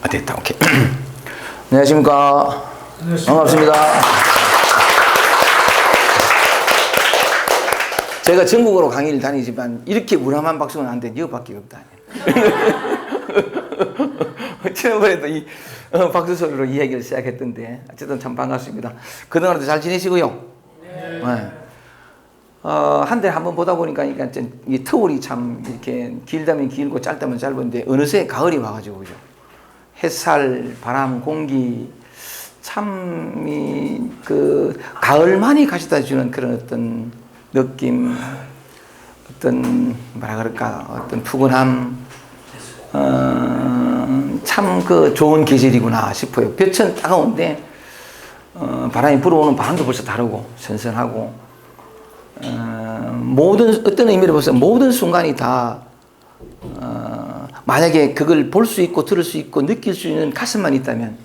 아, 됐다. 오케이. 안녕하십니까. 반갑습니다. 제가 전국으로 강의를 다니지만 이렇게 우람한 박수는 안 돼. 이거밖에 없다. 지난번에도 이 박수 소리로 이야기를 시작했던데 어쨌든 참 반갑습니다. 그동안도 잘 지내시고요. 네. 한 달에 한 번 보다 보니까 이 터울이 참 이렇게 길다면 길고 짧다면 짧은데 어느새 가을이 와가지고 그죠. 햇살, 바람, 공기 참 그 가을만이 가져다 주는 그런 어떤 느낌, 어떤 뭐라 그럴까, 어떤 푸근함, 참 그 좋은 계절이구나 싶어요. 볕은 따가운데 바람이 불어오는 바람도 벌써 다르고 선선하고 모든 어떤 의미로 봐서 모든 순간이 다 만약에 그걸 볼 수 있고 들을 수 있고 느낄 수 있는 가슴만 있다면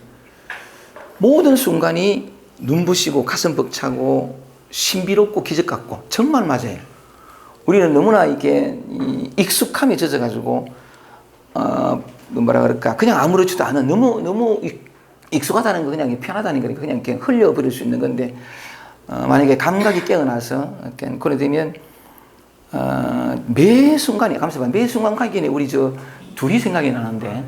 모든 순간이 눈부시고 가슴 벅차고 신비롭고 기적 같고 정말 맞아요. 우리는 너무나 이게 익숙함에 젖어가지고 뭐라 그럴까 그냥 아무렇지도 않아 너무 익숙하다는 거 그냥 편하다는 거니까 그냥 이렇게 흘려버릴 수 있는 건데 만약에 감각이 깨어나서 그래 되면 매 순간이 감사합니다. 매 순간 가기에 우리 저 둘이 생각이 나는데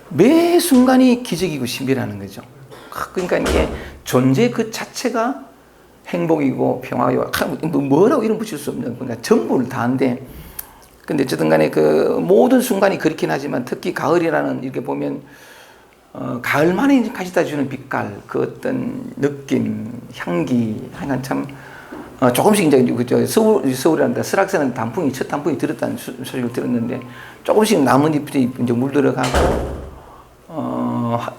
매 순간이 기적이고 신비라는 거죠. 그러니까 이게 존재 그 자체가 행복이고 평화요. 뭐라고 이름 붙일 수 없는 그러니까 전부를 다한데 근데 어쨌든 간에 그 모든 순간이 그렇긴 하지만 특히 가을이라는 이렇게 보면 가을만에 가져다 주는 빛깔 그 어떤 느낌 향기 하여간 참 조금씩 이제 서울이란다 설악산은 단풍이 첫 단풍이 들었다는 소식을 들었는데 조금씩 나뭇잎이 이제 물들어가고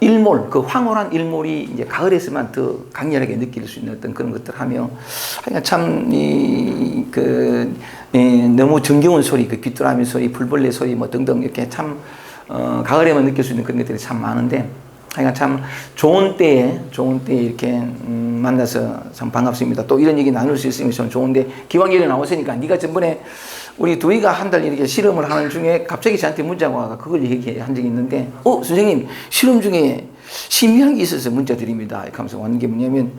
일몰 그 황홀한 일몰이 이제 가을에서만 더 강렬하게 느낄 수 있는 어떤 그런 것들 하며 하여간 참 너무 정겨운 소리 그 귀뚜라미 소리 불벌레 소리 뭐 등등 이렇게 참 가을에만 느낄 수 있는 그런 것들이 참 많은데 하여간 참 좋은 때에 이렇게 만나서 참 반갑습니다. 또 이런 얘기 나눌 수 있으면 참 좋은데 기왕이래 나오시니까 네가 전번에 우리 두이가 한 달 이렇게 실험을 하는 중에 갑자기 저한테 문자가 와서 그걸 얘기한 적이 있는데 선생님 실험 중에 신기한 게 있어서 문자 드립니다. 이렇게 하면서 왔는 게 뭐냐면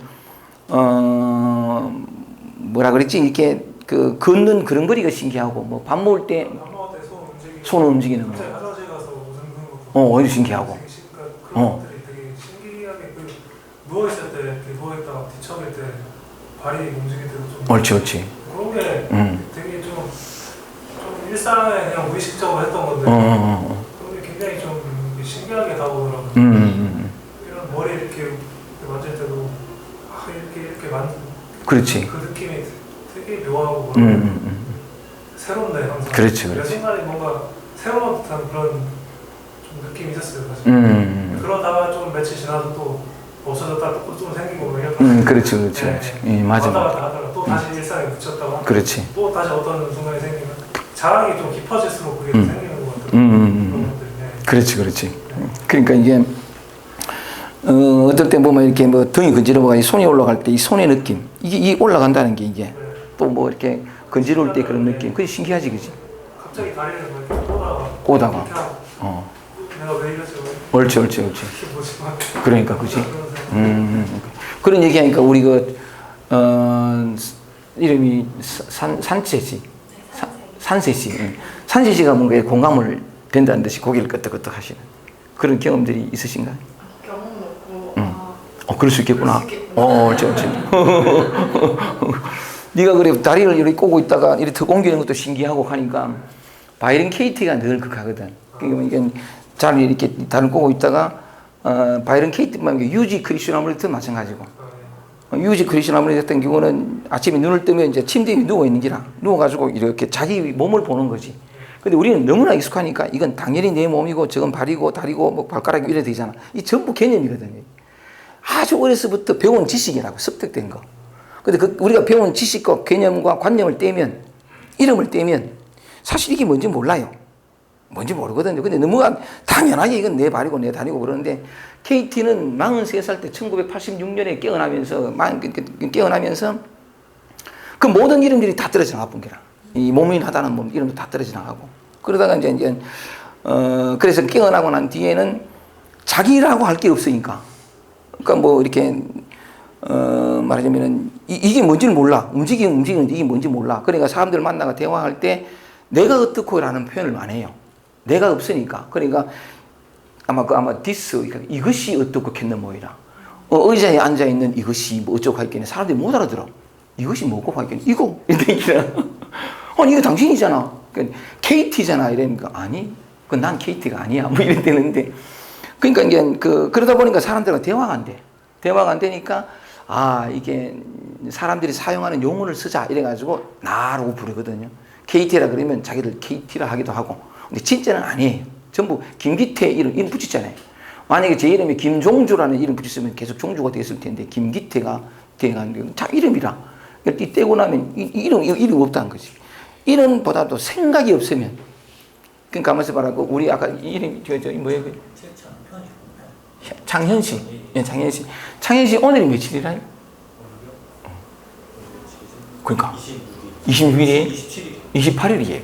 뭐라 그랬지 이렇게 그 걷는 그런 거리가 신기하고 뭐 밥 먹을 때 손 움직이는 거 어디 신기하고 그런 것들이 되게 신기하게 누워있을 때 이렇게 누워있다가 뒤척일 때 발이 움직일 때도 좀 옳지 그런 게 되게 좀 일상에 그냥 무의식적으로 했던 건데 그런 게 굉장히 좀 신기하게 다가오더라고요. 이런 머리 이렇게 만질 때도 이렇게 만지 그렇지. 그 느낌이 되게 묘하고 새롭네 항상. 그렇지. 몇 순간에 뭔가 새로운 듯한 그런 좀 느낌이 있었어요 사실. 그러다가 좀 며칠 지나서 또 없어졌다 또 좀 생기고 뭐 이런. 그렇지. 네. 맞아. 왔다 갔다 하다가 또 다시 일상에 묻혔다가. 그렇지. 또 다시 어떤 순간이 생기면 자랑이 좀 깊어질수록 그게 생기는 것 같아요. 그런 것들이. 네. 그렇지. 그러니까 이게 어떨 때 보면 이렇게 뭐 등이 건지러워가 손이 올라갈 때 이 손의 느낌 이게 올라간다는 게 이게 또 뭐 이렇게 건지러울 때 그런 느낌 그게 신기하지 그지? 갑자기 다리를 뭐 이렇게 꼬다가 내가 왜 이러지? 옳지. 이게 뭐지? 그러니까 그지? 그런 얘기하니까 우리 그 이름이 산세씨 산세씨가 뭔가 공감을 된다는 듯이 고개를 끄덕끄덕 하시는 그런 경험들이 있으신가요? 경험 없고 그럴 수 있겠구나. 옳지. 네가 그래 다리를 이렇게 꼬고 있다가 이렇게 턱 옮기는 것도 신기하고 하니까 바이런 케이티가 늘 그하거든. 그러니까 이게 잘 이렇게 다리를 꼬고 있다가 바이런 케이티만 유지 크리스티아노도 마찬가지고. 유지 크리스티아노 같은 경우는 아침에 눈을 뜨면 이제 침대에 누워 있는 기라 누워가지고 이렇게 자기 몸을 보는 거지. 근데 우리는 너무나 익숙하니까 이건 당연히 내 몸이고 저건 발이고 다리고 뭐 발가락이 이래 되잖아. 이 전부 개념이거든요. 아주 어려서부터 배운 지식이라고 습득된 거. 근데 우리가 배운 지식과 개념과 관념을 떼면 이름을 떼면 사실 이게 뭔지 몰라요. 뭔지 모르거든요. 근데 너무 당연하게 이건 내 발이고 내 다리고 그러는데 KT는 43살 때 1986년에 깨어나면서 그 모든 이름들이 다 떨어져 나가본 게라. 이 모민하다는 몸 이름도 다 떨어져 나가고 그러다가 이제 그래서 깨어나고 난 뒤에는 자기라고 할 게 없으니까. 그러니까 뭐 이렇게 말하자면은 이게 뭔지를 몰라. 움직이는데 이게 뭔지 몰라. 그러니까 사람들 만나가 대화할 때 내가 어떻고라는 표현을 안 해요. 내가 없으니까. 그러니까 아마 디스, 그러니까 이것이 어떻고 겠는 뭐이라. 의자에 앉아 있는 이것이 뭐 어쩌고 하겠네. 사람들이 못 알아들어. 이것이 뭐고 하겠네. 이거 이렇게 얘기를. 아니 이거 당신이잖아. 그러니까 KT잖아. 이러니까 아니, 그건 난 KT가 아니야. 뭐 이래 되는데. 그러니까 이제 그러다 보니까 사람들과 대화가 안 돼. 대화가 안 되니까 이게 사람들이 사용하는 용어를 쓰자 이래가지고 나라고 부르거든요. KT라 그러면 자기들 KT라 하기도 하고. 근데 진짜는 아니에요. 전부 김기태 이름 붙였잖아요. 만약에 제 이름이 김종주라는 이름 붙였으면 계속 종주가 됐을 텐데 김기태가 돼가지고 자 이름이라. 이 떼고 나면 이름 없다는 거지. 이름보다도 생각이 없으면. 그러니까 가만있어 봐라. 우리 아까 이름이 뭐예요? 장현 씨. 예, 장현 씨. 장현 씨 오늘이 며칠이라요? 그러니까 26일이에요? 28일이에요.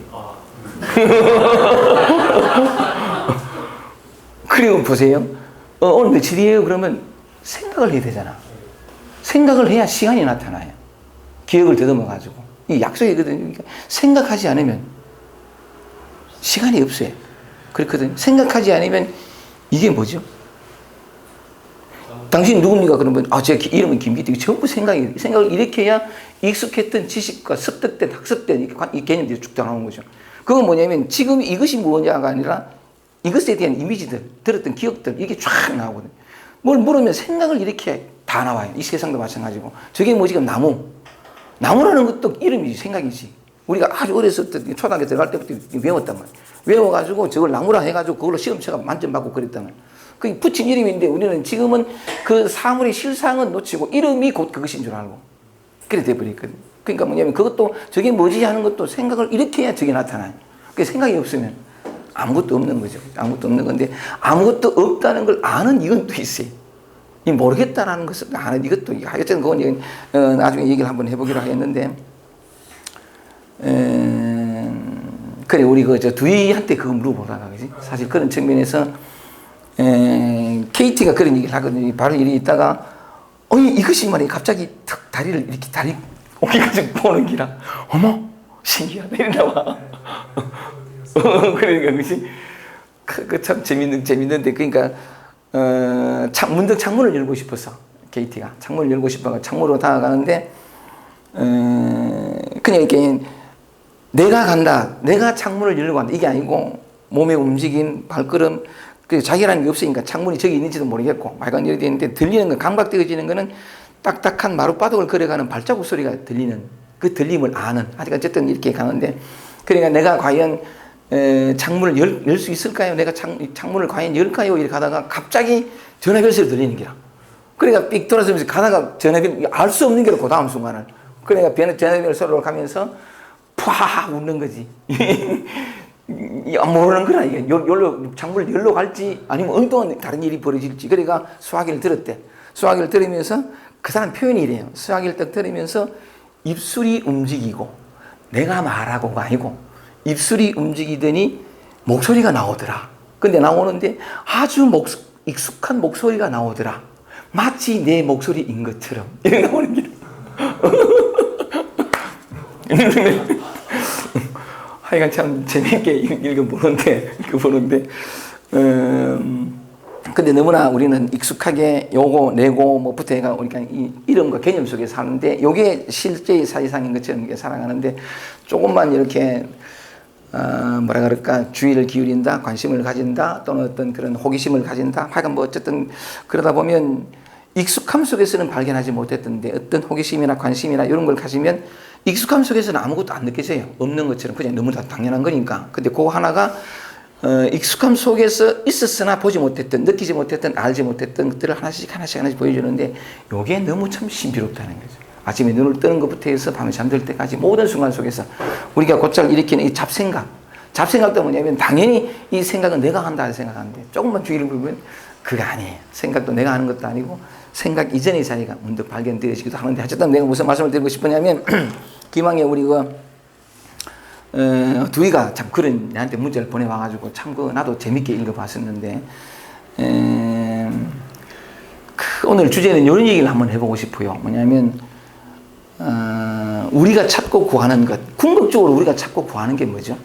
그리고 보세요. 오늘 며칠이에요? 그러면 생각을 해야 되잖아. 생각을 해야 시간이 나타나요. 기억을 더듬어가지고. 이 약속이거든요. 그러니까 생각하지 않으면 시간이 없어요. 그렇거든요. 생각하지 않으면 이게 뭐죠? 당신 누굽니까? 그러면 제 이름은 김기태. 전부 생각을 이렇게 해야 익숙했던 지식과 습득된 학습된 이 개념들이 쭉 나오는 거죠. 그건 뭐냐면 지금 이것이 뭐냐가 아니라 이것에 대한 이미지들, 들었던 기억들 이게 쫙 나오거든요. 뭘 물으면 생각을 이렇게 다 나와요. 이 세상도 마찬가지고. 저게 뭐지? 나무라는 것도 이름이지, 생각이지. 우리가 아주 어렸을 때 초등학교 들어갈 때부터 외웠단 말이에요. 외워가지고 저걸 나무라 해가지고 그걸로 시험쳐가 만점받고 그랬단 말이에요. 그게 붙인 이름인데 우리는 지금은 그 사물의 실상은 놓치고 이름이 곧 그것인 줄 알고 그래 돼버렸거든요. 그러니까 뭐냐면 그것도 저게 뭐지 하는 것도 생각을 이렇게 해야 저게 나타나요. 그 생각이 없으면 아무것도 없는 거죠. 아무것도 없는 건데 아무것도 없다는 걸 아는 이건 또 있어요. 이 모르겠다라는 것을 아는 이것도 어쨌든 그건 나중에 얘기를 한번 해보기로 하겠는데 그래 우리 저 두이한테 그거 물어보다가 그지 사실 그런 측면에서 KT가 그런 얘기를 하거든요. 바로 일이 있다가 이것이 말이야 갑자기 턱 다리를 이렇게 다리 옮겨가지고 보는 기라 어머 신기하다 이러나 봐. 그러니까 그것이 참 재밌는데 그러니까 문득 창문을 열고 싶었어. KT가 창문을 열고 싶어가 창문으로 다가가는데 그냥 이렇게 내가 간다, 내가 창문을 열고 간다 이게 아니고 몸의 움직임, 발걸음 자기라는 게 없으니까 창문이 저기 있는지도 모르겠고 말간 열이 되는데 들리는 건 감각되어지는 거는 딱딱한 마룻바닥을 걸어가는 발자국 소리가 들리는 그 들림을 아는 아직 어쨌든 이렇게 가는데 그러니까 내가 과연 창문을 열 수 있을까요? 내가 창문을 과연 열까요? 이렇게 가다가 갑자기 전화벨 소리 들리는 게라. 그러니까 삑 돌아서면서 가다가 전화벨 알 수 없는 게로 그 다음 순간을. 그러니까 전화벨 소리를 가면서 푸하하 웃는 거지. 모르는 거라 이게 창문을 열로 갈지 아니면 엉뚱한 다른 일이 벌어질지. 그러니까 수화기를 들었대. 수화기를 들으면서 그 사람 표현이 이래요. 수화기를 딱 들으면서 입술이 움직이고 내가 말하고가 아니고 입술이 움직이더니 목소리가 나오더라. 근데 나오는데 아주 익숙한 목소리가 나오더라. 마치 내 목소리인 것처럼 이렇게 나오는 게. 하여간 참 재밌게 읽어보는데 근데 너무나 우리는 익숙하게 요거 내고 뭐부터 해가 우리가 이 이름과 개념 속에 사는데 요게 실제의 사실상인 것처럼 이렇게 살아가는데 조금만 이렇게 뭐라 그럴까 주의를 기울인다, 관심을 가진다, 또는 어떤 그런 호기심을 가진다. 하여간 뭐 어쨌든 그러다 보면 익숙함 속에서는 발견하지 못했던데 어떤 호기심이나 관심이나 이런 걸 가지면 익숙함 속에서는 아무것도 안 느껴져요. 없는 것처럼 그냥 너무 다 당연한 거니까. 근데 그 하나가 익숙함 속에서 있었으나 보지 못했던, 느끼지 못했던, 알지 못했던 것들을 하나씩 보여주는데 이게 너무 참 신비롭다는 거죠. 아침에 눈을 뜨는 것부터 해서 밤에 잠들 때까지 모든 순간 속에서 우리가 곧잘 일으키는 이 잡생각도 뭐냐면 당연히 이 생각은 내가 한다 생각하는데 조금만 주의를 보면 그게 아니에요. 생각도 내가 하는 것도 아니고 생각 이전의 자리가 문득 발견되어지기도 하는데 어쨌든 내가 무슨 말씀을 드리고 싶으냐면 기왕에 우리 두이가 참 그런 내한테 문제를 보내와가지고 참 나도 재밌게 읽어봤었는데 오늘 주제는 이런 얘기를 한번 해보고 싶어요. 뭐냐면 우리가 찾고 구하는 것, 궁극적으로 우리가 찾고 구하는 게 뭐죠?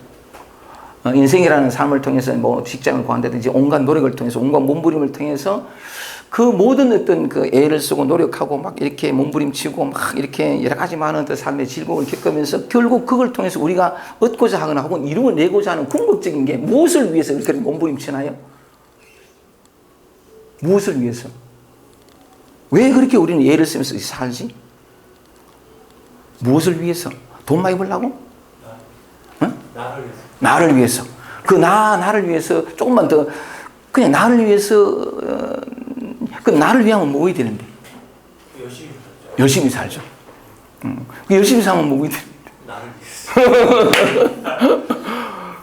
인생이라는 삶을 통해서 뭐 직장을 구한다든지 온갖 노력을 통해서 온갖 몸부림을 통해서 그 모든 어떤 그 애를 쓰고 노력하고 막 이렇게 몸부림치고 막 이렇게 여러 가지 많은 어떤 삶의 즐거움을 겪으면서 결국 그걸 통해서 우리가 얻고자 하거나 혹은 이루어내고자 하는 궁극적인 게 무엇을 위해서 그렇게 몸부림치나요? 무엇을 위해서? 왜 그렇게 우리는 애를 쓰면서 살지? 무엇을 위해서? 돈 많이 벌려고? 응? 나를 위해서. 나를 위해서. 나를 위해서 조금만 더 그냥 나를 위해서 그 나를 위하면 뭐 해야 되는데? 열심히 살죠. 열심히 살면 뭐 해야 되는데? 나를 위해서.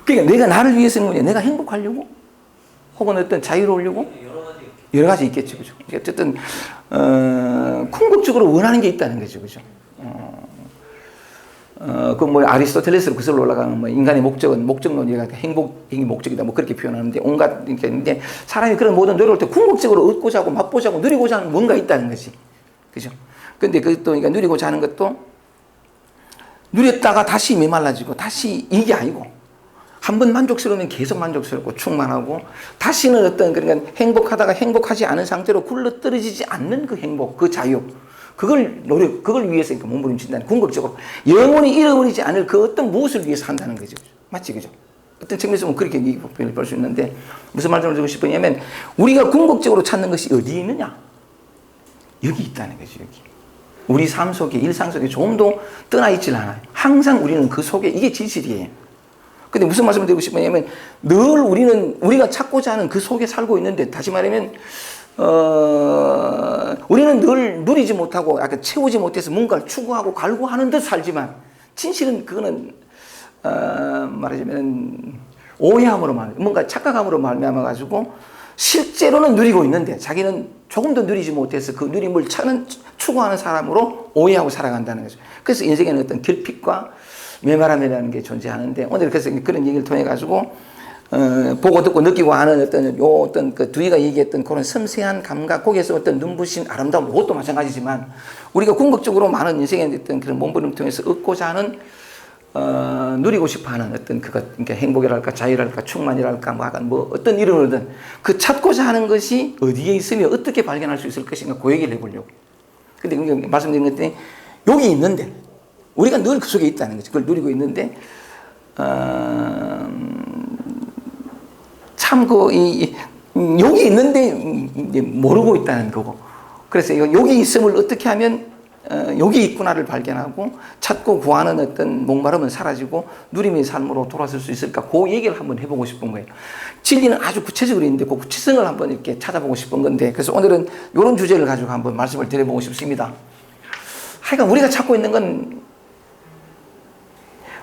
그러니까 내가 나를 위해서는 뭐냐? 내가 행복하려고? 혹은 어떤 자유로우려고? 여러 가지 있겠죠, 그죠? 어쨌든 궁극적으로 원하는 게 있다는 거죠, 그죠? 그 뭐 아리스토텔레스로 그슬로 올라가면 뭐 인간의 목적은 목적론이가 행복이 목적이다 뭐 그렇게 표현하는데 온갖 이렇게 있는데 사람이 그런 모든 노력을 때 궁극적으로 얻고자 하고 맛보자 하고 누리고자 하는 뭔가 있다는 거지, 그죠? 근데 그것도 그러니까 누리고자 하는 것도 누렸다가 다시 메말라지고 다시 이게 아니고 한 번 만족스러우면 계속 만족스럽고 충만하고 다시는 어떤 그러니까 행복하다가 행복하지 않은 상태로 굴러 떨어지지 않는 그 행복, 그 자유. 그걸 위해서 그러니까 몸부림친다는 궁극적으로 영원히 잃어버리지 않을 그 어떤 무엇을 위해서 한다는 거죠. 맞지, 그죠? 어떤 측면에서 보면 그렇게 볼 수 있는데 무슨 말씀을 드리고 싶으냐면 우리가 궁극적으로 찾는 것이 어디에 있느냐? 여기 있다는 거죠, 여기. 우리 삶 속에, 일상 속에 조금도 떠나 있질 않아요. 항상 우리는 그 속에 이게 진실이에요. 근데 무슨 말씀을 드리고 싶으냐면 늘 우리가 찾고자 하는 그 속에 살고 있는데 다시 말하면 우리는 늘 누리지 못하고 약간 채우지 못해서 뭔가를 추구하고 갈구하는 듯 살지만 진실은 그거는 말하자면 오해함으로 뭔가 착각함으로 말미암아 가지고 실제로는 누리고 있는데 자기는 조금 더 누리지 못해서 그 누림을 추구하는 사람으로 오해하고 살아간다는 거죠. 그래서 인생에는 어떤 결핍과 메마람이라는 게 존재하는데 오늘 그래서 그런 얘기를 통해 가지고 보고 듣고 느끼고 하는 어떤 그 두이가 얘기했던 그런 섬세한 감각, 거기에서 어떤 눈부신 아름다움, 그것도 마찬가지지만 우리가 궁극적으로 많은 인생의 어떤 그런 몸부림을 통해서 얻고자 하는 누리고 싶어하는 어떤 그러니까 행복이랄까 자유랄까 충만이랄까 뭐 어떤 이름으로든 그 찾고자 하는 것이 어디에 있으며 어떻게 발견할 수 있을 것인가 그 얘기를 해보려고. 근데 말씀드린 것들이 여기 있는데 우리가 늘 그 속에 있다는 거죠. 그걸 누리고 있는데 참 여기 있는데 모르고 있다는 거고. 그래서 여기 있음을 어떻게 하면 여기 있구나를 발견하고 찾고 구하는 어떤 목마름은 사라지고 누림의 삶으로 돌아설 수 있을까? 그 얘기를 한번 해보고 싶은 거예요. 진리는 아주 구체적으로 있는데 그 구체성을 한번 이렇게 찾아보고 싶은 건데 그래서 오늘은 이런 주제를 가지고 한번 말씀을 드려보고 싶습니다. 하여간 우리가 찾고 있는 건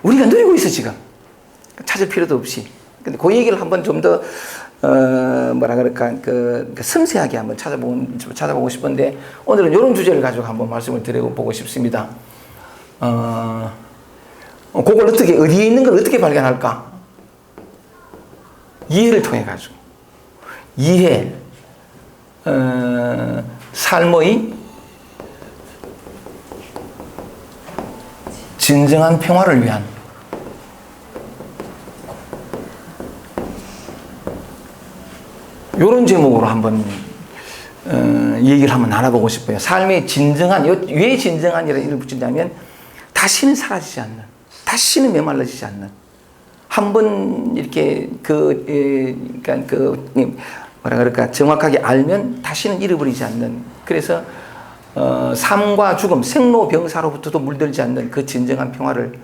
우리가 누리고 있어 지금. 찾을 필요도 없이. 근데 그 얘기를 한번 좀 더 뭐라 그럴까 섬세하게 한번 찾아보고 싶은데 오늘은 이런 주제를 가지고 한번 말씀을 드려보고 싶습니다. 그걸 어디에 있는 걸 어떻게 발견할까? 이해를 통해 가지고 이해, 삶의 진정한 평화를 위한 이런 제목으로 한번 얘기를 한번 나눠보고 싶어요. 삶의 진정한, 왜 진정한이라는 이름을 붙인다면 다시는 사라지지 않는, 다시는 메말라지지 않는, 한번 이렇게 뭐라 그럴까 정확하게 알면 다시는 잃어버리지 않는, 그래서 삶과 죽음, 생로병사로부터도 물들지 않는 그 진정한 평화를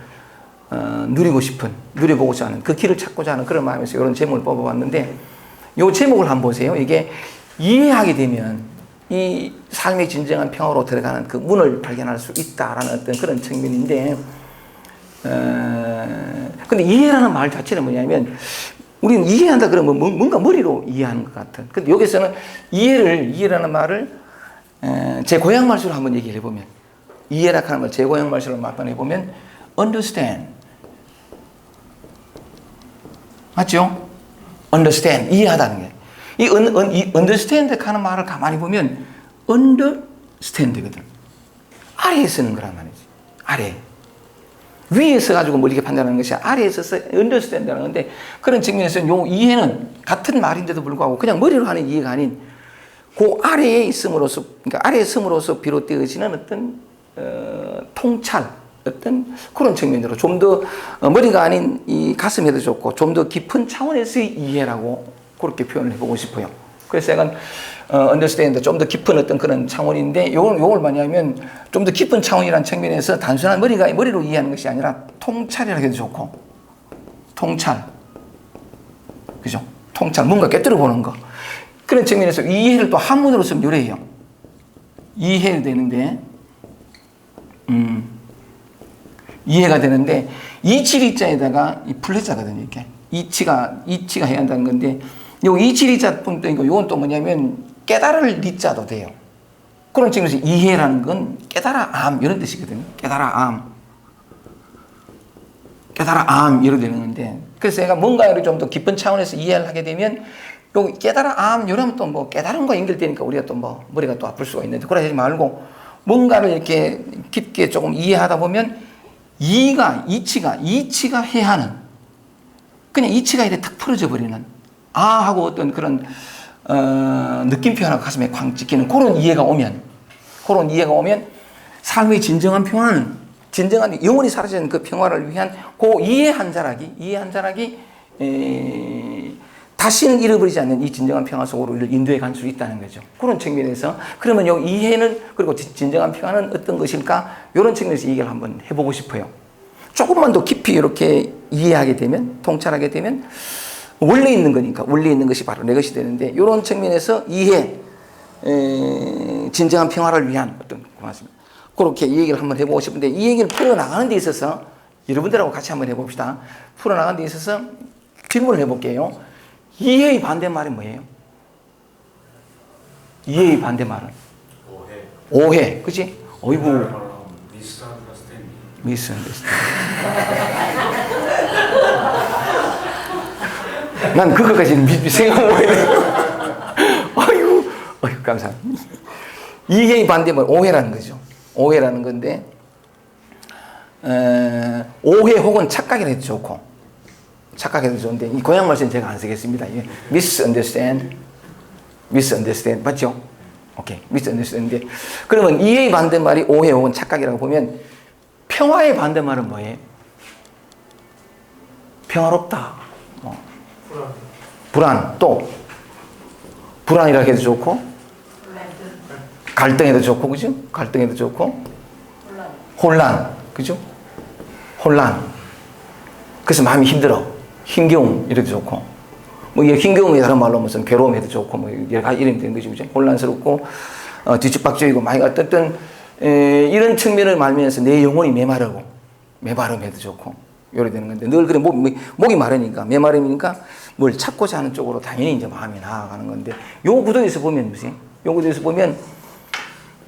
누려보고자 하는, 그 길을 찾고자 하는 그런 마음에서 이런 제목을 뽑아봤는데, 이 제목을 한번 보세요. 이게 이해하게 되면 이 삶의 진정한 평화로 들어가는 그 문을 발견할 수 있다라는 어떤 그런 측면인데, 근데 이해라는 말 자체는 뭐냐면, 우리는 이해한다 그러면 뭔가 머리로 이해하는 것 같은. 근데 여기서는 이해라는 말을 제 고향 말수로 한번 얘기를 해보면, 이해라 하는 말 제 고향 말수로 한번 해보면, understand. 맞죠? understand, 이해하다는 게. 이 understand 하는 말을 가만히 보면 understand거든. 아래에 쓰는 거란 말이지. 아래. 위에서 가지고 뭐 이렇게 판단하는 것이 아래에서 understand라는 건데, 그런 측면에서 요 이해는 같은 말인데도 불구하고 그냥 머리로 하는 이해가 아닌 그 아래에 있음으로써, 그러니까 아래에 있음으로써 비롯되어지는 어떤 통찰, 어떤 그런 측면으로 좀 더 머리가 아닌 이 가슴에도 좋고 좀 더 깊은 차원에서의 이해라고 그렇게 표현을 해보고 싶어요. 그래서 약간 understand 좀 더 깊은 어떤 그런 차원인데, 요걸 뭐냐면 좀 더 깊은 차원이라는 측면에서 단순한 머리로 이해하는 것이 아니라 통찰이라고 해도 좋고, 통찰, 그죠? 통찰, 뭔가 깨뜨려 보는 거. 그런 측면에서 이해를 또 한문으로 쓰면 요래요. 이해가 되는데, 이해가 되는데, 이치리자에다가 이 플랫자거든요, 이렇게. 이치가 해야 한다는 건데, 요 이치리자 뿐도 있고, 요건 또 뭐냐면, 깨달을 리자도 돼요. 그런 측면에서 이해라는 건 깨달아 암, 이런 뜻이거든요. 깨달아 암, 이런 되는 건데, 그래서 내가 뭔가를 좀 더 깊은 차원에서 이해를 하게 되면, 요 깨달아 암, 이러면 또 뭐 깨달음과 연결되니까 우리가 또 뭐 머리가 또 아플 수가 있는데, 그러지 하지 말고, 뭔가를 이렇게 깊게 조금 이해하다 보면, 이치가 해하는, 그냥 이치가 이렇게 탁 풀어져 버리는, 하고 어떤 그런, 느낌표 하나 가슴에 쾅 찍히는 그런 이해가 오면, 삶의 진정한 평화는, 진정한 영원히 사라지는 그 평화를 위한 그 이해 한 자락이, 다시는 잃어버리지 않는 이 진정한 평화 속으로 우리를 인도해 갈 수 있다는 거죠. 그런 측면에서, 그러면 이 이해는, 그리고 진정한 평화는 어떤 것일까? 이런 측면에서 얘기를 한번 해보고 싶어요. 조금만 더 깊이 이렇게 이해하게 되면, 통찰하게 되면, 원래 있는 거니까, 원래 있는 것이 바로 내 것이 되는데, 이런 측면에서 진정한 평화를 위한 어떤, 고맙습니다. 그렇게 이 얘기를 한번 해보고 싶은데, 이 얘기를 풀어나가는 데 있어서, 여러분들하고 같이 한번 해봅시다. 풀어나가는 데 있어서 질문을 해볼게요. 이해의 반대말이 뭐예요? 이해의 반대말은? 오해. 그치? 어이구. misunderstanding. 난 그것까지는 생각 못 했네. 아이고, 감사합니다. 이해의 반대말, 오해라는 거죠. 오해라는 건데, 오해 혹은 착각이라 해도 좋고, 착각해도 좋은데, 이 고향 말씀 제가 안 쓰겠습니다. misunderstand, 맞죠? 오케이, misunderstand인데, 그러면 이해의 반대말이 오해 혹은 착각이라고 보면, 평화의 반대말은 뭐예요? 평화롭다. 불안. 또 불안이라 해도 좋고, 갈등해도 좋고, 그죠? 갈등해도 좋고, 혼란, 그죠? 혼란. 그래서 마음이 힘들어. 힘겨움 이래도 좋고, 뭐 이게 힘겨움이 다른 말로 무슨 괴로움해도 좋고, 뭐 여러 가지 이름이 되는 거죠, 그죠? 혼란스럽고, 뒤집박죽이고, 많이 어떤 이런 측면을 말면서 내 영혼이 메마름해도 좋고, 요래 되는 건데, 늘 그래 목이 마르니까, 메마름이니까 뭘 찾고자 하는 쪽으로 당연히 이제 마음이 나아가는 건데, 요 구도에서 보면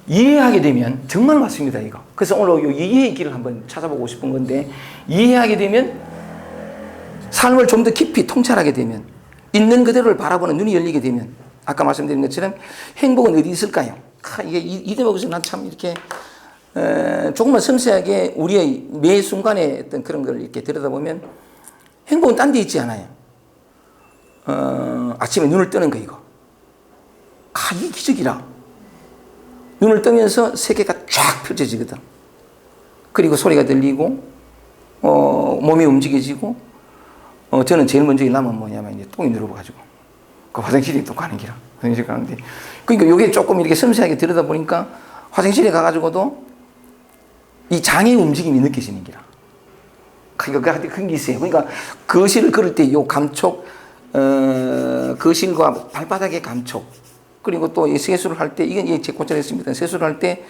이해하게 되면 정말 맞습니다, 이거. 그래서 오늘 요 이해의 길을 한번 찾아보고 싶은 건데, 이해하게 되면 삶을 좀 더 깊이 통찰하게 되면, 있는 그대로를 바라보는 눈이 열리게 되면, 아까 말씀드린 것처럼 행복은 어디 있을까요? 이게 이 대목에서 난 참 이렇게 조금만 섬세하게 우리의 매 순간에 어떤 그런 걸 이렇게 들여다보면, 행복은 딴 데 있지 않아요. 아침에 눈을 뜨는 거, 이거. 이게 기적이라. 눈을 뜨면서 세계가 쫙 펼쳐지거든. 그리고 소리가 들리고, 몸이 움직여지고, 저는 제일 먼저 일어나면 뭐냐면, 이제 똥이 늘어가지고, 그 화장실에 또 가는 기라. 화장실 가는데. 그러니까 요게 조금 이렇게 섬세하게 들여다보니까, 화장실에 가가지고도 이 장의 움직임이 느껴지는 기라. 그러니까 그런 게 있어요. 그러니까 거실을 걸을 때 요 감촉, 거실과 발바닥의 감촉, 그리고 또 이 세수를 할 때, 이건 제 고찰했습니다. 세수를 할 때,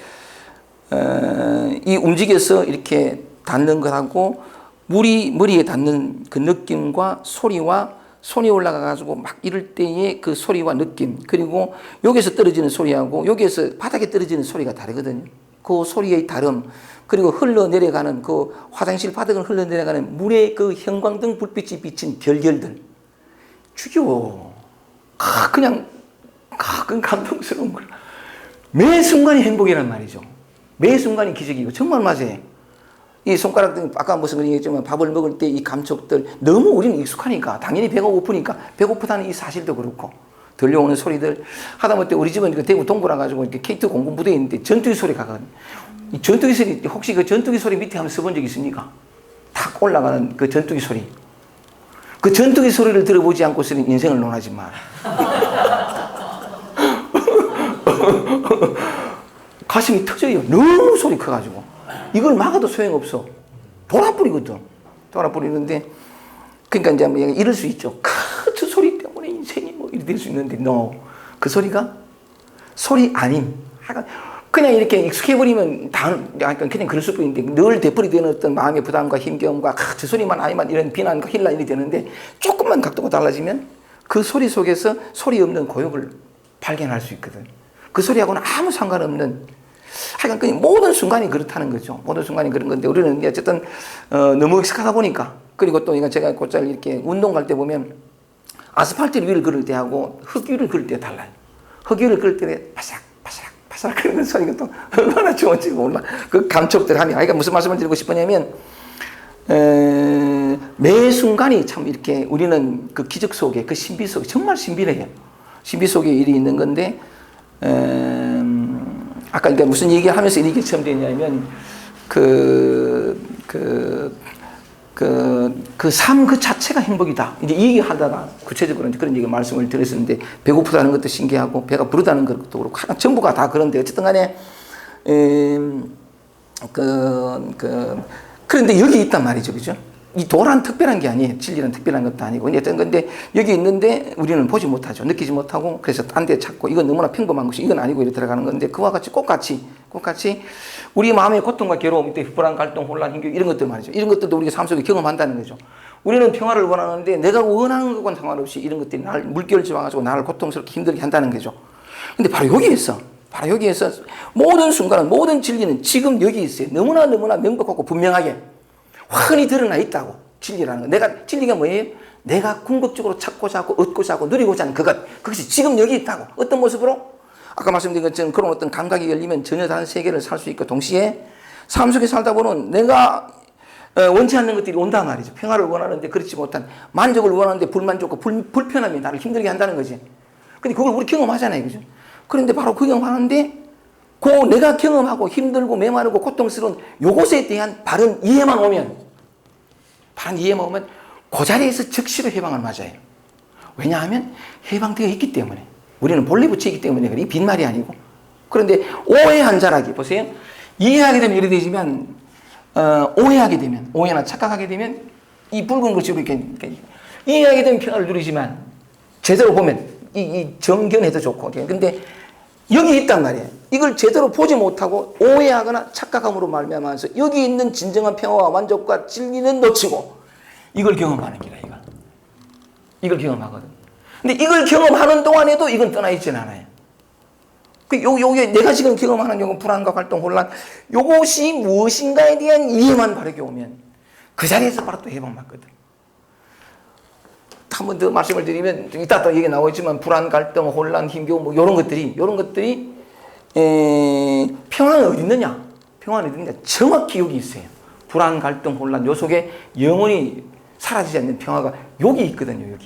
이 움직여서 이렇게 닿는 것하고, 물이 머리에 닿는 그 느낌과 소리와 손이 올라가가지고 막 이럴 때의 그 소리와 느낌, 그리고 여기서 떨어지는 소리하고 여기에서 바닥에 떨어지는 소리가 다르거든요. 그 소리의 다름, 그리고 흘러내려가는 그 화장실 바닥을 흘러내려가는 물의 그 형광등 불빛이 비친 결결들. 죽여. 그냥, 그건 감동스러운 거야. 매 순간이 행복이란 말이죠. 매 순간이 기적이고 정말 맞아요. 이 손가락 등 아까 무슨 그런 얘기했지만 밥을 먹을 때 이 감촉들 너무 우리는 익숙하니까 당연히 배가 고프니까 배고프다는 이 사실도 그렇고 들려오는 소리들 하다못해 우리 집은 그 대구 동부라 가지고 이렇게 K2 공군 부대에 있는데 전투기 소리가 가거든요. 이 전투기 소리 혹시 그 전투기 소리 밑에 한번 써본 적 있습니까? 탁 올라가는 그 전투기 소리. 그 전투기 소리를 들어보지 않고서는 인생을 논하지 마. 가슴이 터져요. 너무 소리 커가지고. 이걸 막아도 소용없어. 돌아버리거든. 돌아버리는데, 그러니까 이제 뭐 이럴 수 있죠. 그 소리 때문에 인생이 뭐 이렇게 될 수 있는데, 그 소리가 소리 아닌. 그냥 이렇게 익숙해버리면 약간 그냥 그럴 수도 있는데, 늘 되풀이되는 어떤 마음의 부담과 힘겨움과 저 소리만 아니면 이런 비난과 힐난이 되는데, 조금만 각도가 달라지면 그 소리 속에서 소리 없는 고역을 발견할 수 있거든. 그 소리하고는 아무 상관없는 하여간 그냥 모든 순간이 그렇다는 거죠. 모든 순간이 그런 건데 우리는 어쨌든 너무 익숙하다 보니까 그리고 또 이거 제가 곧잘 이렇게 운동 갈 때 보면 아스팔트 위를 걸을 때하고 흙 위를 걸을 때 달라요. 흙 위를 걸을 때 바삭 그러는 소리가 또 얼마나 좋은지 몰라. 그 감촉들 하면 그러니까 무슨 말씀을 드리고 싶으냐면 매 순간이 참 이렇게 우리는 그 기적 속에 그 신비 속에 정말 신비해요. 신비 속에 일이 있는 건데 아까 그러니까 무슨 얘기하면서 이게 처음 되냐면 삶 그 자체가 행복이다. 이제 이 얘기 하다가 구체적으로 그런 얘기 말씀을 드렸었는데 배고프다는 것도 신기하고 배가 부르다는 것도 그렇고 전부가 다 그런데 어쨌든 간에 그런데 여기 있단 말이죠. 그죠? 이 도란 특별한 게 아니에요. 진리는 특별한 것도 아니고. 어쨌든 근데 여기 있는데 우리는 보지 못하죠. 느끼지 못하고 그래서 딴 데 찾고 이건 너무나 평범한 것이 이건 아니고 이렇게 들어가는 건데 그와 같이 똑같이 우리 마음의 고통과 괴로움, 불안, 갈등, 혼란, 힘겨 이런 것들 말이죠. 이런 것들도 우리가 삶 속에 경험한다는 거죠. 우리는 평화를 원하는데 내가 원하는 것과는 상관없이 이런 것들이 나를 물결 지어가지고 나를 고통스럽게 힘들게 한다는 거죠. 근데 바로 여기에서 모든 순간은 모든 진리는 지금 여기 있어요. 너무나 명백하고 분명하게 환히 드러나 있다고. 진리라는 거. 진리가 뭐예요? 내가 궁극적으로 찾고자 하고 얻고자 하고 누리고자 하는 그것이 지금 여기 있다고. 어떤 모습으로? 아까 말씀드린 것처럼 그런 어떤 감각이 열리면 전혀 다른 세계를 살 수 있고 동시에 삶 속에 살다 보면 내가 원치 않는 것들이 온단 말이죠. 평화를 원하는데 그렇지 못한 만족을 원하는데 불만족과 불편함이 나를 힘들게 한다는 거지. 근데 그걸 우리 경험하잖아요. 그죠? 그런데 바로 그 경험하는데 그 내가 경험하고 힘들고 메마르고 고통스러운 요것에 대한 바른 이해만 오면 그 자리에서 즉시로 해방을 맞아요. 왜냐하면 해방되어 있기 때문에. 우리는 본래 붙이기 때문에 그래. 이 빈말이 아니고. 그런데 오해한 자라기 보세요. 이해하게 되면 이래 되지만 오해하게 되면 오해나 착각하게 되면 이 붉은 것이 이렇게 이해하게 되면 평화를 누리지만 제대로 보면 이 정견해도 좋고. 근데 여기 있단 말이에요. 이걸 제대로 보지 못하고 오해하거나 착각함으로 말미암아서 여기 있는 진정한 평화와 만족과 진리는 놓치고 이걸 경험하는 기라 이걸 경험하거든. 근데 이걸 경험하는 동안에도 이건 떠나 있지는 않아요. 요게 내가 지금 경험하는 요건 불안과 갈등, 혼란 요것이 무엇인가에 대한 이해만 바르게 오면 그 자리에서 바로 또 해방받거든. 한 번 더 말씀을 드리면 이따 또 얘기 나오겠지만 불안, 갈등, 혼란, 힘겨움 뭐 이런 것들이 평안은 어디 있느냐? 평안은 어디 있느냐? 정확히 여기 있어요. 불안, 갈등, 혼란 요 속에 영원히 사라지지 않는 평화가 여기 있거든요.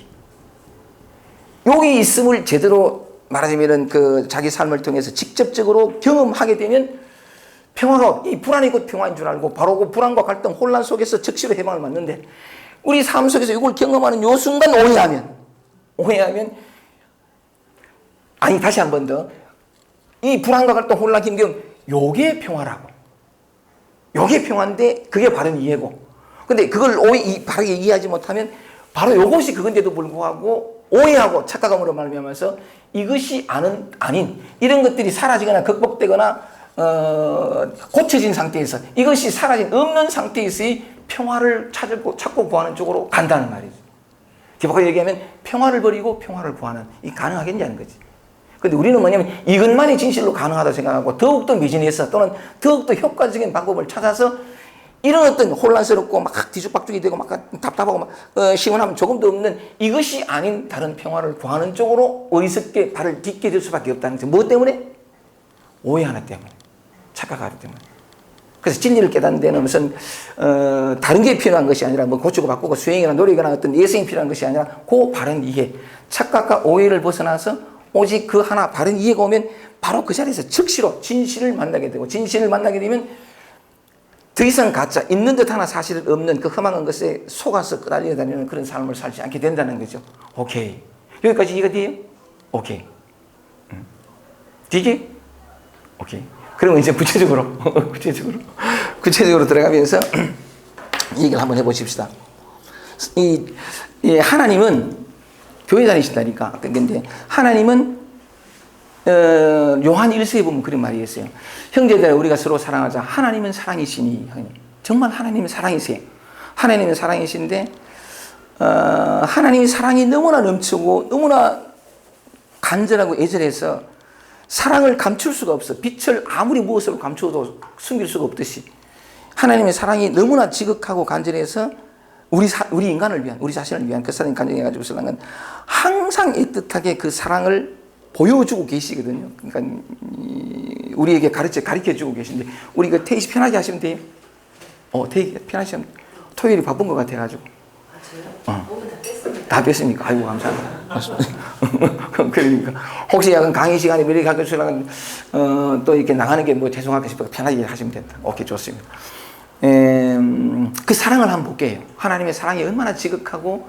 여기 있음을 제대로 말하자면 그 자기 삶을 통해서 직접적으로 경험하게 되면 평화가 이 불안이 곧 평화인 줄 알고 바로 그 불안과 갈등, 혼란 속에서 즉시로 해방을 맞는데 우리 삶 속에서 이걸 경험하는 요 순간 오해하면 아니 다시 한 번 더 이 불안과 갈등, 혼란, 힘겨움 요게 평화라고. 요게 평화인데 그게 바른 이해고. 근데 그걸 바르게 이해하지 못하면 바로 요것이 그건데도 불구하고 오해하고 착각함으로 말미암아서 이것이 아닌 이런 것들이 사라지거나 극복되거나 고쳐진 상태에서 이것이 사라진 없는 상태에서의 평화를 찾고 구하는 쪽으로 간다는 말이죠. 뒤바꿔 얘기하면 평화를 버리고 평화를 구하는 이 가능하겠냐는 거지. 근데 우리는 뭐냐면 이것만이 진실로 가능하다고 생각하고 더욱더 미진해서 또는 더욱더 효과적인 방법을 찾아서 이런 어떤 혼란스럽고 막 뒤죽박죽이 되고 막 답답하고 막 시원함 조금도 없는 이것이 아닌 다른 평화를 구하는 쪽으로 어리석게 발을 딛게 될 수밖에 없다는 거죠. 무엇 때문에? 오해하기 때문에. 착각하기 때문에. 그래서 진리를 깨닫는 데는 무슨 다른 게 필요한 것이 아니라 뭐 고치고 바꾸고 수행이나 노력이나 어떤 예성이 필요한 것이 아니라 그 바른 이해, 착각과 오해를 벗어나서 오직 그 하나 바른 이해가 오면 바로 그 자리에서 즉시로 진실을 만나게 되고, 진실을 만나게 되면 더 이상 가짜, 있는 듯 하나 사실 없는 그 험한 것에 속아서 끄달려 다니는 그런 삶을 살지 않게 된다는 거죠. 오케이. 여기까지 이해가 돼요? 오케이. 되게? 오케이. 그러면 이제 구체적으로 들어가면서 이 얘기를 한번 해보십시다. 이 하나님은 교회 다니신다니까. 근데 하나님은 요한 1서에 보면 그런 말이 있어요. 형제들 우리가 서로 사랑하자. 하나님은 사랑이시니. 정말 하나님은 사랑이세요. 하나님은 사랑이신데 하나님의 사랑이 너무나 넘치고 너무나 간절하고 애절해서 사랑을 감출 수가 없어. 빛을 아무리 무엇으로 감추어도 숨길 수가 없듯이 하나님의 사랑이 너무나 지극하고 간절해서 우리 인간을 위한, 우리 자신을 위한 그 사랑이 간절해가지고 신랑은 항상 애틋하게 그 사랑을 보여주고 계시거든요. 그러니까 우리에게 가르쳐주고 계신데 우리 그 태희 씨 편하게 하시면 돼요. 태희 편하게 하시면 토요일이 바쁜 것 같아가지고. 다 뺐습니까? 아이고 감사합니다. 그러니까 혹시 약간 강의 시간에 미리 가르치려면 또 이렇게 나가는 게 뭐 죄송할까 싶어서 편하게 하시면 된다. 오케이, 좋습니다. 그 사랑을 한번 볼게요. 하나님의 사랑이 얼마나 지극하고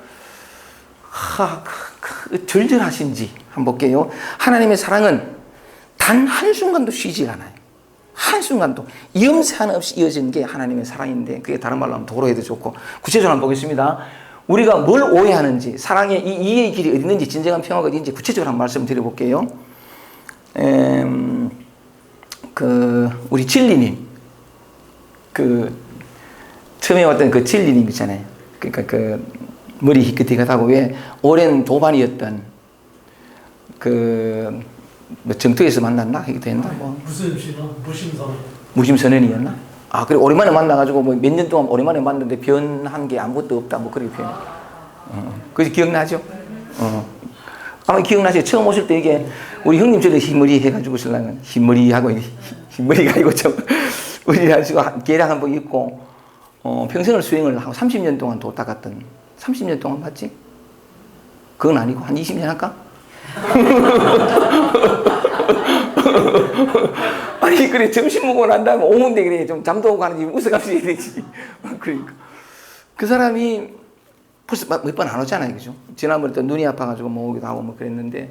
절절하신지 한번 볼게요. 하나님의 사랑은 단 한순간도 쉬지 않아요. 한순간도 이음새 하나 없이 이어지는 게 하나님의 사랑인데, 그게 다른 말로 하면 도로에도 좋고. 구체적으로 한번 보겠습니다. 우리가 뭘 오해하는지, 사랑의 이 이해의 길이 어디 있는지, 진정한 평화가 어디인지 구체적으로 한번 말씀 드려볼게요. 우리 진리님, 처음에 왔던 그 진리님 있잖아요. 그러니까 머리 희끗희끗하고 왜 오랜 도반이었던 뭐 정토에서 만났나? 이게 됐나? 뭐. 무심선언이었나? 그래, 오랜만에 만나가지고 뭐 몇 년 동안 오랜만에 만났는데 변한 게 아무것도 없다. 뭐 그렇게 표현. 그래서 기억나죠? 아마 기억나죠? 처음 오실 때 이게 우리 형님처럼 흰머리 해가지고 신랑은 흰머리하고 흰머리가 아니고 좀 우리 아저씨가 계량 한번 입고 평생을 수행을 하고 30년 동안 도 닦았던 30년 동안 맞지? 그건 아니고 한 20년 할까? 아니 그래, 점심 먹고 난 다음에 오는데 그래 좀 잠도 오고 하는지 웃어가면서 해야 되지. 그러니까 그 사람이 벌써 몇 번 안 오잖아요, 그죠? 지난번에 또 눈이 아파가지고 뭐 오기도 하고 뭐 그랬는데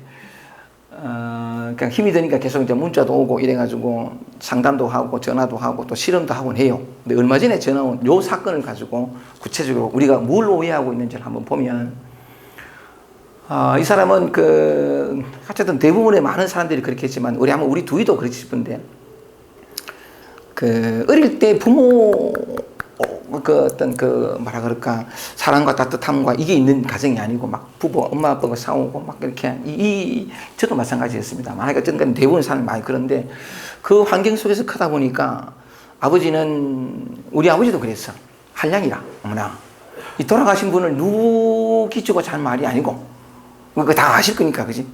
그냥 힘이 드니까 계속 이제 문자도 오고 이래가지고 상담도 하고 전화도 하고 또 실험도 하곤 해요. 근데 얼마 전에 전화 온 요 사건을 가지고 구체적으로 우리가 뭘 오해하고 있는지를 한번 보면, 이 사람은 어쨌든 대부분의 많은 사람들이 그렇게 했지만 우리 두이도 그렇지 싶은데, 어릴 때 부모 뭐라 그럴까, 사랑과 따뜻함과 이게 있는 가정이 아니고 막 엄마 아빠가 싸우고 막 이렇게 저도 마찬가지였습니다. 만약에 어떤 건 대부분 사람이 많이 그런데 그 환경 속에서 크다 보니까 우리 아버지도 그랬어. 한량이라. 어머나, 이 돌아가신 분을 누기주고 잘 말이 아니고, 그거 다 아실 거니까, 그지?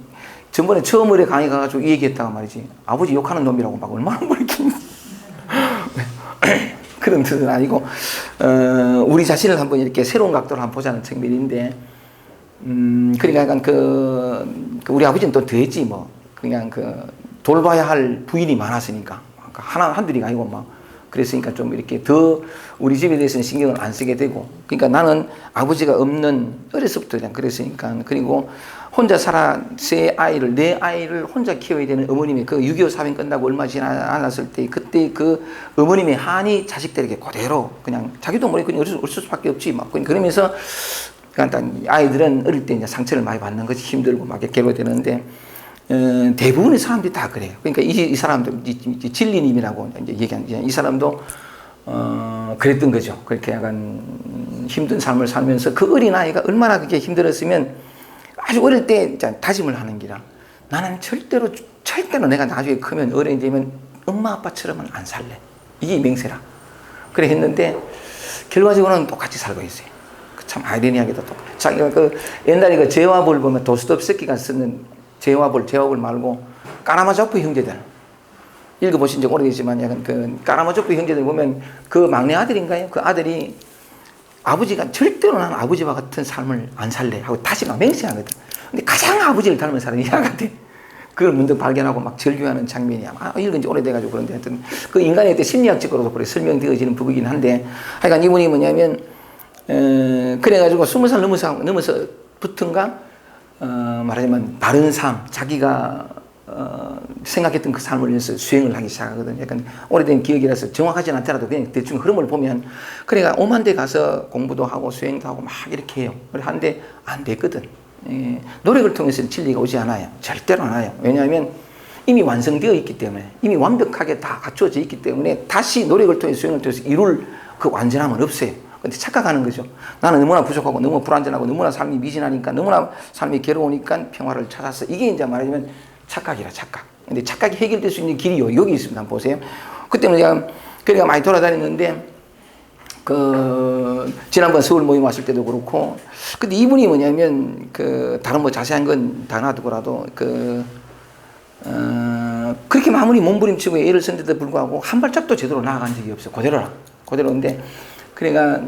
전번에 처음 의뢰 강의 가가지고 이 얘기했다가 말이지. 아버지 욕하는 놈이라고 막 얼마나 뭐이렇게 그런 뜻은 아니고, 우리 자신을 한번 이렇게 새로운 각도로 한번 보자는 측면인데, 그러니까 약간 우리 아버지는 또 더했지, 뭐. 그냥 돌봐야 할 부인이 많았으니까. 한둘이가 아니고 막. 그랬으니까 좀 이렇게 더 우리 집에 대해서는 신경을 안 쓰게 되고. 그러니까 나는 아버지가 없는, 어렸을 때부터 그냥 그랬으니까. 그리고 혼자 내 아이를 혼자 키워야 되는 어머님의 6.25 사병 끝나고 얼마 지나지 않았을 때, 그때 그 어머님의 한이 자식들에게 그대로 그냥 자기도 모르게 그냥 어쩔 수밖에 없지. 막 그러면서 아이들은 어릴 때 이제 상처를 많이 받는 것이 힘들고 막 괴로워되는데, 대부분의 사람들이 다 그래요. 그러니까 이 사람도 진리님이라고 이제 얘기한 이 사람도 그랬던 거죠. 그렇게 약간 힘든 삶을 살면서 그 어린 아이가 얼마나 그게 힘들었으면 아주 어릴 때 다짐을 하는 기라. 나는 절대로 내가 나중에 크면 어른이 되면 엄마 아빠처럼은 안 살래. 이게 맹세라. 그래 했는데 결과적으로는 똑같이 살고 있어요. 참 아이러니하게도 똑같아. 자기가 옛날에 제와볼 보면 도스토옙스키가 쓰는 제와볼 말고 까라마조프 형제들. 읽어보신 지 오래됐지만 약간 그 까라마조프 형제들 보면 그 막내 아들인가요? 그 아들이 아버지가 절대로 나는 아버지와 같은 삶을 안 살래 하고 다시 막 맹세하거든. 근데 가장 아버지를 닮은 사람이 야 같아. 그걸 문득 발견하고 막 절규하는 장면이 아마 읽은 지 오래돼가지고 그런데 하여튼 그 인간의 어떤 심리학적으로도 그래 설명되어지는 부분이긴 한데 하여간 이분이 뭐냐면 그래가지고 20살 넘어서부터인가 말하자면 바른 삶 자기가 생각했던 그 삶을 위해서 수행을 하기 시작하거든. 약간 오래된 기억이라서 정확하진 않더라도 그냥 대충 흐름을 보면 그래가 오만 데 가서 공부도 하고 수행도 하고 막 이렇게 해요. 그래 하는데 안 됐거든. 예, 노력을 통해서는 진리가 오지 않아요. 절대로 안 와요. 왜냐하면 이미 완성되어 있기 때문에 이미 완벽하게 다 갖춰져 있기 때문에 다시 노력을 통해서 수행을 통해서 이룰 그 완전함은 없어요. 근데 착각하는 거죠. 나는 너무나 부족하고 너무 불완전하고 너무나 삶이 미진하니까 너무나 삶이 괴로우니까 평화를 찾았어. 이게 이제 말하자면 착각이라 착각. 근데 착각이 해결될 수 있는 길이 여기 있습니다. 한번 보세요. 그때는 제가 그래가 많이 돌아다녔는데 지난번 서울 모임 왔을 때도 그렇고 근데 이분이 뭐냐면 다른 뭐 자세한 건 다 놔두고라도 그렇게 아무리 몸부림치고 애를 쓴데도 불구하고 한 발짝도 제대로 나아간 적이 없어. 그대로인데 그래가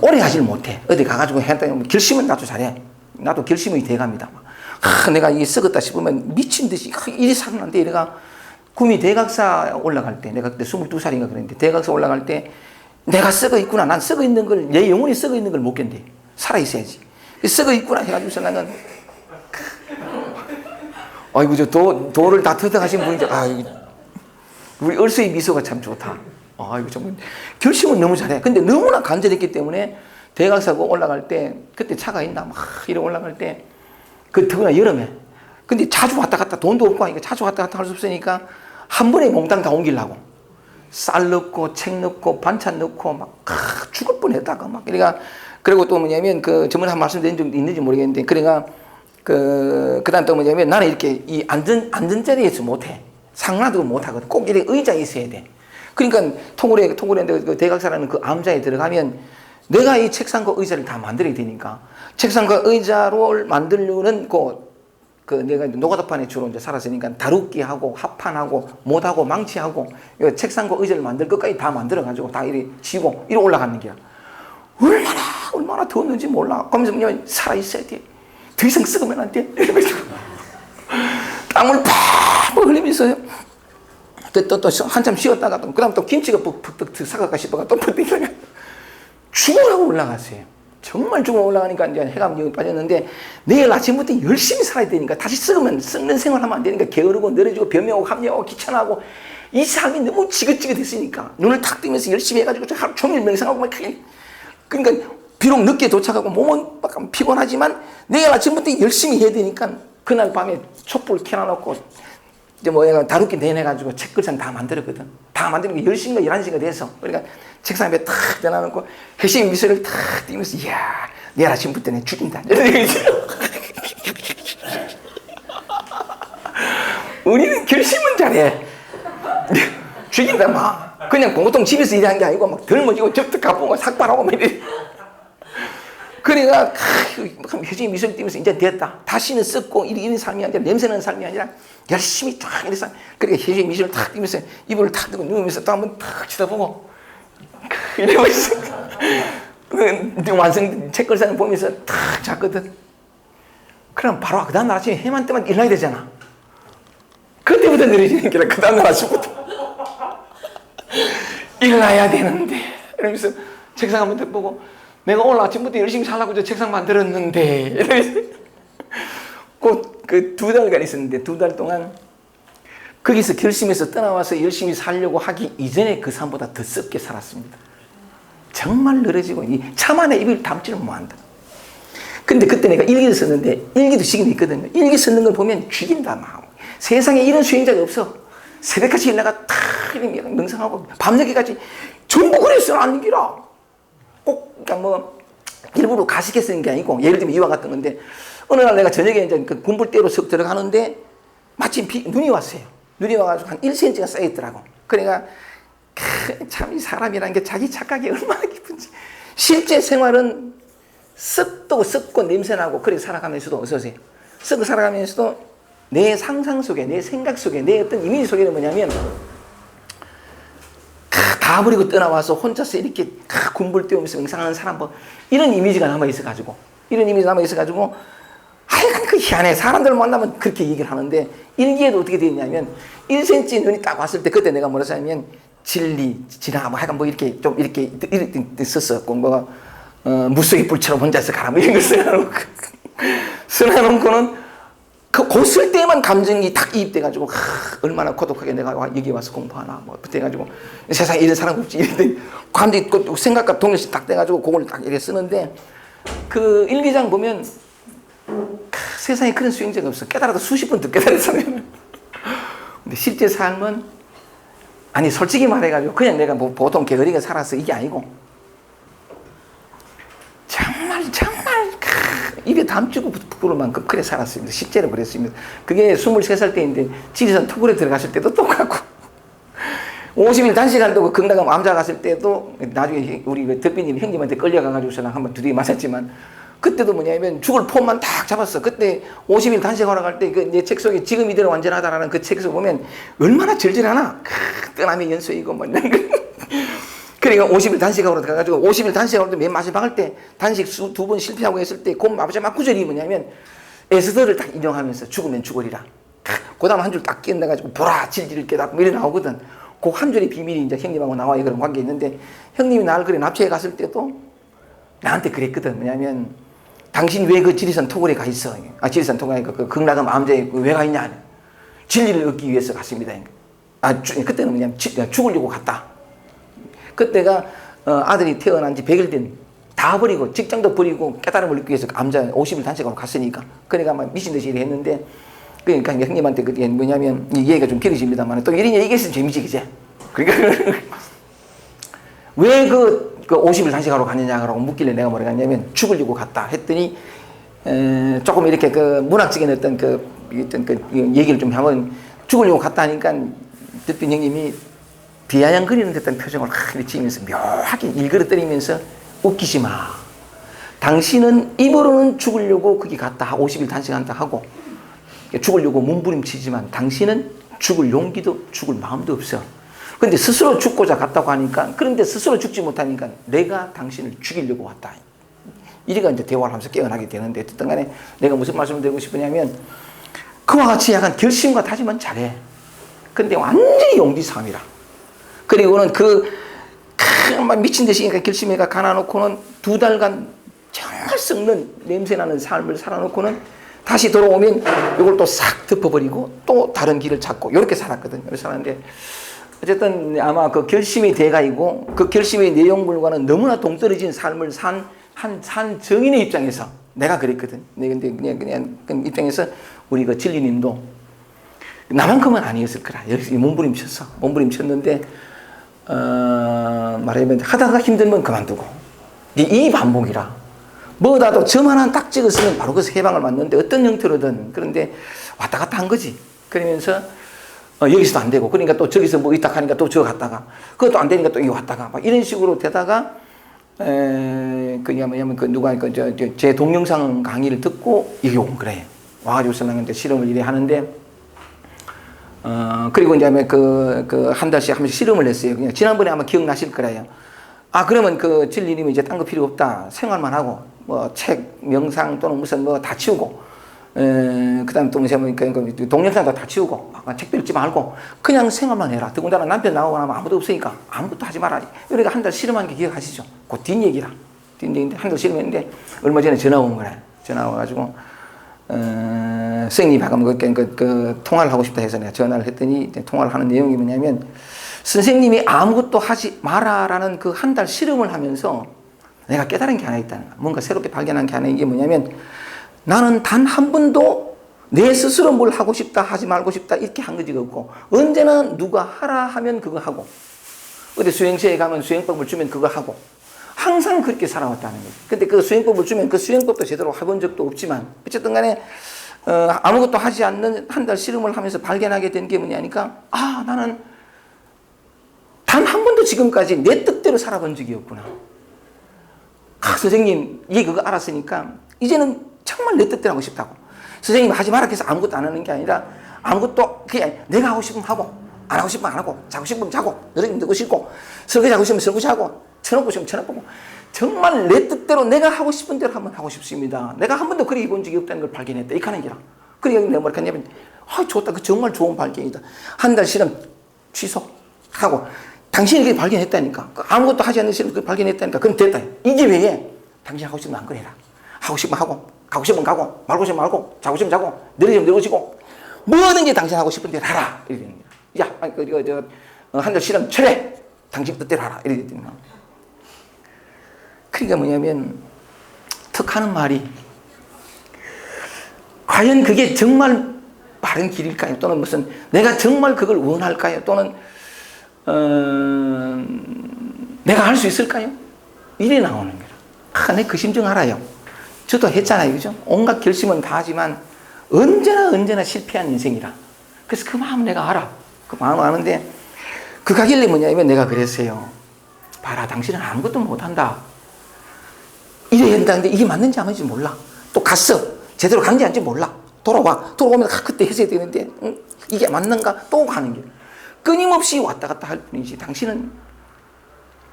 오래 하질 못해. 어디 가가지고 했다 결심은 나도 잘해. 나도 결심이 돼갑니다. 내가 이게 썩었다 싶으면 미친 듯이 일이 살아난데 이래가 구미 대각사 올라갈 때 내가 그때 22살인가 그랬는데 대각사 올라갈 때 내가 썩어 있구나. 난 썩어 있는 걸 내 영혼이 썩어 있는 걸 못 견뎌. 살아 있어야지. 썩어 있구나 해가지고서 나는 아이고 저 도를 다 터득하신 분이죠. 우리 얼수의 미소가 참 좋다. 아이고 정말 결심은 너무 잘해. 근데 너무나 간절했기 때문에 대각사고 올라갈 때 그때 차가 있나 막 이래 올라갈 때 더구나 여름에 근데 자주 왔다 갔다 돈도 없고 하니까 자주 왔다 갔다 할 수 없으니까 한 번에 몽땅 다 옮기려고 쌀 넣고 책 넣고 반찬 넣고 막 죽을 뻔했다가 막 그리고 또 뭐냐면 저번에 한 말씀드린 적 있는지 모르겠는데 그러니까 그다음 또 뭐냐면 나는 이렇게 이 안전자리에서 못해. 상라도 못하거든. 꼭 이렇게 의자에 있어야 돼. 그러니까 통굴에 그 대각사라는 그 암자에 들어가면 내가 이 책상과 의자를 다 만들어야 되니까 책상과 의자를 만들려는 내가 노가다판에 주로 이제 살았으니까 다루기하고 합판하고 못하고 망치하고 책상과 의자를 만들 것까지 다 만들어가지고 다 이렇게 지고 이렇게 올라가는 게야. 얼마나 더웠는지 몰라. 그러면서 뭐냐면 살아있어야 돼. 더 이상 썩으면 안 돼. 이러면서 땀을 팍 흘리면서 또 한참 쉬었다가 그 다음 또 김치가 푹푹 사갈까 싶어가 또 푹 죽으라고 올라갔어요. 정말 죽으라고 올라가니까 이제 해가 빠졌는데 내일 아침부터 열심히 살아야 되니까 다시 썩는 생활하면 안 되니까 게으르고 늘어지고 변명하고 합리하고 귀찮아하고 이 삶이 너무 지긋지긋했으니까 눈을 탁 뜨면서 열심히 해가지고 하루 종일 명상하고 막 그러니까 비록 늦게 도착하고 몸은 약간 피곤하지만 내일 아침부터 열심히 해야 되니까 그날 밤에 촛불 켜놔놓고 이제 다루기 내내가지고 책글상 다 만들었거든. 다 만드는 게 10시인가 11시가 돼서 그러니까 책상 앞에 탁 대놔놓고 회심 미소를 탁 띄면서 이야 내일 아침부터 내 죽인다. 우리는 결심은 잘해. 죽인다 막 그냥 보통 집에서 일하는 게 아니고 막 덜머지고 접득 가보고 삭발하고 막 이래. 그러니까 회심이 미소를 띄면서 이제 됐다. 다시는 썩고 이런 삶이 아니라 냄새나는 삶이 아니라 열심히 탁 이래서 그러니까 회심이 미소를 탁 띄면서 이불을 탁 뜨고 누우면서 또 한번 탁 쳐다보고 이러고 있어. 완성 책걸상을 보면서 탁 잤거든. 그럼 바로 그 다음 날 아침에 해만 뜨면 일어나야 되잖아. 그때부터 느려지는 게라 그 다음 날 아침부터 일어나야 되는데 이러면서 책상 한번 딱 보고 내가 오늘 아침부터 열심히 살라고 저 책상 만들었는데 이러면서 그 2달간 있었는데 2달 동안 거기서 결심해서 떠나와서 열심히 살려고 하기 이전에 그 삶보다 더 썩게 살았습니다. 정말 늘어지고 참 안에 입을 담지를 못한다. 근데 그때 내가 일기를 썼는데 일기도 지금 있거든요. 일기 쓰는 걸 보면 죽인다. 막. 세상에 이런 수행자가 없어. 새벽까지 일나가 탁 이렇게 명상하고 밤늦게까지 전부 그랬어. 안 기라. 꼭 그러니까 일부러 가식해 쓰는 게 아니고 예를 들면 이와 같은 건데 어느 날 내가 저녁에 이제 그 군불대로 석 들어가는데 마침 눈이 왔어요. 눈이 와가지고 한 1cm가 쌓여있더라고. 그러니까 참 이 사람이라는 게 자기 착각이 얼마나 깊은지. 실제 생활은 썩고 냄새나고 그렇게 살아가면서도 어서오세요. 썩고 살아가면서도 내 상상 속에, 내 생각 속에, 내 어떤 이미지 속에는 뭐냐면 다 버리고 떠나와서 혼자서 이렇게 군불 떼우면서 명상하는 사람 뭐 이런 이미지가 남아있어가지고 하여간 그 희한해. 사람들 만나면 그렇게 얘기를 하는데 일기에도 어떻게 되어 있냐면 1cm 눈이 딱 왔을 때 그때 내가 뭐라 했냐면 진리, 진화 뭐 하여간 뭐 이렇게 좀 이렇게 썼었고 뭐 무속의 불처럼 혼자서 가라 뭐 이런 걸 써놓고는 그 쓸 때만 감정이 딱 이입돼가지고 얼마나 고독하게 내가 여기 와서 공부하나 뭐 그때 해가지고 세상에 이런 사람 없지 이랬더니 감정이 생각과 동일시 딱 돼가지고 그걸 딱 이렇게 쓰는데 그 일기장 보면 세상에 그런 수행자가 없어. 깨달아도 수십 번 더 깨달았어요. 근데 실제 삶은 아니 솔직히 말해가지고 그냥 내가 뭐 보통 게으르게 살아서 이게 아니고 정말 입에 담주고 부를 만큼 그래 살았습니다. 실제로 그랬습니다. 그게 23살 때인데 지리산 토굴에 들어갔을 때도 똑같고 50일 단식한다고 극락암 암자 갔을 때도 나중에 우리 덕비님 형님한테 끌려가가지고서 한번 두드려 맞았지만 그때도 뭐냐면 죽을 폼만 딱 잡았어. 그때 50일 단식하러 갈 때 그 내 책 속에 지금 이대로 완전하다라는 그 책에서 보면 얼마나 절절하나 떠남의 연소이고 뭐 이런 거. 그러니까 50일 단식하러 가가지고 50일 단식하러 맨 마지막 할 때 단식 2번 실패하고 했을 때 그 마지막 구절이 뭐냐면 에스더를 딱 인용하면서 죽으면 죽으리라. 그 다음 한 줄 딱 끼어나가지고 보라 질질을 깨닫고 이래 나오거든. 그 한 줄의 비밀이 이제 형님하고 나와 그런 관계 있는데 형님이 나를 그래 납치해 갔을 때도 나한테 그랬거든. 뭐냐면 당신 왜 그 지리산 토굴에 가 있어? 지리산 토굴에 그 극락암 암자에 왜 가 있냐? 진리를 얻기 위해서 갔습니다. 그때는 뭐냐면 죽으려고 갔다. 그때가 아들이 태어난 지 100일 된 다 버리고 직장도 버리고 깨달음을 얻기 위해서 암자 50일 단식하러 갔으니까 그러니까 막 미친 듯이 했는데 그러니까 형님한테 그게 뭐냐면 이 얘기가 좀 길어집니다만 또 이런 얘기 있으면 재미지 그제? 그러니까 왜 그 50일 단식하러 갔느냐고 묻길래 내가 뭐라 했냐면 죽으려고 갔다 했더니 조금 이렇게 그 문학적인 어떤 그 얘기를 좀 하면 죽으려고 갔다 하니까 듣던 형님이 비아냥거리는 듯한 표정을 이렇게 지으면서 묘하게 일그러뜨리면서 웃기지 마. 당신은 입으로는 죽으려고 거기 갔다 하고 50일 단식한다 하고 죽으려고 몸부림치지만 당신은 죽을 용기도 죽을 마음도 없어. 근데 스스로 죽고자 갔다고 하니까 그런데 스스로 죽지 못하니까 내가 당신을 죽이려고 왔다. 이래가 이제 대화를 하면서 깨어나게 되는데 어쨌든 간에 내가 무슨 말씀을 드리고 싶으냐면 그와 같이 약간 결심과 다짐은 잘해. 근데 완전히 용기 싸움이라. 그리고는 막 미친 듯이 결심해가 가놔놓고는 2달간 정말 썩는 냄새나는 삶을 살아놓고는 다시 돌아오면 이걸 또 싹 덮어버리고 또 다른 길을 찾고 이렇게 살았거든요. 이렇게 살았는데 어쨌든 아마 그 결심의 대가이고 그 결심의 내용물과는 너무나 동떨어진 삶을 산 정인의 입장에서 내가 그랬거든. 근데 그냥 그 입장에서 우리 그 진리님도 나만큼은 아니었을 거라. 여기서 몸부림쳤어. 몸부림쳤는데 말하자면 하다가 힘들면 그만두고 이 반복이라 뭐라도 점 하나 딱 찍었으면 바로 그래서 해방을 맞는데 어떤 형태로든 그런데 왔다 갔다 한 거지. 그러면서 여기서도 안 되고 그러니까 또 저기서 뭐 있다 하니까 또 저 갔다가 그것도 안 되니까 또 여기 왔다가 막 이런 식으로 되다가 뭐냐면 그 누가 제 동영상 강의를 듣고 여기 온 거래. 와가지고 설명인데 실험을 이래 하는데 그리고 이제 한 달씩 한 번씩 실험을 했어요. 그냥 지난번에 아마 기억나실 거예요. 그러면 그 진리님은 이제 딴 거 필요 없다. 생활만 하고 뭐 책, 명상 또는 무슨 뭐 다 치우고 그다음 또 무슨 동영상도 다 치우고 책도 읽지 말고 그냥 생활만 해라. 더군다나 남편 나오고 나면 아무도 없으니까 아무것도 하지 마라. 그러니까 한 달 실험한 게 기억하시죠? 그 뒷얘기라. 뒷얘기인데 한 달 실험했는데 얼마 전에 전화 온 거래. 전화 와가지고 선생님하고 그 통화를 하고 싶다 해서 내가 전화를 했더니 통화를 하는 내용이 뭐냐면 선생님이 아무것도 하지 마라라는 그 한 달 실험을 하면서 내가 깨달은 게 하나 있다는 거야. 뭔가 새롭게 발견한 게 하나 이게 뭐냐면 나는 단 한 번도 내 스스로 뭘 하고 싶다 하지 말고 싶다 이렇게 한 것이 없고 언제나 누가 하라 하면 그거 하고 어디 수행소에 가면 수행법을 주면 그거 하고 항상 그렇게 살아왔다는 거지. 근데 그 수행법을 주면 그 수행법도 제대로 해본 적도 없지만 어쨌든 간에 아무것도 하지 않는 한 달 실험을 하면서 발견하게 된 게 뭐냐니까 나는 단 한 번도 지금까지 내 뜻대로 살아본 적이 없구나. 선생님 이게 그거 알았으니까 이제는 정말 내 뜻대로 하고 싶다고. 선생님이 하지 마라 해서 아무것도 안 하는 게 아니라 아무것도 그냥 내가 하고 싶으면 하고 안 하고 싶으면 안 하고 자고 싶으면 자고 늘어지면 늘고 싶고 설거지하고 싶으면 설거지하고 쳐놓고 싶으면 쳐놓고 정말 내 뜻대로 내가 하고 싶은 대로 하면 하고 싶습니다. 내가 한 번도 그래 입은 적이 없다는 걸 발견했다. 이 하는 게라. 그러니까 내가 뭐라 했냐면 좋다. 그 정말 좋은 발견이다. 한 달 실험 취소하고 당신이 그게 발견했다니까. 아무것도 하지 않는 실험 그걸 발견했다니까. 그럼 됐다. 이제 왜 당신 하고 싶으면 안 그래라. 하고 싶으면 하고 가고 싶으면 가고 말고 싶으면 말고 자고 싶으면 자고 늘어지면 늘어지고 뭐든지 당신 하고 싶은 대로 하라. 이렇게 되는 거야. 야, 한 달 실험 철회. 당신 뜻대로 하라. 이렇게 되는 거야. 그러니까 뭐냐면 턱 하는 말이 과연 그게 정말 바른 길일까요? 또는 무슨 내가 정말 그걸 원할까요? 또는 내가 할 수 있을까요? 이래 나오는 거야. 내 그 심정 알아요. 저도 했잖아요. 그죠? 온갖 결심은 다 하지만 언제나 실패한 인생이라. 그래서 그 마음 내가 알아. 그 마음 아는데 그 가길래 뭐냐면 내가 그랬어요. 봐라, 당신은 아무것도 못한다. 이래야 된다는데 이게 맞는지 안 맞는지 몰라. 또 갔어. 제대로 간지 아닌지 몰라. 돌아오면 그때 했어야 되는데 이게 맞는가? 또 가는 길. 끊임없이 왔다 갔다 할 뿐이지 당신은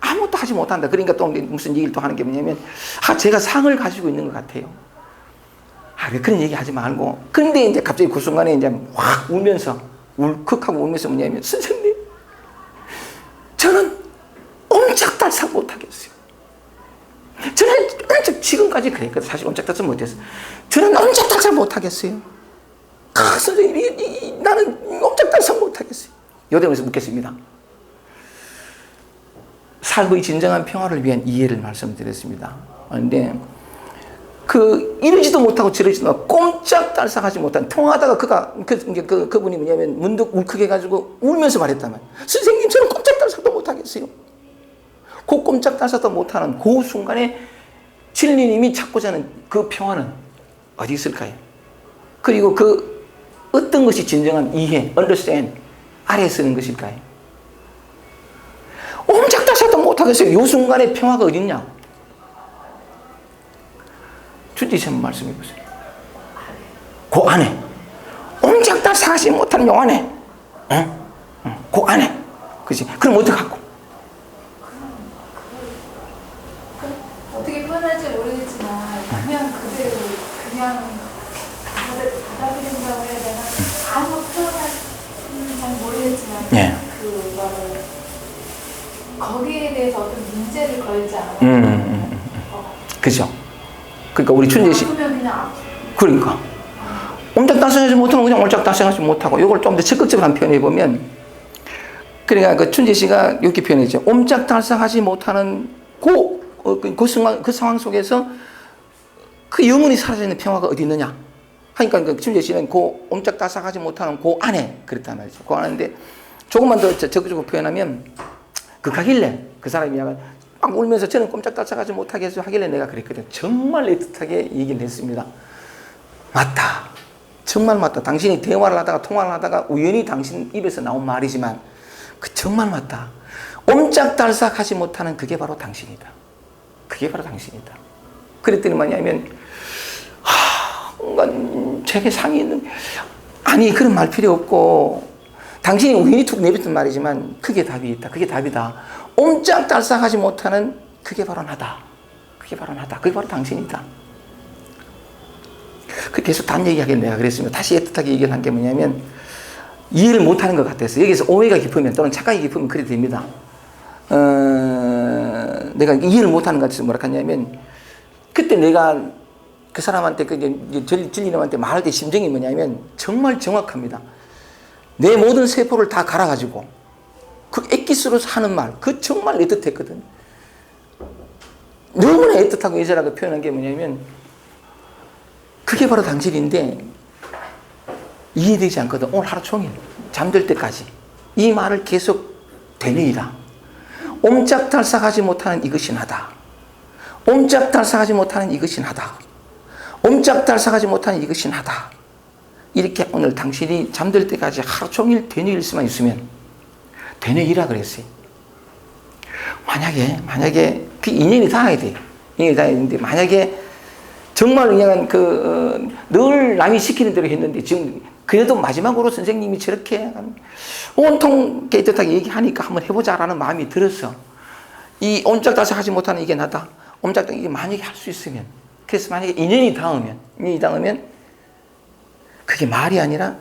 아무것도 하지 못한다. 그러니까 또 무슨 얘기를 또 하는 게 뭐냐면 제가 상을 가지고 있는 것 같아요. 그런 얘기 하지 말고. 그런데 이제 갑자기 그 순간에 이제 확 울면서 울컥하고 울면서 뭐냐면 선생님 저는 옴짝달싹 못하겠어요. 저는 지금까지 그랬거든. 사실 옴짝달싹 못했어. 저는 옴짝달싹 못하겠어요. 선생님 나는 옴짝달싹 못하겠어요. 요대에서 묻겠습니다. 삶의 진정한 평화를 위한 이해를 말씀드렸습니다. 그런데 이러지도 못하고 저러지도 못하고 꼼짝달싹하지 못한 통화하다가 그분이 뭐냐면 문득 울컥해가지고 울면서 말했단 말이에요. 선생님 저는 꼼짝달싹도 못하겠어요. 그 꼼짝달싹도 못하는 그 순간에 진리님이 찾고자 하는 그 평화는 어디 있을까요? 그리고 그 어떤 것이 진정한 이해, understand 아래에 쓰는 것일까요? 옴짝달싹도 못하겠어요. 이 순간에 평화가 어디 있냐? 주지 한번 말씀해 보세요. 그 안에 옴짝달싹하지 못하는 요 안에 그 안에 그치? 그럼 어떡하고? 어떻게 표현할지 모르겠지만 그냥 그대로 그냥 받아들인다고 해야 되나? 아무 표현할지 잘 모르겠지만 예. 그 말을 거기에 대해서 어떤 문제를 걸지 않아요. 그죠? 그러니까 우리 춘재 씨 그냥 그러니까 옴짝달싹하지 못하면 그냥 옴짝달싹하지 못하고 이걸 좀 더 적극적으로 한 표현해 보면 그러니까 그 춘재 씨가 이렇게 표현했죠. 옴짝달싹하지 못하는 그 상황 속에서 그 영원히 사라져 있는 평화가 어디 있느냐? 하니까 그 춘재 씨는 그 옴짝달싹하지 못하는 그 안에 그랬단 말이죠. 그 안인데 조금만 더 적극적으로 표현하면 그 가길래 그 사람이 약간 막 울면서 저는 꼼짝달싹하지 못하겠어요 하길래 내가 그랬거든. 정말 애틋하게 얘기를 했습니다. 맞다. 정말 맞다. 당신이 대화를 하다가 통화를 하다가 우연히 당신 입에서 나온 말이지만 정말 맞다. 옴짝달싹하지 못하는 그게 바로 당신이다. 그게 바로 당신이다. 그랬더니 뭐냐면 뭔가 제게 상이 있는 아니 그런 말 필요 없고 당신이 우연히 툭 내뱉은 말이지만 그게 답이 있다. 그게 답이다. 옴짝달싹하지 못하는 그게 바로 나다. 그게 바로 나다. 그게 바로 당신이다. 계속 단 얘기하길래 내가 그랬습니다. 다시 애틋하게 얘기를 한 게 뭐냐면 이해를 못하는 것 같아서 여기서 오해가 깊으면 또는 착각이 깊으면 그래 됩니다. 내가 이해를 못하는 것 같아서 뭐라 하냐면 그때 내가 그 사람한테 진리님한테 말할 때 심정이 뭐냐면 정말 정확합니다. 내 모든 세포를 다 갈아가지고 그 엑기스로 하는 말, 그 정말 애틋했거든. 너무나 애틋하고 애절하게 표현한 게 뭐냐면 그게 바로 당신인데 이해되지 않거든. 오늘 하루 종일 잠들 때까지 이 말을 계속 되뇌이라. 옴짝달싹하지 못하는 이것이 나다. 옴짝달싹하지 못하는 이것이 나다. 옴짝달싹하지 못하는 이것이 나다. 이렇게 오늘 당신이 잠들 때까지 하루 종일 되뇌일 수만 있으면 되뇌이라 그랬어요. 만약에 그 인연이 닿아야 돼. 인연이 닿아야 되는데 만약에 정말 그냥 늘 남이 시키는 대로 했는데 지금 그래도 마지막으로 선생님이 저렇게 온통 깨끗하게 얘기하니까 한번 해보자라는 마음이 들어서 이 옴짝달싹하지 못하는 이게 나다. 옴짝달싹 이게 만약에 할 수 있으면, 그래서 만약에 2년이 닿으면 그게 말이 아니라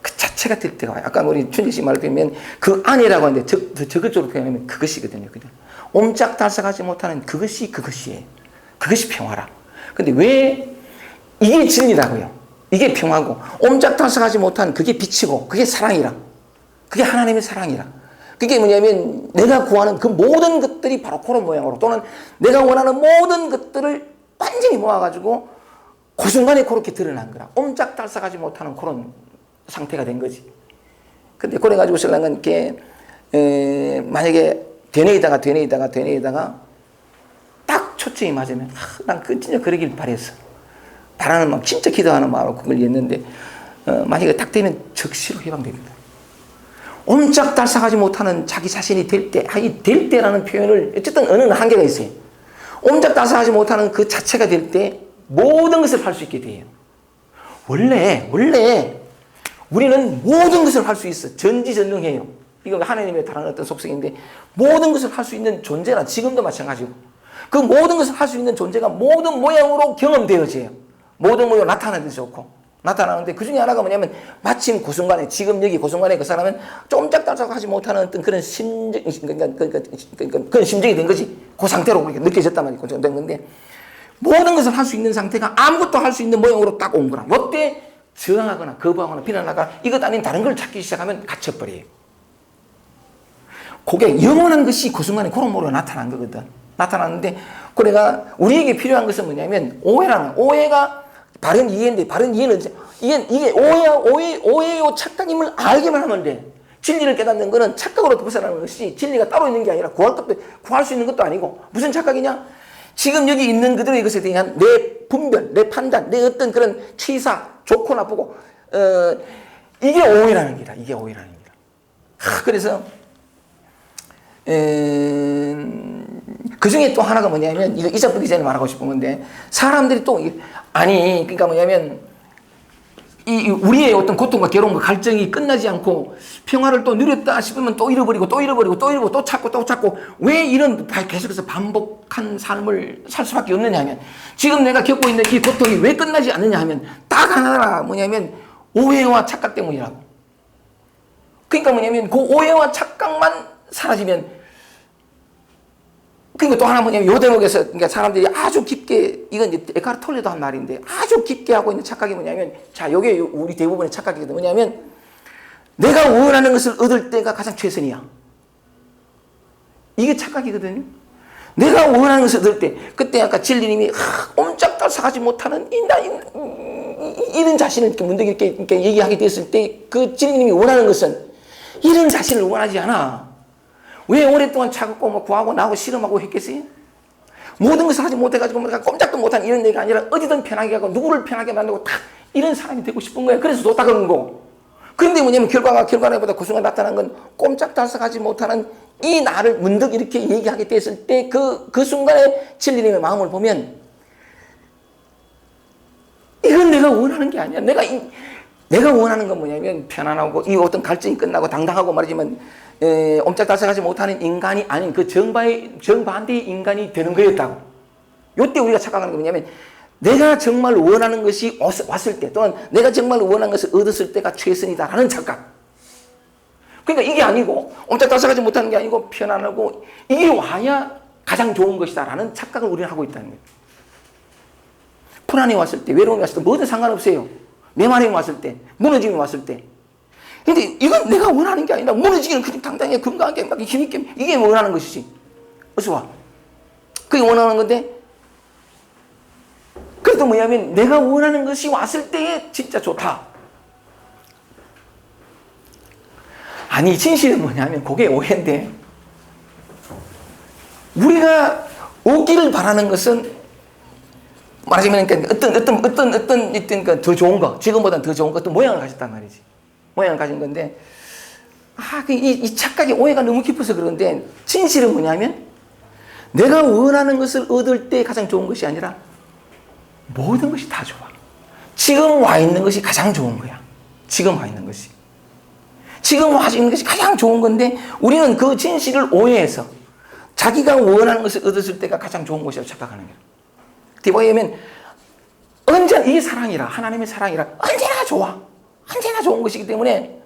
그 자체가 될 때가 와요. 아까 우리 춘재 씨 말을 들으면 그 안이라고 하는데 적극적으로 표현하면 그것이거든요. 옴짝달싹하지 못하는 그것이에요. 그것이 평화라. 근데 왜 이게 진리라고요? 이게 평화고 옴짝달싹하지 못한 그게 빛이고 그게 사랑이라. 그게 하나님의 사랑이라. 그게 뭐냐면 내가 구하는 그 모든 것들이 바로 그런 모양으로 또는 내가 원하는 모든 것들을 완전히 모아가지고 그 순간에 그렇게 드러난 거라. 옴짝달싹하지 못하는 그런 상태가 된 거지. 근데 그래가지고 신랑은 이렇게 만약에 되뇌이다가 딱 초점이 맞으면 난 진짜 그러길 바랬어. 바라는 마음, 진짜 기도하는 마음으로 그걸 했는데 만약에 딱 되면 즉시로 해방됩니다. 옴짝달싹하지 못하는 자기 자신이 될 때라는 표현을 어쨌든 어느 한계가 있어요. 옴짝달싹하지 못하는 그 자체가 될 때 모든 것을 할 수 있게 돼요. 원래 우리는 모든 것을 할 수 있어. 전지전능해요. 이건 하나님의 다른 어떤 속성인데 모든 것을 할 수 있는 존재라 지금도 마찬가지고 그 모든 것을 할 수 있는 존재가 모든 모양으로 경험되어져요. 모든 모양으로 나타나는 데 좋고 나타나는데 그 중에 하나가 뭐냐면 마침 그 순간에 지금 여기 그 순간에 그 사람은 옴짝달싹하지 못하는 어떤 그런 심정 그런 심정이 된 거지. 그 상태로 그렇게 느껴졌단 말이에요. 된 건데 모든 것을 할 수 있는 상태가 아무것도 할 수 있는 모양으로 딱 온 거라. 이때 저항하거나 거부하거나 비난하거나 이것 아닌 다른 걸 찾기 시작하면 갇혀버려요. 그게 영원한 것이 그 순간에 그런 모양으로 나타난 거거든. 나타났는데 그래가 우리에게 필요한 것은 뭐냐면 오해가 바른 이해인데 바른 이해는 이게 오해요 착각임을 알기만 하면 돼. 진리를 깨닫는 것은 착각으로 벗어나는 것이 진리가 따로 있는 게 아니라 구할 수 있는 것도 아니고 무슨 착각이냐? 지금 여기 있는 그대로 이것에 대한 내 분별, 내 판단, 내 어떤 그런 취사, 좋고 나쁘고 이게 오해라는 기라. 이게 오해라는 기라. 그래서 그 중에 또 하나가 뭐냐면 이거 잊어버리기 전에 말하고 싶은 건데 사람들이 또 그러니까 뭐냐면 우리의 어떤 고통과 괴로움과 갈증이 끝나지 않고 평화를 또 누렸다 싶으면 또 잃어버리고 또 찾고 왜 이런 계속해서 반복한 삶을 살 수밖에 없느냐 하면 지금 내가 겪고 있는 이 고통이 왜 끝나지 않느냐 하면 딱 하나라 뭐냐면 오해와 착각 때문이라고. 그러니까 뭐냐면 그 오해와 착각만 사라지면 그리고 또 하나 뭐냐면 요 대목에서 그러니까 사람들이 아주 깊게 이건 이제 에카르트 톨레도 한 말인데 아주 깊게 하고 있는 착각이 뭐냐면 자 요게 우리 대부분의 착각이거든. 뭐냐면 내가 원하는 것을 얻을 때가 가장 최선이야. 이게 착각이거든요. 내가 원하는 것을 얻을 때 그때 아까 진리님이 옴짝달싹하지 못하는 이런 자신을 이렇게 문득 이렇게 얘기하게 됐을 때 그 진리님이 원하는 것은 이런 자신을 원하지 않아. 왜 오랫동안 차갑고 뭐 구하고 나하고 실험하고 했겠어요? 모든 것을 하지 못해가지고 꼼짝도 못한 이런 얘기가 아니라 어디든 편하게 하고 누구를 편하게 만들고 딱 이런 사람이 되고 싶은 거야. 그래서 또 닦은 거고. 그런데 뭐냐면 결과보다 그 순간 나타난 건 꼼짝달싹하지 못하는 이 나를 문득 이렇게 얘기하게 됐을 때 그 순간에 진리님의 마음을 보면 이건 내가 원하는 게 아니야. 내가 원하는 건 뭐냐면 편안하고 이 어떤 갈증이 끝나고 당당하고 말이지만 옴짝달싹하지 못하는 인간이 아닌 그 정반대의 인간이 되는 거였다고. 이때 우리가 착각하는 게 뭐냐면 내가 정말 원하는 것이 왔을 때 또는 내가 정말 원하는 것을 얻었을 때가 최선이다라는 착각. 그러니까 이게 아니고 옴짝달싹하지 못하는 게 아니고 편안하고 이게 와야 가장 좋은 것이다라는 착각을 우리는 하고 있다는 거예요. 불안이 왔을 때, 외로움이 왔을 때 뭐든 상관없어요. 메마름이 왔을 때, 무너짐이 왔을 때. 근데 이건 내가 원하는 게 아니라 무너지기는 그냥 당당하게 건강하게 막 힘있게 이게 원하는 것이지. 어서 와. 그게 원하는 건데 그래도 뭐냐면 내가 원하는 것이 왔을 때에 진짜 좋다. 아니 진실은 뭐냐면 그게 오해인데 우리가 오기를 바라는 것은 말하자면 어떤 더 좋은 거 지금보다는 더 좋은 거 어떤 모양을 가졌단 말이지. 모양을 가진 건데 이 착각의 오해가 너무 깊어서 그런데 진실은 뭐냐면 내가 원하는 것을 얻을 때 가장 좋은 것이 아니라 모든 것이 다 좋아. 지금 와 있는 것이 가장 좋은 거야. 지금 와 있는 것이. 지금 와 있는 것이 가장 좋은 건데 우리는 그 진실을 오해해서 자기가 원하는 것을 얻었을 때가 가장 좋은 것이라고 착각하는 거야. 디바이면 언제나 이게 사랑이라, 하나님의 사랑이라 언제나 좋아. 언제나 좋은 것이기 때문에,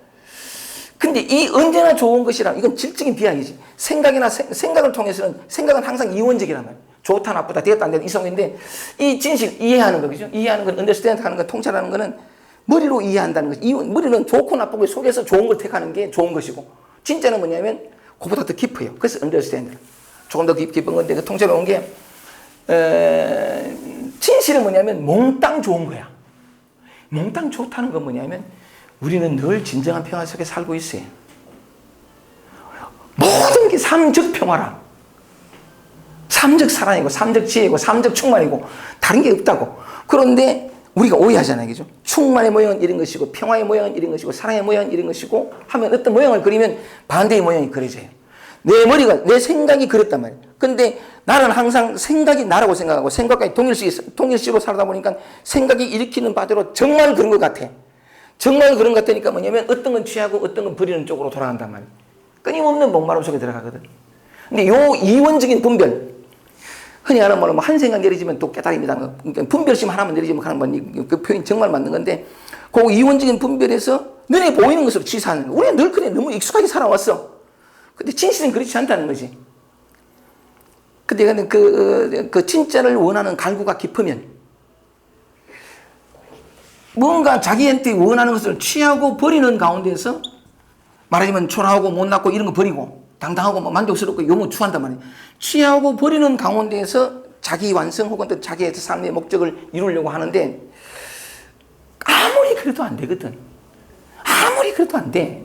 근데 이 언제나 좋은 것이라 이건 질적인 비약이지. 생각을 통해서는, 생각은 항상 이원적이란 말이야. 좋다 나쁘다 되었다 안 되었다 이성인데, 이 진실 이해하는 거, 그죠? 이해하는 건, understand 하는 거, 통찰하는 거는 머리로 이해한다는 거지. 머리는 좋고 나쁘고 속에서 좋은 걸 택하는 게 좋은 것이고, 진짜는 뭐냐면 그보다 더 깊어요. 그래서 understand. 조금 더 깊은 건데, 그 통찰을 온 게 진실은 뭐냐면 몽땅 좋은 거야. 몽땅 좋다는 건 뭐냐면 우리는 늘 진정한 평화 속에 살고 있어요. 모든 게 삼적 평화라. 삼적 사랑이고 삼적 지혜이고 삼적 충만이고 다른 게 없다고. 그런데 우리가 오해하잖아요. 그죠? 충만의 모형은 이런 것이고 평화의 모형은 이런 것이고 사랑의 모형은 이런 것이고 하면 어떤 모형을 그리면 반대의 모형이 그려져요. 내 머리가, 내 생각이 그랬단 말이에요. 근데 나는 항상 생각이 나라고 생각하고 생각까지 동일시로 살다 보니까 생각이 일으키는 바대로 정말 그런 것 같아. 정말 그런 것 같으니까 뭐냐면 어떤 건 취하고 어떤 건 버리는 쪽으로 돌아간단 말이에요. 끊임없는 목마름 속에 들어가거든. 근데 요 이원적인 분별, 흔히 하는 말로 한 생각 내리지면 또 깨달음이다. 그러니까 분별심 하나만 내리지면 하는 건 그 표현이 정말 맞는 건데, 그 이원적인 분별에서 눈에 보이는 것으로 취사하는 거야. 우리가 늘 그래 너무 익숙하게 살아왔어. 근데 진실은 그렇지 않다는 거지. 근데 그 진짜를 원하는 갈구가 깊으면 뭔가 자기한테 원하는 것을 취하고 버리는 가운데서 말하자면 초라하고 못났고 이런 거 버리고 당당하고 만족스럽고 요무 추한단 말이에요. 취하고 버리는 가운데에서 자기 완성 혹은 또 자기의 삶의 목적을 이루려고 하는데 아무리 그래도 안 되거든. 아무리 그래도 안 돼.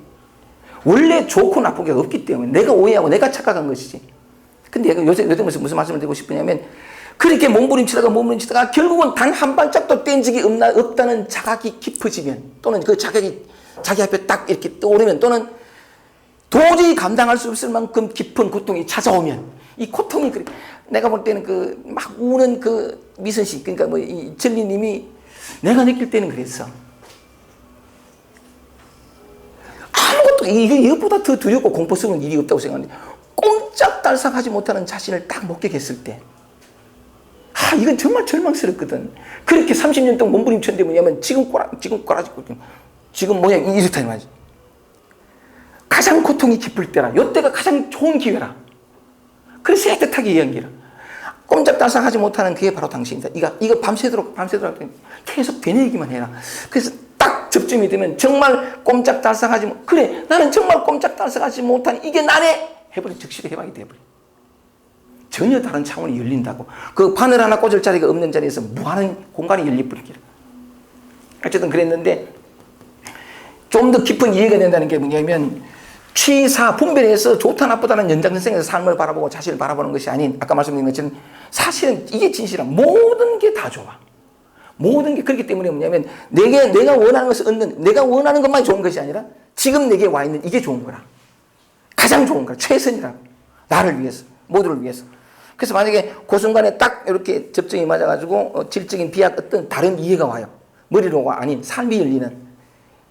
원래 좋고 나쁜 게 없기 때문에 내가 오해하고 내가 착각한 것이지. 근데 요새 무슨 말씀을 드리고 싶으냐면 그렇게 몸부림치다가 결국은 단 한 발짝도 뗀 적이 없다는 자각이 깊어지면, 또는 그 자각이 자기 앞에 딱 이렇게 떠오르면, 또는 도저히 감당할 수 없을 만큼 깊은 고통이 찾아오면, 이 고통이 내가 볼 때는 그 막 우는 그 미선 씨, 그러니까 뭐 이 진리님이 내가 느낄 때는 그랬어. 아무것도 이것보다 더 두렵고 공포스러운 일이 없다고 생각하는데 꼼짝달싹하지 못하는 자신을 딱 목격했을 때, 이건 정말 절망스럽거든. 그렇게 30년 동안 몸부림쳤는데 뭐냐면 지금 꼬라지고 지금 뭐냐 이렇다는 말이지. 가장 고통이 깊을 때라, 이때가 가장 좋은 기회라. 그래서 애틋하게 이야기라. 꼼짝달싹하지 못하는 그게 바로 당신이다. 이거 밤새도록 계속 되뇌기만 해라. 그래서 딱 접점이 되면 정말 꼼짝달싹하지 그래 나는 정말 꼼짝달싹하지 못한 이게 나네 해버린 즉시 해방이 돼버려. 전혀 다른 차원이 열린다고. 그 바늘 하나 꽂을 자리가 없는 자리에서 무한한 공간이 열려버리기를. 어쨌든 그랬는데 좀 더 깊은 이해가 된다는 게 뭐냐면 취사 분별해서 좋다 나쁘다는 연장선상에서 삶을 바라보고 자신을 바라보는 것이 아닌, 아까 말씀드린 것처럼 사실은 이게 진실이야. 모든 게 다 좋아. 모든 게 그렇기 때문에 뭐냐면 내가 원하는 것을 얻는, 내가 원하는 것만이 좋은 것이 아니라 지금 내게 와 있는 이게 좋은 거라. 가장 좋은 거라. 최선이라고. 나를 위해서, 모두를 위해서. 그래서 만약에 그 순간에 딱 이렇게 접점이 맞아가지고 질적인 비약 어떤 다른 이해가 와요. 머리로가 아닌 삶이 열리는,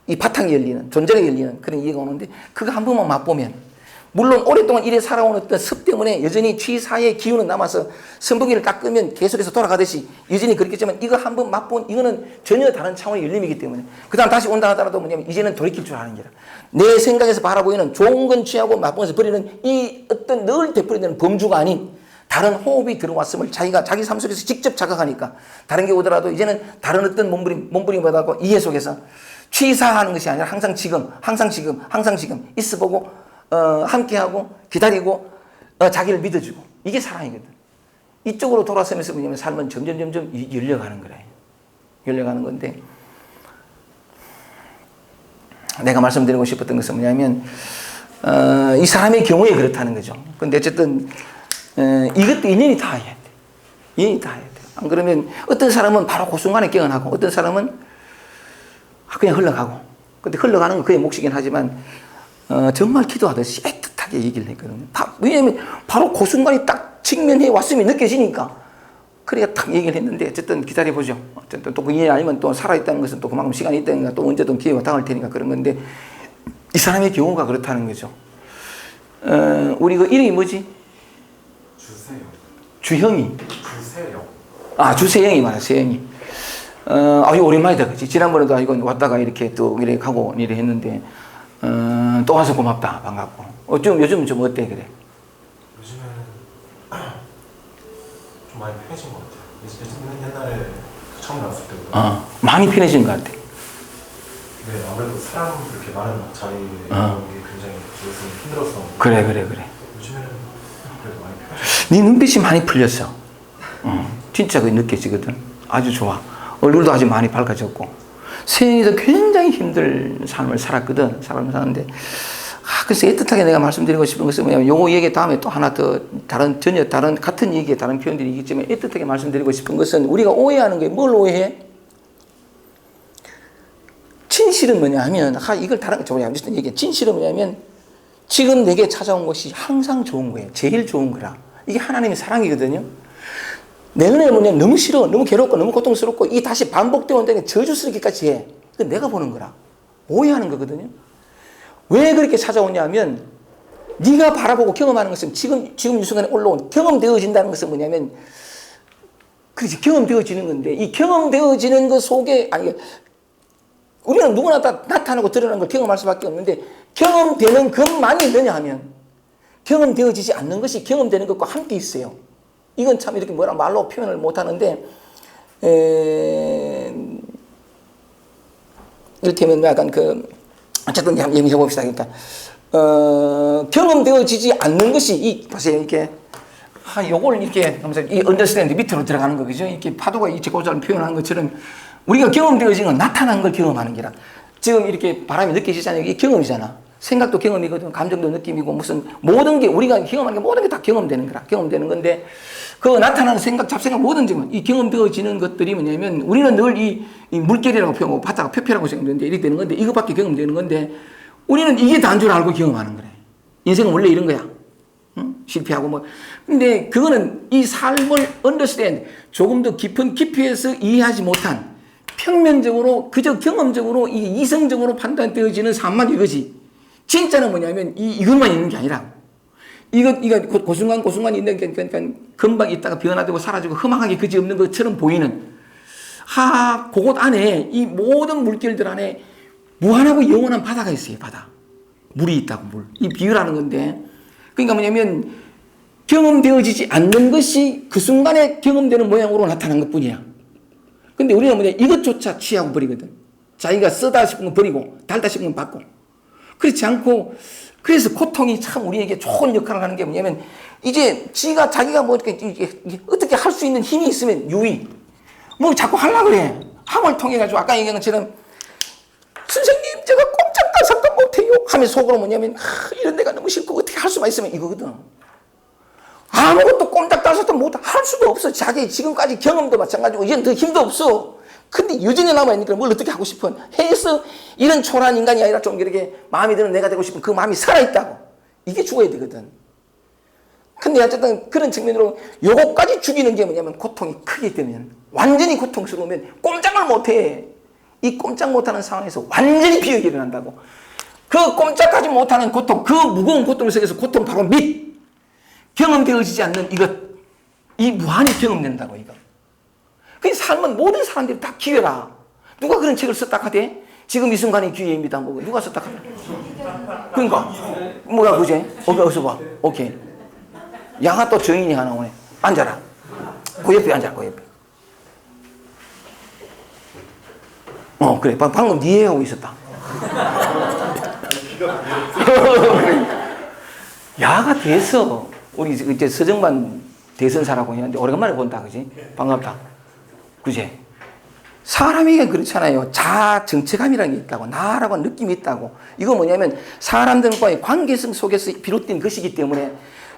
이 바탕이 열리는, 존재가 열리는 그런 이해가 오는데, 그거 한 번만 맛보면, 물론 오랫동안 이래 살아온 어떤 습 때문에 여전히 취사의 기운은 남아서 선풍기를 딱 끄면 계속해서 돌아가듯이 여전히 그렇겠지만, 이거 한 번 맛본 이거는 전혀 다른 차원의 열림이기 때문에 그 다음 다시 온다 하더라도 뭐냐면 이제는 돌이킬 줄 아는 게라. 내 생각에서 바라보이는 좋은 건 취하고 맛보면서 버리는 이 어떤 늘 되풀이되는 범주가 아닌 다른 호흡이 들어왔음을 자기가 자기 삶 속에서 직접 자각하니까, 다른 게 오더라도 이제는 다른 어떤 몸부림보다고 이해 속에서 취사하는 것이 아니라 항상 지금 있어보고 함께하고 기다리고 자기를 믿어주고, 이게 사랑이거든. 이쪽으로 돌아서면서 뭐냐면 삶은 점점 열려가는 거래. 열려가는 건데, 내가 말씀드리고 싶었던 것은 뭐냐면 이 사람의 경우에 그렇다는 거죠. 근데 어쨌든 이것도 인연이 닿아야 돼. 인연이 닿아야 돼. 안 그러면 어떤 사람은 바로 그 순간에 깨어나고, 어떤 사람은 그냥 흘러가고. 근데 흘러가는 건 그의 몫이긴 하지만 정말 기도하듯이 애틋하게 얘기를 했거든요. 왜냐하면 바로 그 순간이 딱 직면해 왔음이 느껴지니까 그래야 탁 얘기를 했는데 어쨌든 기다려보죠. 어쨌든 또 그 인연이 아니면 또 살아있다는 것은 또 그만큼 시간이 있다니까 또 언제든 기회가 닿을 테니까 그런 건데 이 사람의 경우가 그렇다는 거죠. 우리 그 이름이 뭐지? 주세요. 주형이. 주세요. 아, 주세영이 말이야, 세영이. 이거 오랜만이다, 그치? 지난번에도 이거 왔다가 이렇게 또 이렇게 가고 이래 했는데, 또 와서 고맙다, 반갑고. 요즘 좀 어때, 그래? 요즘에는 좀 많이 편해진 것 같아요. 옛날에 처음 나왔을 때보다. 많이 편해진 것 같아. 네, 아무래도 사람 이렇게 많은 자리에 있는 게 굉장히 요즘 힘들었어. 그래. 요즘에는 그래도 많이 편해졌어요. 네 눈빛이 많이 풀렸어. 진짜 그게 느껴지거든. 아주 좋아. 얼굴도 아주 많이 밝아졌고. 세영이도 굉장히 힘든 삶을 살았거든. 삶을 사는데. 그래서 애틋하게 내가 말씀드리고 싶은 것은 뭐냐면, 요거 얘기 다음에 또 하나 더 전혀 다른, 같은 얘기에 다른 표현들이 있겠지만, 애틋하게 말씀드리고 싶은 것은 우리가 오해하는 게 뭘 오해해? 진실은 뭐냐 하면, 이걸 다른, 어쨌든 얘기해. 진실은 뭐냐면, 지금 내게 찾아온 것이 항상 좋은 거예요. 제일 좋은 거라. 이게 하나님의 사랑이거든요. 내 은혜는 뭐냐면 너무 싫어, 너무 괴롭고, 너무 고통스럽고, 이게 다시 반복되어 온다는 게 저주스럽기까지 해. 그건 내가 보는 거라. 오해하는 거거든요. 왜 그렇게 찾아오냐 하면, 네가 바라보고 경험하는 것은 지금 이 순간에 올라온, 경험되어진다는 것은 뭐냐면, 그렇지, 경험되어지는 건데, 이 경험되어지는 것 속에, 우리는 누구나 다 나타나고 드러나는 걸 경험할 수밖에 없는데, 경험되는 것만이 있느냐 하면, 경험되어지지 않는 것이 경험되는 것과 함께 있어요. 이건 참 이렇게 말로 표현을 못 하는데, 이를테면 약간 어쨌든 한번 얘기해 봅시다. 그러니까, 경험되어지지 않는 것이, 보세요. 이렇게, 요걸 이렇게 하면서 이 언더스탠드 밑으로 들어가는 거, 그죠? 이렇게 파도가 이 제곱자를 표현하는 것처럼 우리가 경험되어지는 건 나타난 걸 경험하는 게라. 지금 이렇게 바람이 느껴지잖아요. 이게 경험이잖아. 생각도 경험이거든. 감정도 느낌이고, 무슨 모든 게 우리가 경험하는 게 모든 게 다 경험되는 거라. 경험되는 건데, 그 나타나는 생각, 잡생각 모든 점은 이 경험되어지는 것들이 뭐냐면, 우리는 늘 이 물결이라고 표현하고 바다가 표피라고 생각하는데 이렇게 되는 건데, 이것밖에 경험되는 건데, 우리는 이게 다인 줄 알고 경험하는 거래. 인생은 원래 이런 거야. 응? 실패하고 뭐. 근데 그거는 이 삶을 understand, 조금 더 깊은 깊이에서 이해하지 못한, 평면적으로, 그저 경험적으로, 이성적으로 판단되어지는 삶만 이거지. 진짜는 뭐냐면, 이것만 있는 게 아니라, 이거 그 순간 있는 게, 그러니까 금방 있다가 변화되고 사라지고 험하게 그지 없는 것처럼 보이는, 그곳 안에, 이 모든 물결들 안에 무한하고 영원한 바다가 있어요, 바다. 물이 있다고, 물. 이 비유라는 건데, 그러니까 뭐냐면, 경험되어지지 않는 것이 그 순간에 경험되는 모양으로 나타난 것 뿐이야. 근데 우리는 뭐냐, 이것조차 취하고 버리거든. 자기가 쓰다 싶은 건 버리고, 달다 싶은 건 받고. 그렇지 않고, 그래서 고통이 참 우리에게 좋은 역할을 하는 게 뭐냐면, 이제 자기가 뭐 어떻게 할 수 있는 힘이 있으면 유의. 뭐 자꾸 하려고 그래. 함을 통해가지고, 아까 얘기한 것처럼, 선생님, 제가 꼼짝달싹도 못해요. 하면 속으로 뭐냐면, 이런 데가 너무 싫고, 어떻게 할 수만 있으면 이거거든. 아무것도 꼼짝달싹도 할 수도 없어. 자기 지금까지 경험도 마찬가지고, 이제는 더 힘도 없어. 근데 여전히 남아있으니까 뭘 어떻게 하고 싶어. 해서 이런 초라한 인간이 아니라 좀 이렇게 마음에 드는 내가 되고 싶은 그 마음이 살아있다고. 이게 죽어야 되거든. 근데 어쨌든 그런 측면으로 요거까지 죽이는 게 뭐냐면 고통이 크기 때문에 완전히 고통스러우면 꼼짝을 못해. 이 꼼짝 못하는 상황에서 완전히 비역이 일어난다고. 그 꼼짝하지 못하는 고통, 그 무거운 고통을 속에서 고통 바로 밑. 경험되어지지 않는 이 무한히 경험된다고, 이거. 그 삶은 모든 사람들이 다 기회라. 누가 그런 책을 썼다 하대? 지금 이 순간이 기회입니다. 뭐 누가 썼다 하대? 그러니까 뭐야 그제? 어서 봐. 오케이. 양아 또 정인이 하나 오네. 앉아라. 그 옆에 앉아. 그 옆에. 그래. 방금 네 얘기하고 있었다. 야가 돼서 우리 이제 서정만 대선사라고 했는데 오래간만에 본다, 그지? 반갑다. 그지? 사람이 그렇잖아요. 자아 정체감이라는 게 있다고. 나라고 하는 느낌이 있다고. 이거 뭐냐면 사람들과의 관계성 속에서 비롯된 것이기 때문에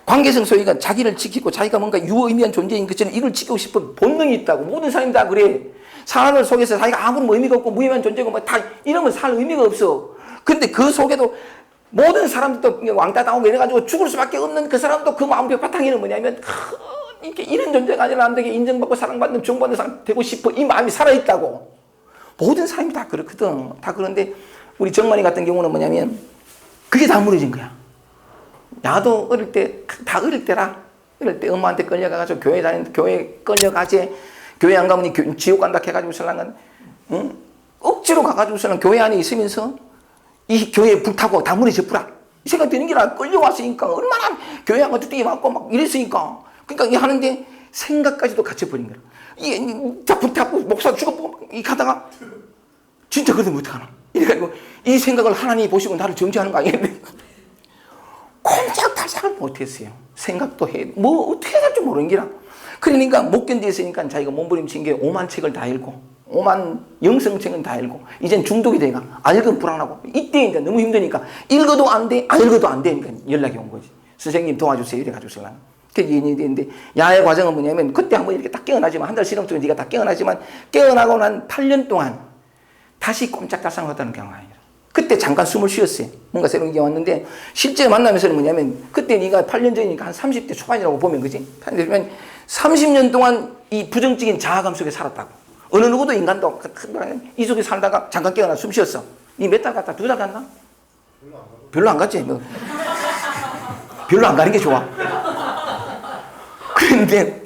관계성 속에가 자기를 지키고 자기가 뭔가 유의미한 존재인 것처럼 이걸 지키고 싶은 본능이 있다고. 모든 사람이 다 그래. 사람을 속에서 자기가 아무런 의미가 없고 무의미한 존재고 뭐 다 이러면 살 의미가 없어. 근데 그 속에도 모든 사람들도 왕따 당하고 이래가지고 죽을 수밖에 없는 그 사람도 그 마음 바탕에는 뭐냐면 이렇게 이런 존재가 아니라 남에게 인정받고 사랑받는 존경받는 사람 되고 싶어. 이 마음이 살아있다고. 모든 사람이 다 그렇거든. 다 그런데 우리 정만이 같은 경우는 뭐냐면 그게 다 무너진 거야. 나도 어릴 때, 다 어릴 때라. 어릴 때 엄마한테 끌려가가지고 교회 다니는데 교회 끌려가지. 교회 안 가면 지옥 간다 해가지고 설랑은 응? 억지로 가가지고 설랑 교회 안에 있으면서 이 교회에 불타고 다 무너져 뿌라. 이 생각 드는 게 아니라 끌려왔으니까 얼마나 교회 안 가도 뛰게 맞고 막 이랬으니까. 그러니까 이 하는데 생각까지도 갇혀버린 거야. 이게 다 불타고 목사 죽어보고 이 가다가 진짜 그러면 어떡하나. 이래가지고 이 생각을 하나님이 보시고 나를 정죄하는 거 아니겠네. 꼼짝달싹을 못했어요. 생각도 해. 뭐 어떻게 해야 될지 모르는 기라. 그러니까 못 견디었으니까 자기가 몸부림친 게 5만 책을 다 읽고 5만 영성책은 다 읽고 이젠 중독이 돼가 읽으면 불안하고 이때 이제 너무 힘드니까 읽어도 안 돼, 안 읽어도 안 되니까 연락이 온 거지. 선생님 도와주세요 이래가지고 설랑. 그게 있는데 야의 과정은 뭐냐면 그때 한번 이렇게 딱 깨어나지만 한 달 실험 중에 네가 딱 깨어나지만 깨어나고 난 8년 동안 다시 꼼짝달싹 하다는 경우가 아니라 그때 잠깐 숨을 쉬었어요. 뭔가 새로운 게 왔는데 실제 만나면서는 뭐냐면 그때 네가 8년 전이니까 한 30대 초반이라고 보면 그지? 30년 동안 이 부정적인 자아감 속에 살았다고. 어느 누구도 인간도 이 속에 살다가 잠깐 깨어나 숨 쉬었어. 니 몇 달 갔다 2달 갔나? 별로 안 갔지. 뭐. 별로 안 가는 게 좋아. 그런데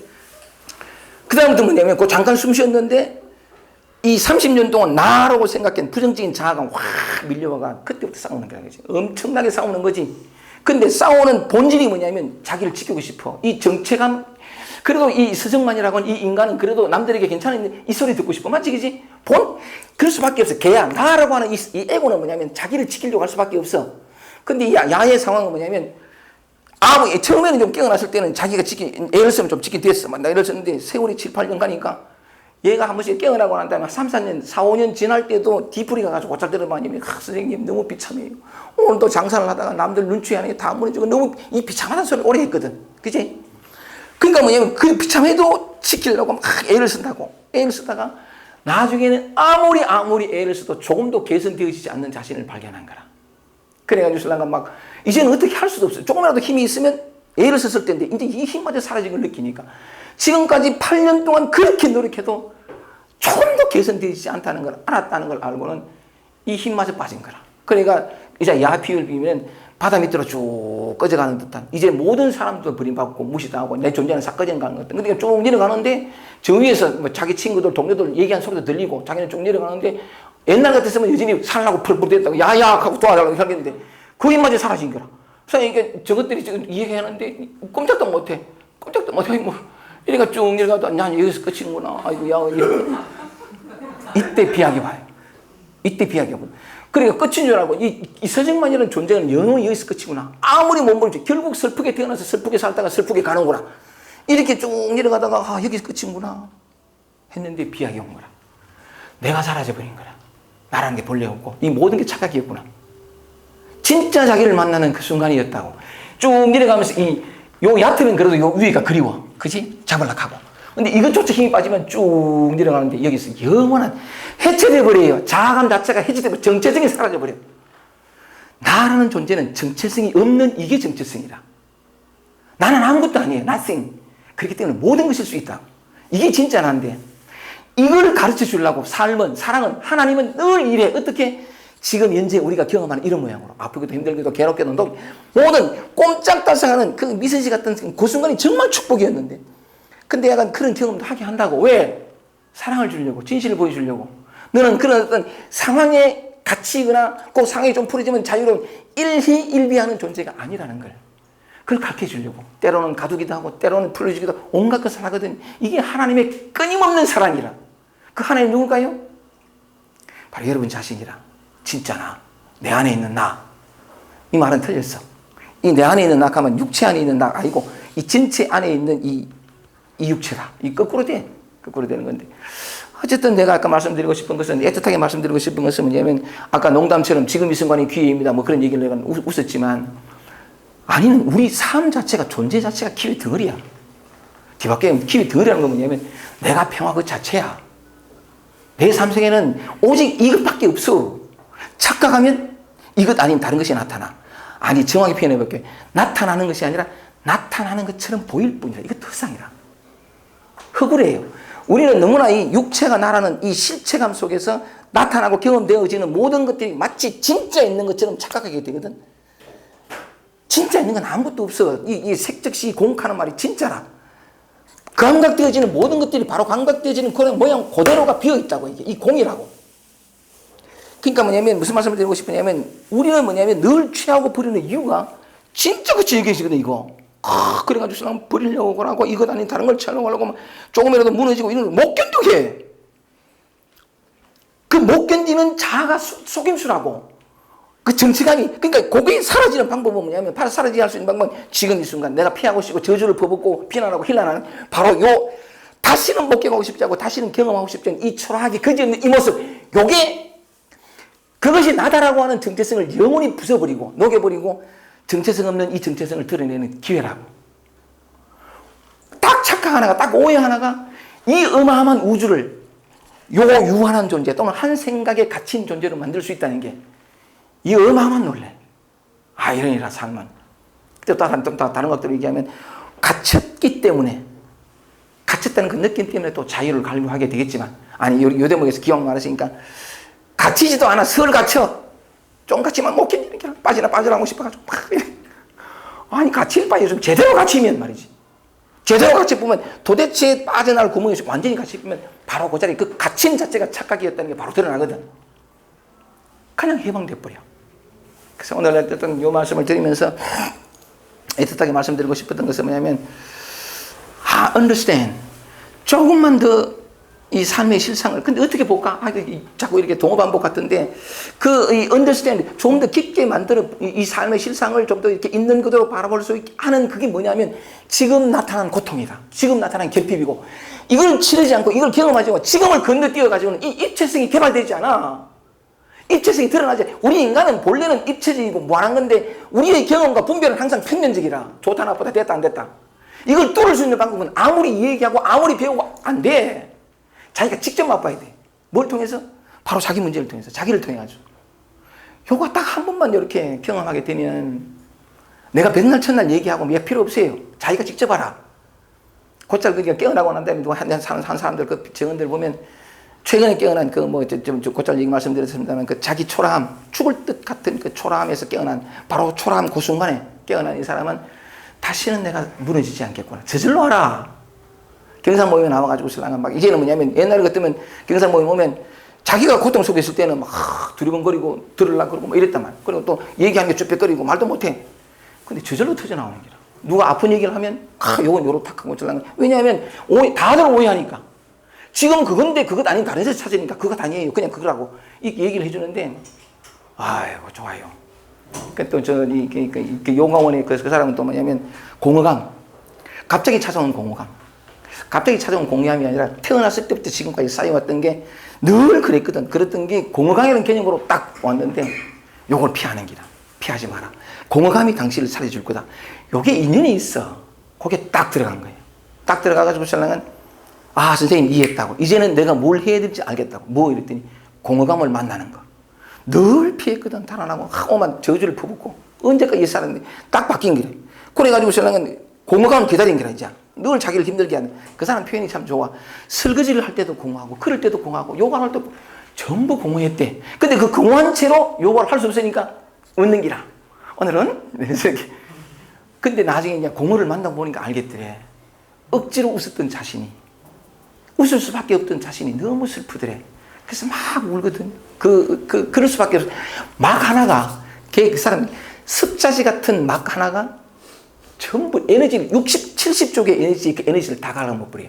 그 다음부터 뭐냐면 그 잠깐 숨 쉬었는데 이 30년 동안 나라고 생각한 부정적인 자아가 확 밀려와가 그때부터 싸우는 거야. 엄청나게 싸우는 거지. 근데 싸우는 본질이 뭐냐면 자기를 지키고 싶어. 이 정체감, 그래도 이 서정만이라고는 이 인간은 그래도 남들에게 괜찮은데 이 소리 듣고 싶어. 맞지, 그지? 그럴 수밖에 없어. 걔야. 나라고 하는 이 에고는 뭐냐면 자기를 지키려고 할 수밖에 없어. 근데 이 야의 상황은 뭐냐면 처음에는 좀 깨어났을 때는 자기가 애를 쓰면 좀 지키게 됐어. 나 애를 썼는데 세월이 7, 8년 가니까 얘가 한 번씩 깨어나고 난 다음에 3, 4년, 4, 5년 지날 때도 뒤풀이 가가지고 곧잘 들어봐니면 선생님 너무 비참해요. 오늘도 장사를 하다가 남들 눈치 안 해 다 무너지고 너무 이 비참하다는 소리를 오래 했거든. 그치? 그러니까 뭐냐면 그 비참해도 지키려고 막 애를 쓴다고. 애를 쓰다가 나중에는 아무리 애를 써도 조금도 개선되어지지 않는 자신을 발견한 거라. 그래가지고 신랑은 막 이제는 어떻게 할 수도 없어요. 조금이라도 힘이 있으면 애를 썼을 텐데 이제 이 힘마저 사라진 걸 느끼니까 지금까지 8년 동안 그렇게 노력해도 조금도 개선되지 않다는 걸 알았다는 걸 알고는 이 힘마저 빠진 거라. 그러니까 이제 야피를 비면 바다 밑으로 쭉 꺼져가는 듯한 이제 모든 사람도 버림받고 무시당하고 내 존재는 싹 꺼져가는 것 같은. 그러니까 쭉 내려가는데 저 위에서 뭐 자기 친구들 동료들 얘기한 소리도 들리고 자기는 쭉 내려가는데 옛날 같았으면 여전히 살라고 펄펄 됐다고 야야 하고 도와달라고 하겠는데 그 힘마저 사라진 거라. 그래서 이게 저것들이 지금 이해하는데 꼼짝도 못해. 꼼짝도 못해. 뭐 이래가 쭉 내려가도 난 여기서 끝이구나. 아이고 야 이때 비약이 와요. 이때 비약이 와요. 그러니까 끝인 줄 알고 이 서정만이라는 존재는 영원히 여기서 끝이구나. 아무리 못 모르지 결국 슬프게 태어나서 슬프게 살다가 슬프게 가는구나. 이렇게 쭉 내려가다가 여기서 끝이구나 했는데 비약이 온 거라. 내가 사라져버린 거라. 나라는 게 본래 없고 이 모든 게 착각이었구나. 진짜 자기를 만나는 그 순간이었다고. 쭉 내려가면서 요 얕으면 그래도 요 위가 그리워. 그치? 잡으려고 하고. 근데 이것조차 힘이 빠지면 쭉 내려가는데 여기서 영원한 해체돼버려요. 자아감 자체가 해체되고 정체성이 사라져버려. 나라는 존재는 정체성이 없는 이게 정체성이라. 나는 아무것도 아니에요. nothing. 그렇기 때문에 모든 것일 수 있다. 이게 진짜 난데 이걸 가르쳐 주려고 삶은, 사랑은, 하나님은 늘 이래. 어떻게? 지금 현재 우리가 경험하는 이런 모양으로 아프기도 힘들기도 괴롭게도 모든 꼼짝달싹하는 그 미세지 같은 그 순간이 정말 축복이었는데 근데 약간 그런 경험도 하게 한다고. 왜? 사랑을 주려고, 진실을 보여주려고. 너는 그런 어떤 상황에 갇히거나 그 상황이 좀 풀어지면 자유로운 일희일비하는 존재가 아니라는 걸 그걸 가르쳐 주려고. 때로는 가두기도 하고 때로는 풀어주기도 하고 온갖 것을 하거든. 이게 하나님의 끊임없는 사랑이라. 그 하나님 누굴까요? 바로 여러분 자신이라. 진짜 나, 내 안에 있는 나. 이 말은 틀렸어. 이 내 안에 있는 나 하면 육체 안에 있는 나가 아니고 이 전체 안에 있는 이 육체다. 이 거꾸로 돼. 거꾸로 되는 건데. 어쨌든 내가 아까 말씀드리고 싶은 것은, 애틋하게 말씀드리고 싶은 것은 뭐냐면, 아까 농담처럼 지금 이 순간이 기회입니다. 뭐 그런 얘기를 내가 웃었지만, 아니는 우리 삶 자체가, 존재 자체가 기회 덩어리야. 뒤밖에 기회 덩어리라는 건 뭐냐면, 내가 평화 그 자체야. 내 삶 속에는 오직 이것밖에 없어. 착각하면 이것 아니면 다른 것이 나타나. 아니, 정확히 표현해 볼게요. 나타나는 것이 아니라 나타나는 것처럼 보일 뿐이라. 이거 특상이라. 허구래요. 우리는 너무나 이 육체가 나라는 이 실체감 속에서 나타나고 경험되어지는 모든 것들이 마치 진짜 있는 것처럼 착각하게 되거든. 진짜 있는 건 아무것도 없어. 이 색즉시 공하는 말이 진짜라. 감각되어지는 모든 것들이 바로 감각되어지는 그런 모양 그대로가 비어있다고, 이게. 이 공이라고. 그러니까 뭐냐면, 무슨 말씀을 드리고 싶으냐면, 우리는 뭐냐면 늘 취하고 버리는 이유가 진짜 그 즐겨지거든, 이거. 그래가지고 사람 버리려고 하고, 이것 아닌 다른 걸 취하려고 하고, 조금이라도 무너지고 이런 걸 못 견디게. 그 못 견디는 자아가 속임수라고. 그 정치감이, 그러니까 그게 사라지는 방법은 뭐냐면, 바로 사라지게 할 수 있는 방법은 지금 이 순간 내가 피하고 싶고 저주를 퍼붓고 비난하고 힐난하는 바로 요, 다시는 못 경험하고 싶지 않고 다시는 경험하고 싶지 않은 이 초라하게 그지없는 이 모습, 요게 그것이 나다라고 하는 정체성을 영원히 부숴버리고 녹여버리고 정체성 없는 이 정체성을 드러내는 기회라고. 딱 착각 하나가, 딱 오해 하나가 이 어마어마한 우주를 요 유한한 존재 또는 한 생각에 갇힌 존재로 만들 수 있다는 게 이 어마어마한 논리. 이러니라 삶은. 또 다른 것들을 얘기하면 갇혔기 때문에, 갇혔다는 그 느낌 때문에 또 자유를 갈구하게 되겠지만, 아니 요 대목에서 기왕 말하시니까 갇히지도 않아. 설 갇혀. 좀 갇히면 못 견디는 게 빠지라고 싶어가지고 막 이래. 아니 갇힐 바에 좀 제대로 갇히면 말이지. 제대로 갇혀보면 도대체 빠져나올 구멍이 완전히 갇히면 바로 그 자리, 그 갇힘 자체가 착각이었다는 게 바로 드러나거든. 그냥 해방돼 버려. 그래서 오늘 어떤 요 말씀을 드리면서 애틋하게 말씀드리고 싶었던 것은 뭐냐면, understand. 조금만 더 이 삶의 실상을, 근데 어떻게 볼까? 자꾸 이렇게 동어반복 같은데, 이 understand, 좀 더 깊게 만들어 이 삶의 실상을 좀 더 이렇게 있는 그대로 바라볼 수 있게 하는 그게 뭐냐면, 지금 나타난 고통이다. 지금 나타난 결핍이고, 이걸 치르지 않고, 이걸 경험하지 않고, 지금을 건너뛰어가지고는 이 입체성이 개발되지 않아. 입체성이 드러나지. 우리 인간은 본래는 입체적이고 무한한 건데, 우리의 경험과 분별은 항상 평면적이라. 좋다 나쁘다 됐다 안 됐다. 이걸 뚫을 수 있는 방법은 아무리 얘기하고 아무리 배우고 안 돼. 자기가 직접 맛봐야 돼. 뭘 통해서? 바로 자기 문제를 통해서, 자기를 통해 가지고. 요거 딱 한 번만 이렇게 경험하게 되면, 내가 백날 첫날 얘기하고 몇 필요 없어요. 자기가 직접 알아. 곧잘 그게 깨어나고 난 다음에 누가 한 사람들 그 정언들 보면, 최근에 깨어난 곧잘 얘기 말씀드렸습니다만, 그 자기 초라함, 죽을 듯 같은 그 초라함에서 깨어난, 바로 초라함 그 순간에 깨어난 이 사람은 다시는 내가 무너지지 않겠구나. 저절로 알아. 경상 모임에 나와가지고 신랑은 막, 이제는 뭐냐면, 옛날에 같으면 경상 모임 오면 자기가 고통 속에 있을 때는 막 두리번거리고 들으려고 그러고 막 이랬단 말이야. 그리고 또 얘기하는 게 쭈뼛거리고 말도 못해. 근데 저절로 터져나오는 거야. 누가 아픈 얘기를 하면, 요건 요렇다고 저런. 왜냐하면 다들 오해하니까. 지금 그건데 그것 아닌 다른 데서 찾으니까 그것 아니에요. 그냥 그거라고. 이렇게 얘기를 해주는데, 아이고, 좋아요. 또 용광원의 그 사람은 또 뭐냐면, 공허감. 갑자기 찾아온 공허감. 갑자기 찾아온 공허함이 아니라 태어났을 때부터 지금까지 쌓여왔던 게 늘 그랬거든. 그랬던 게 공허감이라는 개념으로 딱 왔는데, 요걸 피하는 기라. 피하지 마라. 공허감이 당신을 살려줄 거다. 요게 인연이 있어. 그게 딱 들어간 거예요. 딱 들어가가지고 신랑은, 선생님 이해했다고. 이제는 내가 뭘 해야 될지 알겠다고. 뭐 이랬더니, 공허감을 만나는 거. 늘 피했거든. 달아나고, 오만 저주를 퍼붓고. 언제까지 이 사람이 딱 바뀐 거래. 그래가지고 신랑은 공허감을 기다린 거라, 이제. 늘 자기를 힘들게 하는. 그 사람 표현이 참 좋아. 설거지를 할 때도 공허하고, 그럴 때도 공허하고, 요가할 때도 전부 공허했대. 근데 그 공허한 채로 요가를 할 수 없으니까 웃는 기라. 오늘은? 근데 나중에 이제 공허를 만나고 보니까 알겠더래. 억지로 웃었던 자신이, 웃을 수밖에 없던 자신이 너무 슬프더래. 그래서 막 울거든. 그럴 수밖에 없어. 막 하나가, 그 사람, 습자지 같은 막 하나가 전부 에너지를, 60, 70쪽의 에너지를 다 갈아먹어버려.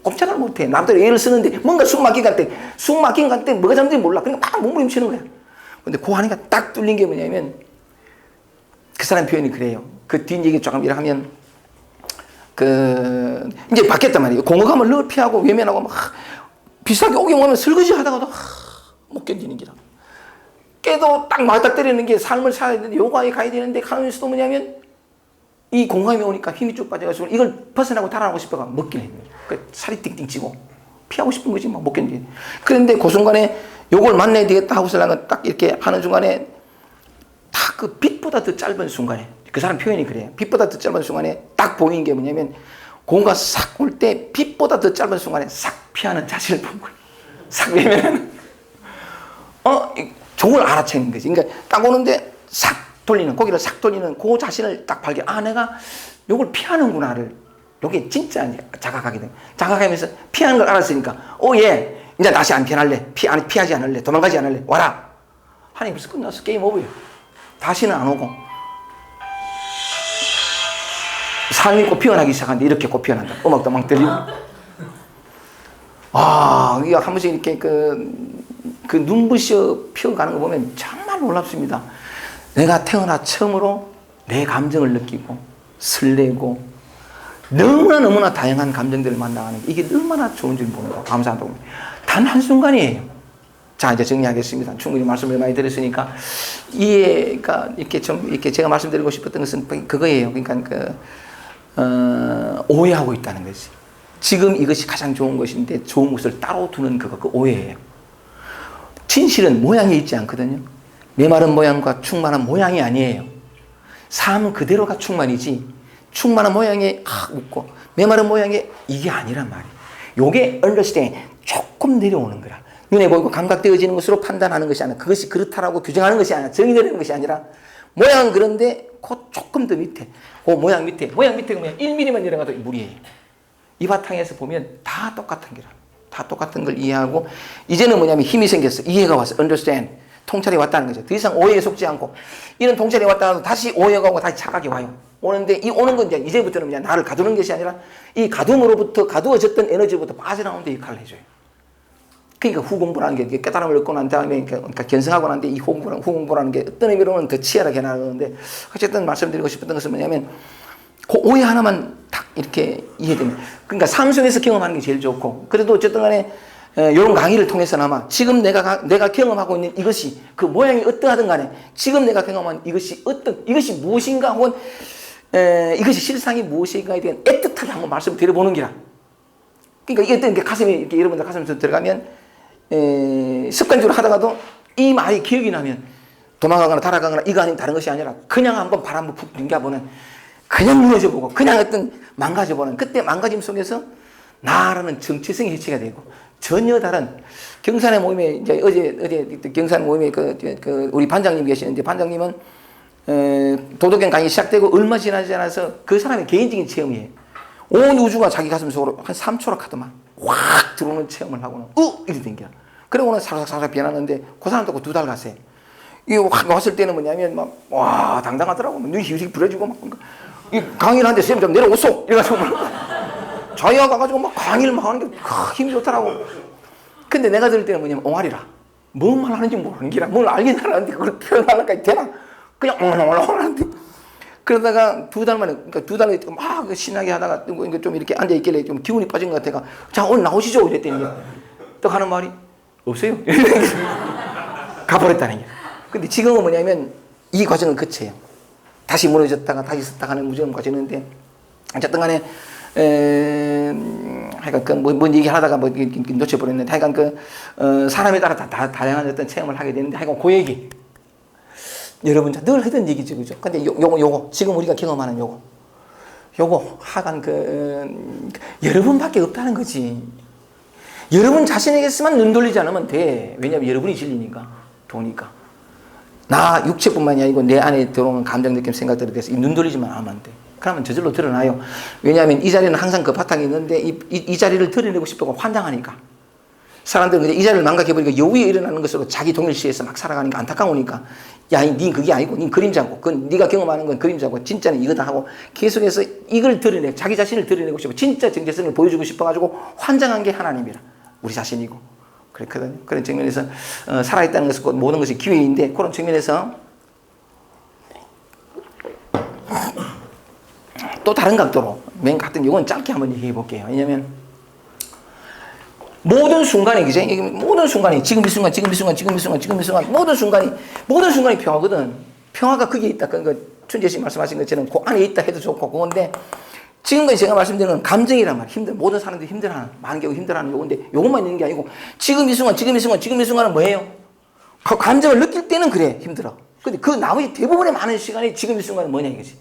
꼼짝을 못해. 남들 애를 쓰는데 뭔가 숨 막힌 것 같아. 뭐가 잘못인지 몰라. 그러니까 막 몸부림치는 거야. 근데 그 하나가 딱 뚫린 게 뭐냐면, 그 사람 표현이 그래요. 그 뒷얘기 조금 이렇게 하면, 이제 바뀌었단 말이에요. 공허감을 늘 피하고 외면하고 막 비슷하게 오게 오면 설거지 하다가도 못 견디는 기라. 깨도 딱 맞다 때리는 게 삶을 살아야 되는데, 요가에 가야 되는데, 가면서도 뭐냐면, 이 공감이 오니까 힘이 쭉 빠져가지고 이걸 벗어나고 달아나고 싶어가 먹긴 해. 살이 띵띵 찌고 피하고 싶은 거지 막 못 견디. 그런데 그 순간에 요걸 만나야 되겠다 하고 살라는 딱 이렇게 하는 순간에 딱 그 빛보다 더 짧은 순간에, 그 사람 표현이 그래요. 빛보다 더 짧은 순간에 딱 보이는 게 뭐냐면, 공과 싹 올 때 빛보다 더 짧은 순간에 싹 피하는 자신을 본 거예요. 싹 외면 종을 알아채는 거지. 그러니까 딱 오는데 싹 돌리는, 고개를 싹 돌리는 그 자신을 딱 발견. 내가 요걸 피하는구나를. 요게 진짜 자각하게 돼. 자각하면서 피하는 걸 알았으니까, 예, 이제 다시 안 피할래. 피하지 않을래. 도망가지 않을래. 와라. 하니 벌써 끝났어. 게임 오버예요. 다시는 안 오고. 삶이 꽃 피어나기 시작하는데 이렇게 꽃 피어난다. 음악도 막 들리고. 이거 한 번씩 이렇게 그 눈부셔 피어가는 거 보면 정말 놀랍습니다. 내가 태어나 처음으로 내 감정을 느끼고 설레고 너무나 다양한 감정들을 만나가는 게 이게 얼마나 좋은 줄 모르고 감사하다고. 단 한순간이에요. 자, 이제 정리하겠습니다. 충분히 말씀을 많이 드렸으니까 이해가 이렇게 제가 말씀드리고 싶었던 것은 그거예요. 그러니까 오해하고 있다는 거지. 지금 이것이 가장 좋은 것인데 좋은 것을 따로 두는 그 오해예요. 진실은 모양이 있지 않거든요. 메마른 모양과 충만한 모양이 아니에요. 삶 그대로가 충만이지 충만한 모양에 웃고 메마른 모양에 이게 아니란 말이에요. 요게 understand 조금 내려오는 거라. 눈에 보이고 감각되어지는 것으로 판단하는 것이 아니라 그것이 그렇다라고 규정하는 것이 아니라 정의 내리는 것이 아니라 모양은 그런데 그 조금 더 밑에 그 모양 밑에 그러면 1mm만 내려가도 물이에요. 이 바탕에서 보면 다 똑같은 거라. 다 똑같은 걸 이해하고 이제는 뭐냐면 힘이 생겼어. 이해가 왔어. understand. 통찰이 왔다는 거죠. 더 이상 오해에 속지 않고 이런 통찰이 왔다가 다시 오해가 오고 다시 착각이 와요. 오는데 이 오는 건 이제부터는 그냥 나를 가두는 것이 아니라 이 가둠으로부터 가두어졌던 에너지부터 빠져나오는 데 역할을 해줘요. 그러니까 후공부라는 게 깨달음을 얻고 난 다음에 그러니까 견성하고 난 뒤에 이 후공부라는 게 어떤 의미로는 더 치열하게 나가는데 어쨌든 말씀드리고 싶었던 것은 뭐냐면 그 오해 하나만 딱 이렇게 이해되면 그러니까 삶 속에서 경험하는 게 제일 좋고 그래도 어쨌든 간에 이런 강의를 통해서나마 지금 내가 경험하고 있는 이것이 그 모양이 어떠하든 간에 지금 내가 경험한 이것이 무엇인가 혹은 이것이 실상이 무엇인가에 대한 애틋하게 한번 말씀을 드려보는 기라. 그러니까 이게 어떤 가슴에 이렇게 여러분들 가슴에 들어가면 습관적으로 하다가도 이 말이 기억이 나면 도망가거나 달아가거나 이거 아니면 다른 것이 아니라 그냥 한번 발 한번 푹 당겨보는 그냥 무너져보고 그냥 어떤 망가져보는 그때 망가짐 속에서 나라는 정체성이 해체가 되고 전혀 다른 경산의 모임에 이제 어제 경산 모임에 우리 반장님 계시는데 반장님은 도덕경 강의 시작되고 얼마 지나지 않아서 그 사람의 개인적인 체험이에요. 온 우주가 자기 가슴 속으로 한 3초락 하더만 확 들어오는 체험을 하고는 이렇게 된 거야. 그러고는 사사사사 변하는데 그 사람도 2달 갔어요. 이게 확 왔을 때는 뭐냐면 막 와 당당하더라고. 눈이 휘휘 부러지고 막 이 강의를 하는데 쌤 좀 내려오소 이래가지고 자기가 가가지고 막 강의를 막 하는 게 힘이 좋더라고. 근데 내가 들을 때는 뭐냐면 옹알이라 뭔 말 하는지 모르는 기라 뭘 알긴 하는데 그걸 표현하려니까 되나 그냥 하는데 그러다가 2달 만에 그러니까 2달 막 신나게 하다가 좀 이렇게 앉아 있길래 좀 기운이 빠진 것 같아가 자 오늘 나오시죠 이랬더니 또 하는 말이 없어요. 가버렸다는 게. 근데 지금은 뭐냐면 이 과정을 거쳐요. 다시 무너졌다가 다시 섰다가 하는 무정을 거치는데 어쨌든 간에 하여간 뭔 얘기 하다가 놓쳐버렸는데 하여간 사람에 따라 다 다양한 어떤 체험을 하게 되는데 하여간 그 얘기 여러분 늘 하던 얘기죠, 그죠? 근데 요거 지금 우리가 경험하는 요거 하여간 여러분밖에 없다는 거지. 여러분 자신에게서만 눈 돌리지 않으면 돼. 왜냐하면 여러분이 진리니까 도니까. 나 육체뿐만이 아니고 내 안에 들어오는 감정, 느낌, 생각들에 대해서 눈 돌리지만 하면 안 돼. 그러면 저절로 드러나요. 왜냐하면 이 자리는 항상 그 바탕이 있는데 이 자리를 드러내고 싶다고 환장하니까. 사람들은 이 자리를 망각해버리니까 여우에 일어나는 것으로 자기 동일시에서 막 살아가니까 안타까우니까 야, 니 그게 아니고 니 그림자고 그건 네가 경험하는 건 그림자고 진짜는 이거다 하고 계속해서 이걸 드러내 자기 자신을 드러내고 싶어 진짜 정체성을 보여주고 싶어가지고 환장한 게 하나님이라 우리 자신이고 그렇거든요. 그런 측면에서 살아있다는 것은 모든 것이 기회인데 그런 측면에서 또 다른 각도로 맨 같은 이건 짧게 한번 얘기해 볼게요. 왜냐면 모든 순간이 그죠? 모든 순간이 지금 이 순간 모든 순간이 평화거든. 평화가 거기에 있다. 춘재 씨 말씀하신 것처럼 그 안에 있다 해도 좋고 그건데 지금까지 제가 말씀드리는 건 감정이란 말이에요. 모든 사람들이 힘들어하는 많은 경우 힘들어하는 요건데 요것만 있는 게 아니고 지금 이 순간은 뭐예요? 그 감정을 느낄 때는 그래 힘들어. 근데 그 나머지 대부분의 많은 시간이 지금 이 순간은 뭐냐 이거지.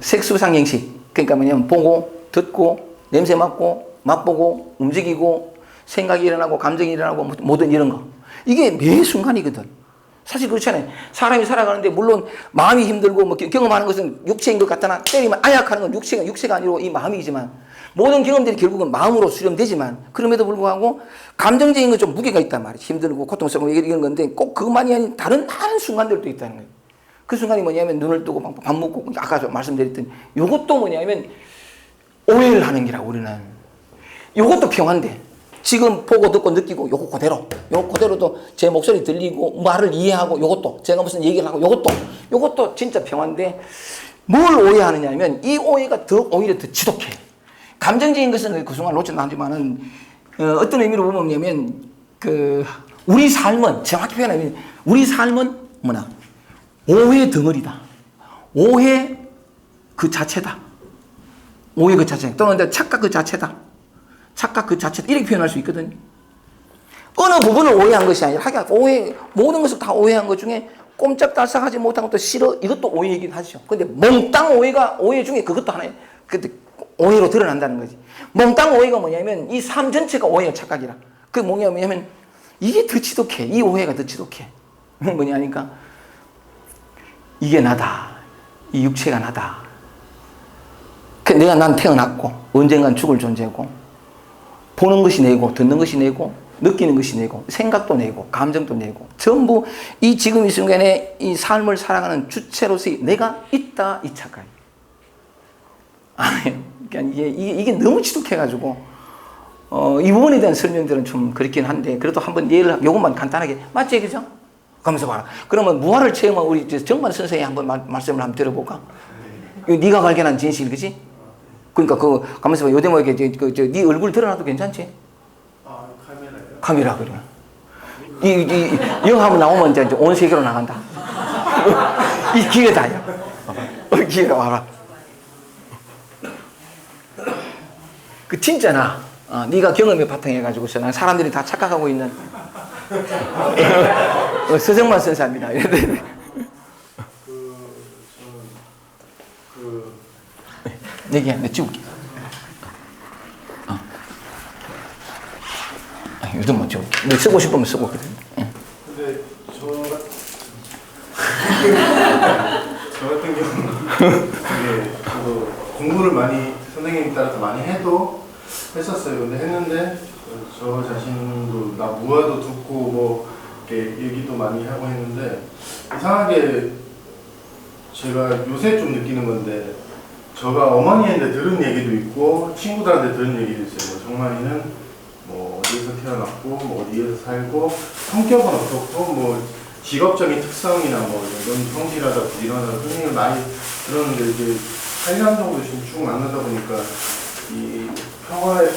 색수상행식. 그러니까 뭐냐면 보고, 듣고, 냄새 맡고, 맛보고, 움직이고, 생각이 일어나고, 감정이 일어나고, 모든 이런 거. 이게 매 순간이거든. 사실 그렇잖아요. 사람이 살아가는데 물론 마음이 힘들고 뭐 경험하는 것은 육체인 것 같으나 때리면 아약하는 건 육체가 아니고 이 마음이지만 모든 경험들이 결국은 마음으로 수렴되지만 그럼에도 불구하고 감정적인 건 좀 무게가 있단 말이에요. 힘들고 고통스럽고 이런 건데 꼭 그것만이 아닌 다른 많은 순간들도 있다는 거예요. 그 순간이 뭐냐면 눈을 뜨고 밥 먹고 아까 말씀드렸던 이것도 뭐냐면 오해를 하는 기라고 우리는. 이것도 평안돼. 지금 보고 듣고 느끼고 요거 그대로도 제 목소리 들리고 말을 이해하고 요것도 제가 무슨 얘기를 하고 요것도 진짜 평안데 뭘 오해하느냐면 이 오해가 오히려 더 지독해. 감정적인 것은 그 순간 놓쳐도 하지만은 어떤 의미로 보면 뭐냐면 우리 삶은 정확히 표현하면 우리 삶은 뭐냐 오해 덩어리다. 오해 그 자체다. 오해 그 자체 또는 착각 그 자체다. 착각 그 자체 이렇게 표현할 수 있거든요. 어느 부분을 오해한 것이 아니라 모든 것을 다 오해한 것 중에 꼼짝달싹하지 못한 것도 싫어 이것도 오해이긴 하죠. 근데 몽땅 오해 중에 그것도 하나예요. 근데 오해로 드러난다는 거지. 몽땅 오해가 뭐냐면 이 삶 전체가 오해야 착각이라. 그게 뭐냐면 이게 더 지독해. 이 오해가 더 지독해. 뭐냐니까 이게 나다. 이 육체가 나다. 난 태어났고 언젠간 죽을 존재고 보는 것이 내고 듣는 것이 내고 느끼는 것이 내고 생각도 내고 감정도 내고 전부 이 지금 이 순간에 이 삶을 살아가는 주체로서의 내가 있다 이 착각. 그러니까 이게 너무 지독해가지고 이 부분에 대한 설명들은 좀 그렇긴 한데 그래도 한번 예를 요것만 간단하게 맞지 그죠? 가면서 봐라. 그러면 무화를 체험한 우리 정만 선생님 한번 말씀을 한번 들어볼까? 이거 네가 발견한 진실 그지? 그러니까 가면서 봐. 요 대목에 네 얼굴 드러나도 괜찮지? 아, 카메라요? 카메라 그래. 이 영화만 나오면 이제 온 세계로 나간다. 이 기회다야. 기회가 와라. 그 진짜나. 네가 경험에 바탕해 가지고서 난 사람들이 다 착각하고 있는 서정만 선사입니다. 얘기해, 내 찍을게. 요즘 뭐 찍을게. 너 쓰고 싶으면 쓰고 그래. 근데 저 같은 경우는 이게 저도 공부를 많이 선생님 따라서 많이 했었어요. 근데 했는데 저 자신도 나 무화도 듣고 뭐 이렇게 얘기도 많이 하고 했는데 이상하게 제가 요새 좀 느끼는 건데 저가 어머니한테 들은 얘기도 있고 친구들한테 들은 얘기도 있어요. 정만이는 뭐 어디에서 태어났고 뭐 어디에서 살고 성격은 어떻고 뭐 직업적인 특성이나 뭐 이런 성실하다 부지런하다 선생님을 많이 들었는데 이제 8년 정도 지금 쭉 만나다 보니까 이 평화의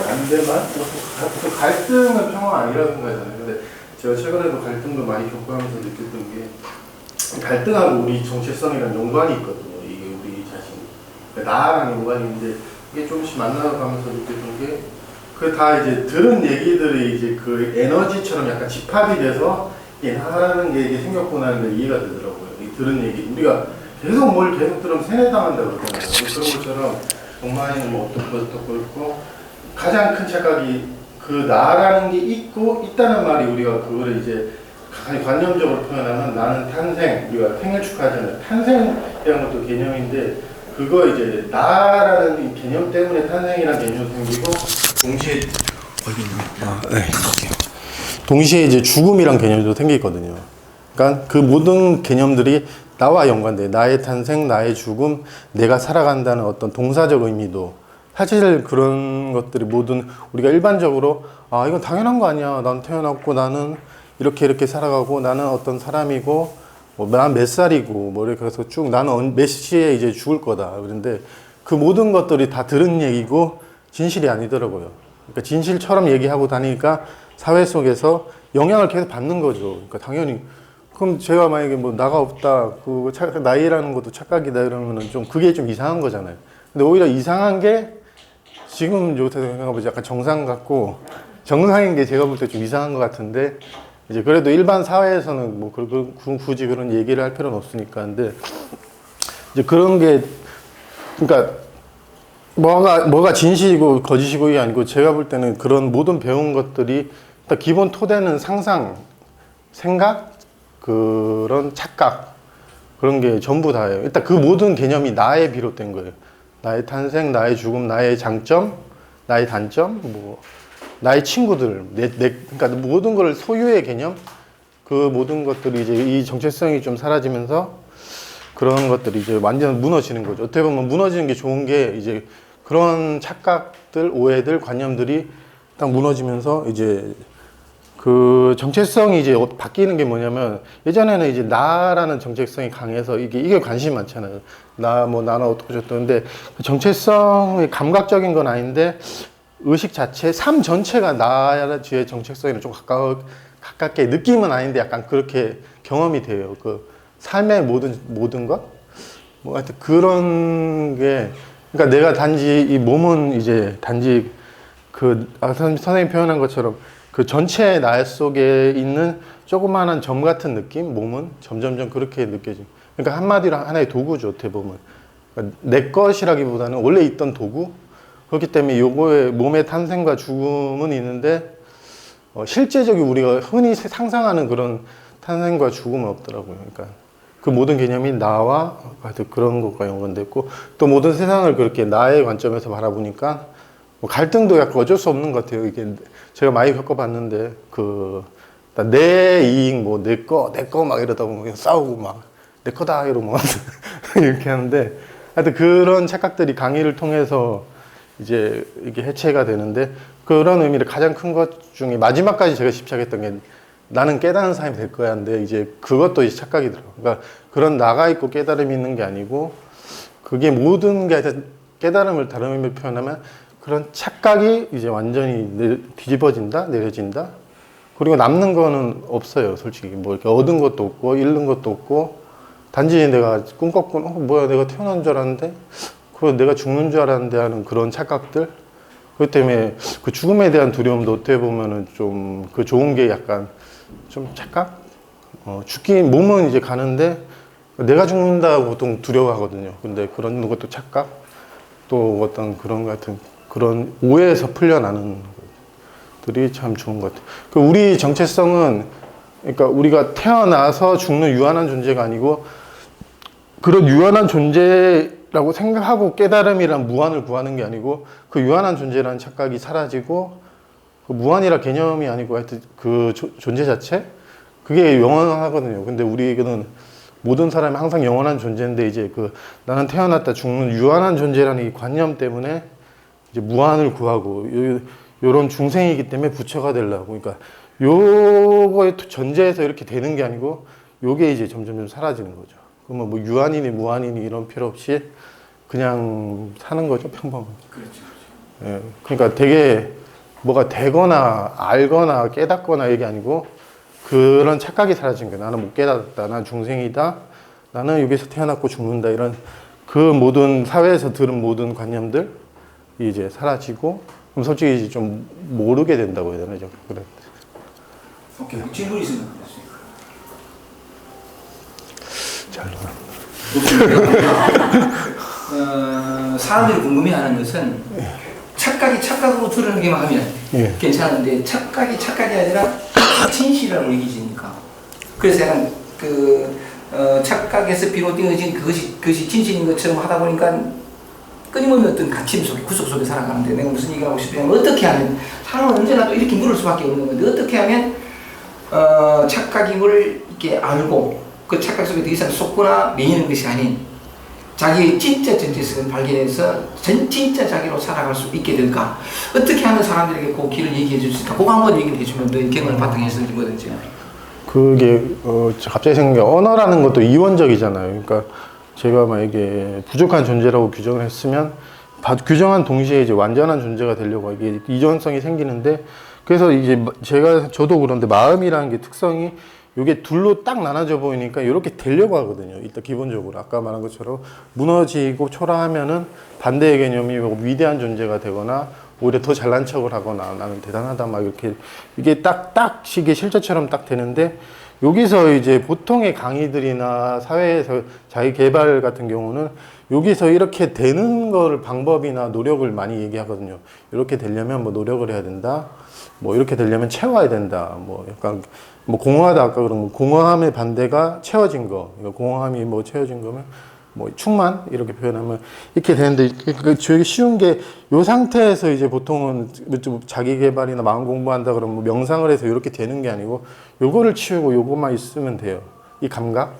반대만 또 갈등은 평화가 아니라고 생각하잖아요. 근데 제가 최근에도 갈등도 많이 겪으면서 느꼈던 게 갈등하고 우리 정체성이랑 연관이 있거든요. 이게 우리 자신 나랑 연관이 있는데 이게 조금씩 만나가면서 느꼈던 게 그 다 이제 들은 얘기들이 이제 그 에너지처럼 약간 집합이 돼서 이게 하는 게 이게 생겼구나 하는 게 이해가 되더라고요. 이 들은 얘기 우리가 계속 들으면 세뇌당한다고 그러잖아요. 그런 것처럼 정말이는 뭐 어떻고 있고 가장 큰 착각이 그 나라는 게 있다는 말이 우리가 그거를 이제 관념적으로 표현하면 나는 탄생, 우리가 생일 축하하잖아요. 탄생이라는 것도 개념인데 그거 이제 나라는 개념 때문에 탄생이라는 개념이 생기고 동시에 이제 죽음이란 개념도 생기거든요. 그러니까 그 모든 개념들이 나와 연관돼. 나의 탄생, 나의 죽음, 내가 살아간다는 어떤 동사적 의미도 사실 그런 것들이 모든 우리가 일반적으로 이건 당연한 거 아니야. 난 태어났고 나는 이렇게 살아가고 나는 어떤 사람이고 뭐 난 몇 살이고 뭐 이렇게 해서 쭉 나는 몇 시에 이제 죽을 거다. 그런데 그 모든 것들이 다 들은 얘기고 진실이 아니더라고요. 그러니까 진실처럼 얘기하고 다니니까 사회 속에서 영향을 계속 받는 거죠. 그러니까 당연히 그럼 제가 만약에 뭐 나가 없다, 그 나이라는 것도 착각이다 이러면은 좀 그게 좀 이상한 거잖아요. 근데 오히려 이상한 게 지금 요새 생각해보면 약간 정상 같고 정상인 게 제가 볼 때 좀 이상한 것 같은데 이제 그래도 일반 사회에서는 뭐 굳이 그런 얘기를 할 필요는 없으니까 근데 이제 그런 게 그러니까 뭐가 진실이고 거짓이고 이게 아니고 제가 볼 때는 그런 모든 배운 것들이 일단 기본 토대는 상상, 생각, 그런 착각 그런 게 전부 다예요. 일단 그 모든 개념이 나에 비롯된 거예요. 나의 탄생, 나의 죽음, 나의 장점, 나의 단점, 뭐 나의 친구들, 그러니까 모든 걸 소유의 개념, 그 모든 것들이 이제 이 정체성이 좀 사라지면서 그런 것들이 이제 완전 무너지는 거죠. 어떻게 보면 무너지는 게 좋은 게 이제 그런 착각들, 오해들, 관념들이 딱 무너지면서 이제 그 정체성이 이제 바뀌는 게 뭐냐면 예전에는 이제 나라는 정체성이 강해서 이게 관심이 많잖아요. 나는 어떻게 줬던데 정체성이 감각적인 건 아닌데 의식 자체, 삶 전체가 나의 정체성이랑 좀 가깝게 느낌은 아닌데 약간 그렇게 경험이 돼요. 그 삶의 모든 것? 뭐 하여튼 그런 게 그러니까 내가 단지 이 몸은 이제 단지 선생님 표현한 것처럼 그 전체 나 속에 있는 조그마한 점 같은 느낌? 몸은 점점점 그렇게 느껴지고. 그러니까 한마디로 하나의 도구죠, 어떻게 보면. 그러니까 내 것이라기보다는 원래 있던 도구? 그렇기 때문에 요거의 몸의 탄생과 죽음은 있는데, 실제적인 우리가 흔히 상상하는 그런 탄생과 죽음은 없더라고요. 그러니까 그 모든 개념이 나와 하여튼 그런 것과 연관됐고, 또 모든 세상을 그렇게 나의 관점에서 바라보니까 뭐 갈등도 약간 어쩔 수 없는 것 같아요. 이게 제가 많이 겪어봤는데 내 이익 뭐 내 거 막 이러다 보면 그냥 싸우고 막 내 거다 이러고 막 이렇게 하는데 하여튼 그런 착각들이 강의를 통해서 이제 이게 해체가 되는데 그런 의미를 가장 큰 것 중에 마지막까지 제가 집착했던 게 나는 깨닫는 사람이 될 거야 하는데 이제 그것도 이제 착각이더라고요. 그러니까 그런 나가 있고 깨달음이 있는 게 아니고 그게 모든 게 깨달음을 다른 의미로 표현하면 그런 착각이 이제 완전히 뒤집어진다, 내려진다. 그리고 남는 거는 없어요, 솔직히. 뭐 이렇게 얻은 것도 없고, 잃는 것도 없고, 단지 내가 꿈꿨군, 뭐야, 내가 태어난 줄 알았는데, 그거 내가 죽는 줄 알았는데 하는 그런 착각들. 그렇기 때문에 그 죽음에 대한 두려움도 어떻게 보면은 좀 그 좋은 게 약간 좀 착각? 몸은 이제 가는데 내가 죽는다고 보통 두려워하거든요. 근데 그런 것도 착각? 또 어떤 그런 같은 그런 오해에서 풀려나는 것들이 참 좋은 것 같아요. 우리 정체성은 그러니까 우리가 태어나서 죽는 유한한 존재가 아니고 그런 유한한 존재라고 생각하고 깨달음이란 무한을 구하는 게 아니고 그 유한한 존재라는 착각이 사라지고 그 무한이라 개념이 아니고 하여튼 그 존재 자체 그게 영원하거든요. 근데 우리는 모든 사람이 항상 영원한 존재인데 이제 나는 태어났다 죽는 유한한 존재라는 이 관념 때문에 이제 무한을 구하고 요런 중생이기 때문에 부처가 되려고 그러니까 요거의 전제에서 이렇게 되는 게 아니고 요게 이제 점점 사라지는 거죠. 그러면 뭐 유한이니 무한이니 이런 필요 없이 그냥 사는 거죠, 평범하게. 그렇죠. 예, 그러니까 되게 뭐가 되거나 알거나 깨닫거나 이게 아니고 그런 착각이 사라진 거예요. 나는 못 깨닫았다. 난 중생이다. 나는 여기서 태어났고 죽는다. 이런 그 모든 사회에서 들은 모든 관념들 이제 사라지고 그럼 솔직히 이제 좀 모르게 된다고 해야 되나? 그래. 오케이. 질문 있으면 잘 사람들이 궁금해하는 것은 착각이 착각으로 드러나기만 하면 괜찮은데 착각이 착각이 아니라 진실이라고 얘기지니까 그래서 약간 착각에서 비롯되어진 그것이 진실인 것처럼 하다 보니까 끊임없는 어떤 갇힘 속에 구속 속에 살아가는데 내가 무슨 얘기를 하고 싶냐면 어떻게 하면 사람은 언제나 또 이렇게 물을 수밖에 없는 건데 어떻게 하면 착각임을 이렇게 알고 그 착각 속에 더 이상 속거나 매이는 것이 아닌 자기의 진짜 정체성을 발견해서 진짜 자기로 살아갈 수 있게 될까? 어떻게 하면 사람들에게 그 길을 얘기해 줄 수 있을까? 그거 한번 얘기를 해주면 너의 경험을 바탕해서 뭐든지. 그게 갑자기 생각한 게 언어라는 것도 이원적이잖아요. 그러니까 제가 만약에 부족한 존재라고 규정을 했으면 규정한 동시에 이제 완전한 존재가 되려고 이게 이전성이 생기는데 그래서 이제 저도 그런데 마음이라는 게 특성이 이게 둘로 딱 나눠져 보이니까 이렇게 되려고 하거든요. 일단 기본적으로 아까 말한 것처럼 무너지고 초라하면은 반대의 개념이 위대한 존재가 되거나 오히려 더 잘난 척을 하거나 나는 대단하다 막 이렇게 이게 딱 이게 실제처럼 딱 되는데 여기서 이제 보통의 강의들이나 사회에서 자기 개발 같은 경우는 여기서 이렇게 되는 거를 방법이나 노력을 많이 얘기하거든요. 이렇게 되려면 뭐 노력을 해야 된다. 뭐 이렇게 되려면 채워야 된다. 뭐 약간 뭐 공허하다 아까 그런 거 공허함의 반대가 채워진 거. 그러니까 공허함이 뭐 채워진 거면 뭐 충만 이렇게 표현하면 이렇게 되는데 되게 쉬운 게 이 상태에서 이제 보통은 좀 자기 개발이나 마음 공부한다 그러면 뭐 명상을 해서 이렇게 되는 게 아니고 요거를 치우고 요것만 있으면 돼요. 이 감각.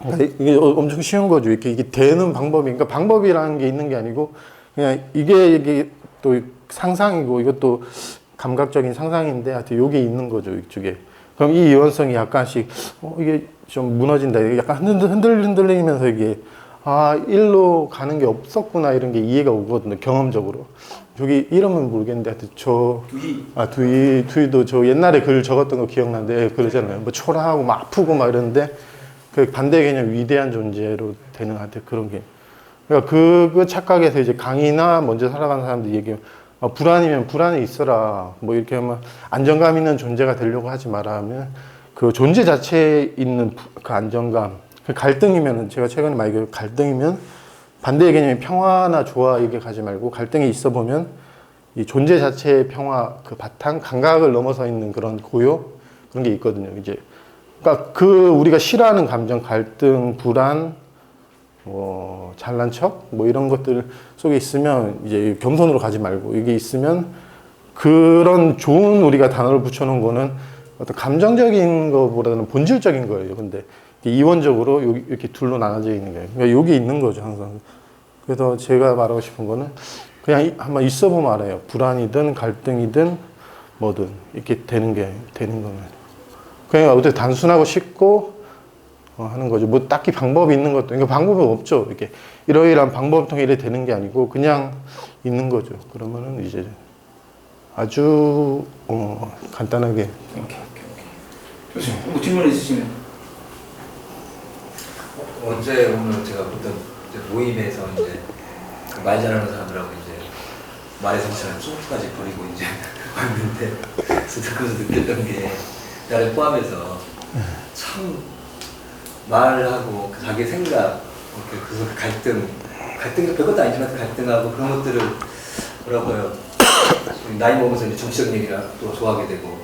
그러니까 이게 엄청 쉬운 거죠. 이게 되는 방법이, 그러니까 방법이라는 게 있는 게 아니고 그냥 이게 또 상상이고 이것도 감각적인 상상인데 하여튼 요게 있는 거죠. 이쪽에. 그럼 이 유연성이 약간씩 이게 좀 무너진다. 이게 약간 흔들리면서 이게 일로 가는 게 없었구나 이런 게 이해가 오거든요. 경험적으로. 여기 이름은 모르겠는데 하여튼 두이도 저 옛날에 글 적었던 거 기억나는데 그러잖아요. 뭐 초라하고 막 아프고 막 이러는데 그 반대 개념 위대한 존재로 되는 하여튼 그런 게. 그러니까 그 착각에서 이제 강의나 먼저 살아가는 사람들이 얘기해요. 불안이면 불안에 있어라. 뭐 이렇게 하면 안정감 있는 존재가 되려고 하지 마라 하면 그 존재 자체에 있는 그 안정감, 그 갈등이면은 제가 최근에 많이 얘기해요. 갈등이면 반대의 개념이 평화나 조화 이게 가지 말고 갈등이 있어 보면 이 존재 자체의 평화 그 바탕 감각을 넘어서 있는 그런 고요 그런 게 있거든요. 이제 그러니까 그 우리가 싫어하는 감정, 갈등, 불안, 뭐 잘난 척, 뭐 이런 것들 속에 있으면 이제 겸손으로 가지 말고 이게 있으면 그런 좋은 우리가 단어를 붙여놓은 거는 어떤 감정적인 것보다는 본질적인 거예요. 근데 이원적으로 이렇게 둘로 나눠져 있는 거예요. 그러니까 여기 있는 거죠 항상. 그래서 제가 말하고 싶은 거는 그냥 한번 있어 보면 알아요. 불안이든 갈등이든 뭐든 이렇게 되는 거는. 그냥 어떻게 단순하고 쉽고 하는 거죠. 뭐 딱히 방법이 있는 것도, 그러니까 방법이 없죠. 이렇게 이러이러한 방법을 통해 이래 되는 게 아니고 그냥 있는 거죠. 그러면은 이제 아주 간단하게. 오케이. 뭐 질문 있으시면. 어제 오늘 제가 보던 모임에서 이제 말 잘하는 사람들하고 이제 말의 성찰을 소프까지 버리고 이제 왔는데 그래서 느꼈던 게 나를 포함해서 참 말하고 자기 생각, 그 갈등도 별것도 아니지만 갈등하고 그런 것들을 뭐라고요? 나이 먹으면서 이제 정치적 얘기를 또 좋아하게 되고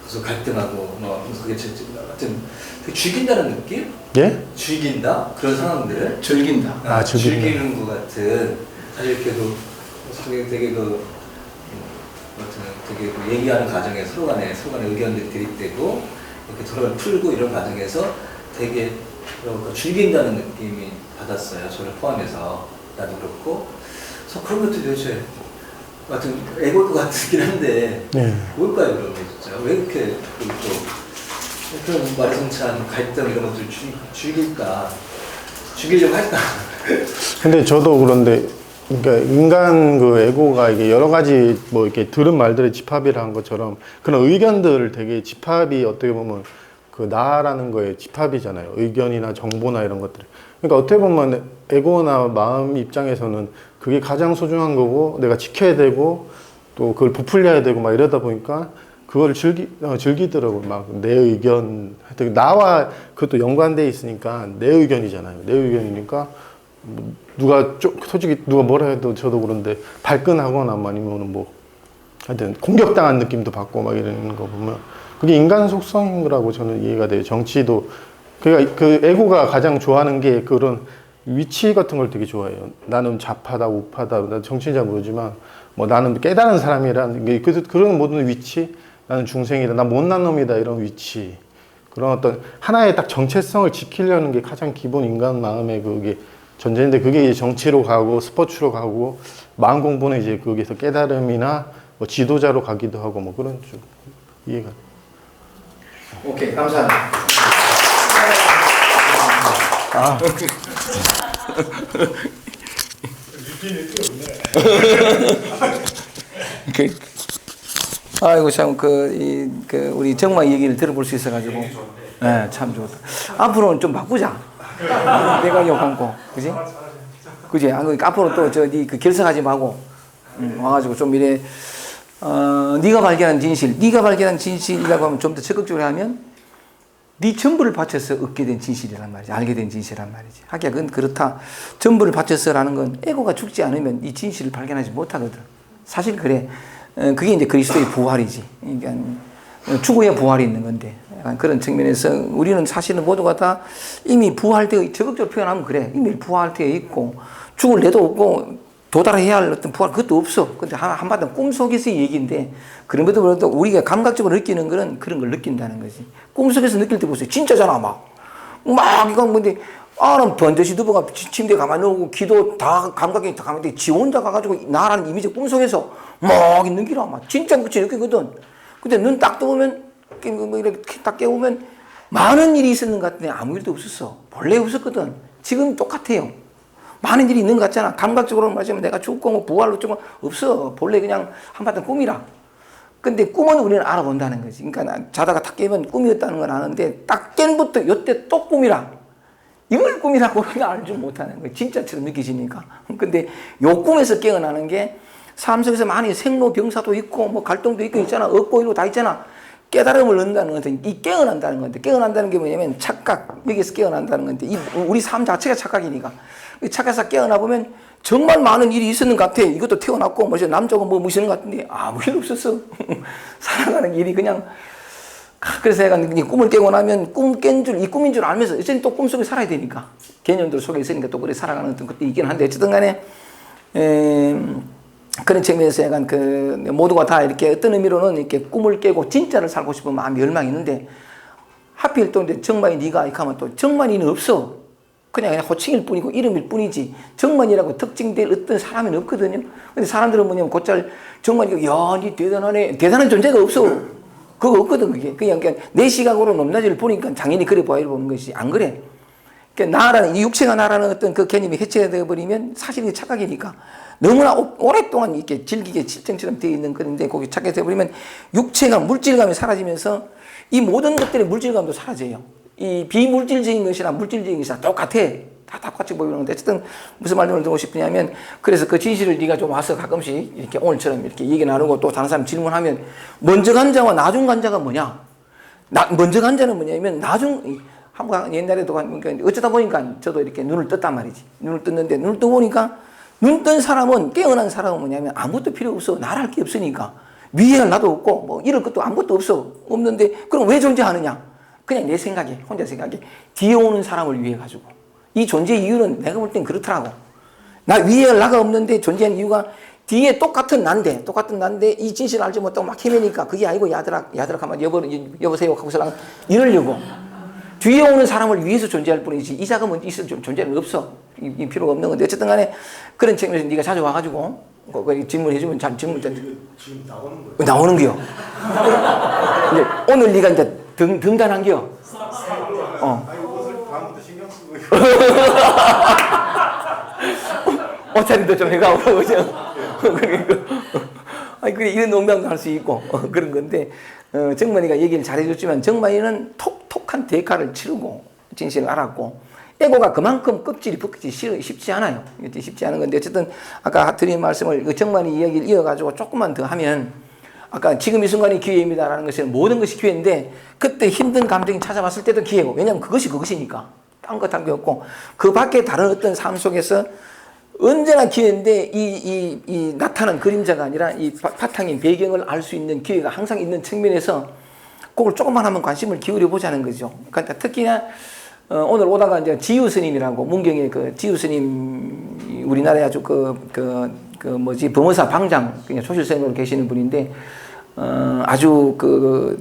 그래서 갈등하고 그래서 그게 하여튼 되게 죽인다는 느낌? 예? 죽인다? 그런 상황들을 즐긴다. 즐기는 것 같은 사실 이렇게 되게 되게 얘기하는 과정에 서로 간에 의견들이 대립되고 이렇게 서로 풀고 이런 과정에서 되게 즐긴다는 느낌이 받았어요. 저를 포함해서 나도 그렇고 그래서 그런 것도 도대체 같은 애고일 것 같긴 한데 네. 뭘까요 그런 게 진짜 왜 이렇게 또 그런 말의 성찬 갈등 이런 것들을 죽이려고 할까? 근데 저도 그런데 그러니까 인간 그 에고가 이게 여러 가지 뭐 이렇게 들은 말들의 집합이라는 것처럼 그런 의견들 되게 집합이 어떻게 보면 그 나라는 거에 집합이잖아요. 의견이나 정보나 이런 것들. 그러니까 어떻게 보면 에고나 마음 입장에서는 그게 가장 소중한 거고 내가 지켜야 되고 또 그걸 부풀려야 되고 막 이러다 보니까 그걸 즐기더라고. 막 내 의견, 하여튼 나와 그것도 연관돼 있으니까 내 의견이잖아요. 내 의견이니까 뭐 솔직히 누가 뭐라 해도 저도 그런데 발끈하거나 아니면 뭐 하여튼 공격당한 느낌도 받고 막 이러는 거 보면 그게 인간 속성인 거라고 저는 이해가 돼요. 정치도 그러니까 그 에고가 가장 좋아하는 게 그런 위치 같은 걸 되게 좋아해요. 나는 좌파다 우파다 나 정치인 잘 모르지만 뭐 나는 깨달은 사람이란 게 그런 모든 위치 나는 중생이다 나 못난 놈이다 이런 위치 그런 어떤 하나의 딱 정체성을 지키려는 게 가장 기본 인간 마음의 그게 전제인데 그게 이제 정치로 가고 스포츠로 가고 마음 공부는 이제 거기서 깨달음이나 뭐 지도자로 가기도 하고 뭐 그런 쪽 이해가. 오케이, 감사합니다. 아이고 참 우리 정말 얘기를 들어볼 수 있어가지고, 네, 참 좋다. 앞으로는 좀 바꾸자. 내가 욕한 거, 그지? 그지? 앞으로 또 그 결석하지 말고 와가지고 좀 이래 네가 발견한 진실이라고 하면 좀 더 적극적으로 하면 네 전부를 바쳐서 얻게 된 진실이란 말이지. 알게 된 진실이란 말이지. 하기야 그건 그렇다. 전부를 바쳐서라는 건 에고가 죽지 않으면 이 진실을 발견하지 못하거든. 사실 그래. 그게 이제 그리스도의 부활이지. 그러니까 죽어야 부활이 있는 건데. 약간 그런 측면에서 우리는 사실은 모두가 다 이미 부활되어, 적극적으로 표현하면 그래. 이미 부활되어 있고, 죽을 내도 없고, 도달해야 할 어떤 부활, 그것도 없어. 근데 한마디로 꿈속에서의 얘기인데, 그럼에도 불구하고 우리가 감각적으로 느끼는 거는 그런 걸 느낀다는 거지. 꿈속에서 느낄 때 보세요. 진짜잖아, 막. 이거 뭔데, 아는 번듯이 누워가 침대에 가만히 누우고, 기도 다 감각이 다 가만히 지 혼자 가가지고 나라는 이미지 꿈속에서 막 있는 기라, 막. 진짜 그치 느끼거든. 근데 눈 딱 떠보면, 이렇게 딱 깨우면 많은 일이 있었는 것 같은데 아무 일도 없었어. 본래 없었거든. 지금 똑같아요. 많은 일이 있는 것 같잖아. 감각적으로 말하자면 내가 죽고 뭐 부활로 죽고 없어. 본래 그냥 한바탕 꿈이라. 근데 꿈은 우리는 알아본다는 거지. 그러니까 자다가 딱 깨면 꿈이었다는 건 아는데 딱 깬부터 이때 또 꿈이라. 이걸 꿈이라고 우리가 알지 못하는 거야. 진짜처럼 느껴지니까. 근데 요 꿈에서 깨어나는 게 삶 속에서 많이 생로병사도 있고 뭐 갈등도 있고 있잖아. 얻고 이러고 다 있잖아. 깨달음을 얻는다는 것은 이 깨어난다는 건데, 깨어난다는 게 뭐냐면 착각, 여기서 깨어난다는 건데, 우리 삶 자체가 착각이니까. 착각해서 깨어나 보면 정말 많은 일이 있었는 것 같아. 이것도 태어났고, 남자가 뭐 무시는 것 같은데 아무 일 없었어. 살아가는 일이 그냥. 그래서 내가 꿈을 깨고 나면 이 꿈인 줄 알면서 어쨌든 또 꿈속에 살아야 되니까. 개념들 속에 있으니까 또 그래 살아가는 어떤 것도 있긴 한데, 어쨌든 간에, 그런 측면에서 약간 모두가 다 이렇게 어떤 의미로는 이렇게 꿈을 깨고 진짜를 살고 싶은 마음이 열망이 있는데, 하필 또 이제 정만이 네가 이렇게 하면 또 정만이는 없어. 그냥 호칭일 뿐이고 이름일 뿐이지. 정만이라고 특징될 어떤 사람은 없거든요. 근데 사람들은 뭐냐면 곧잘 정만이가 야, 니 대단하네. 대단한 존재가 없어. 그거 없거든, 그게. 그냥 내 시각으로 높낮이를 보니까 당연히 그래 보아야 보는 것이 안 그래. 그러니까 이 육체가 나라는 어떤 그 개념이 해체되어 버리면 사실 이게 착각이니까. 너무나 오랫동안 이렇게 질기게 칠정처럼 되어 있는 건데 거기 찾게 되어버리면 육체가 물질감이 사라지면서 이 모든 것들의 물질감도 사라져요. 이 비물질적인 것이나 물질적인 것이나 똑같아. 다 똑같이 보이는 건데 어쨌든 무슨 말씀을 드리고 싶으냐면 그래서 그 진실을 네가 좀 와서 가끔씩 이렇게 오늘처럼 이렇게 얘기 나누고 또 다른 사람 질문하면 먼저 간 자와 나중 간 자가 뭐냐? 먼저 간 자는 뭐냐면 한번 옛날에도 어쩌다 보니까 저도 이렇게 눈을 떴단 말이지. 눈을 떴는데 눈을 떠보니까 눈 뜬 사람은 깨어난 사람은 뭐냐면 아무것도 필요 없어. 나랄 게 없으니까. 위에는 나도 없고 뭐 이럴 것도 아무것도 없는데 그럼 왜 존재하느냐? 그냥 내 생각에 혼자 생각에 뒤에 오는 사람을 위해 가지고 이 존재의 이유는 내가 볼 땐 그렇더라고. 나 위에 나가 없는데 존재하는 이유가 뒤에 똑같은 난데 이 진실을 알지 못하고 막 헤매니까 그게 아니고 야드락 하면 여보세요 하고서 이러려고. 뒤에 오는 사람을 위해서 존재할 뿐이지 이 자금은 있을 존재는 없어. 이 필요가 없는 건데 어쨌든 간에 그런 측면에서 네가 자주 와가지고 질문해주면 잘 질문 지금 나오는 거예요? 나오는 거요. 이제 오늘 네가 이제 등단한 거요. 아니 옷을 다음부터 신경 쓰고 옷차림도 좀 해가고 그죠. 아니 그래 이런 농담도 할 수 있고 그런 건데 정만이가 얘기를 잘해줬지만 정만이는 톡톡한 대가를 치르고 진실을 알았고 에고가 그만큼 껍질이 벗기지 쉽지 않아요. 쉽지 않은 건데 어쨌든 아까 드린 말씀을 정만이 이야기를 이어가지고 조금만 더 하면 아까 지금 이 순간이 기회입니다라는 것은 모든 것이 기회인데 그때 힘든 감정이 찾아왔을 때도 기회고 왜냐하면 그것이니까 딴 것 한 게 없고 그 밖에 다른 어떤 삶 속에서 언제나 기회인데 이 나타난 그림자가 아니라 이 바탕인 배경을 알 수 있는 기회가 항상 있는 측면에서 그걸 조금만 한번 관심을 기울여 보자는 거죠. 그러니까 특히나 오늘 오다가 이제 지유 스님이라고 문경의 그 지유 스님 우리나라에 아주 범어사 방장 그냥 초실생으로 계시는 분인데 아주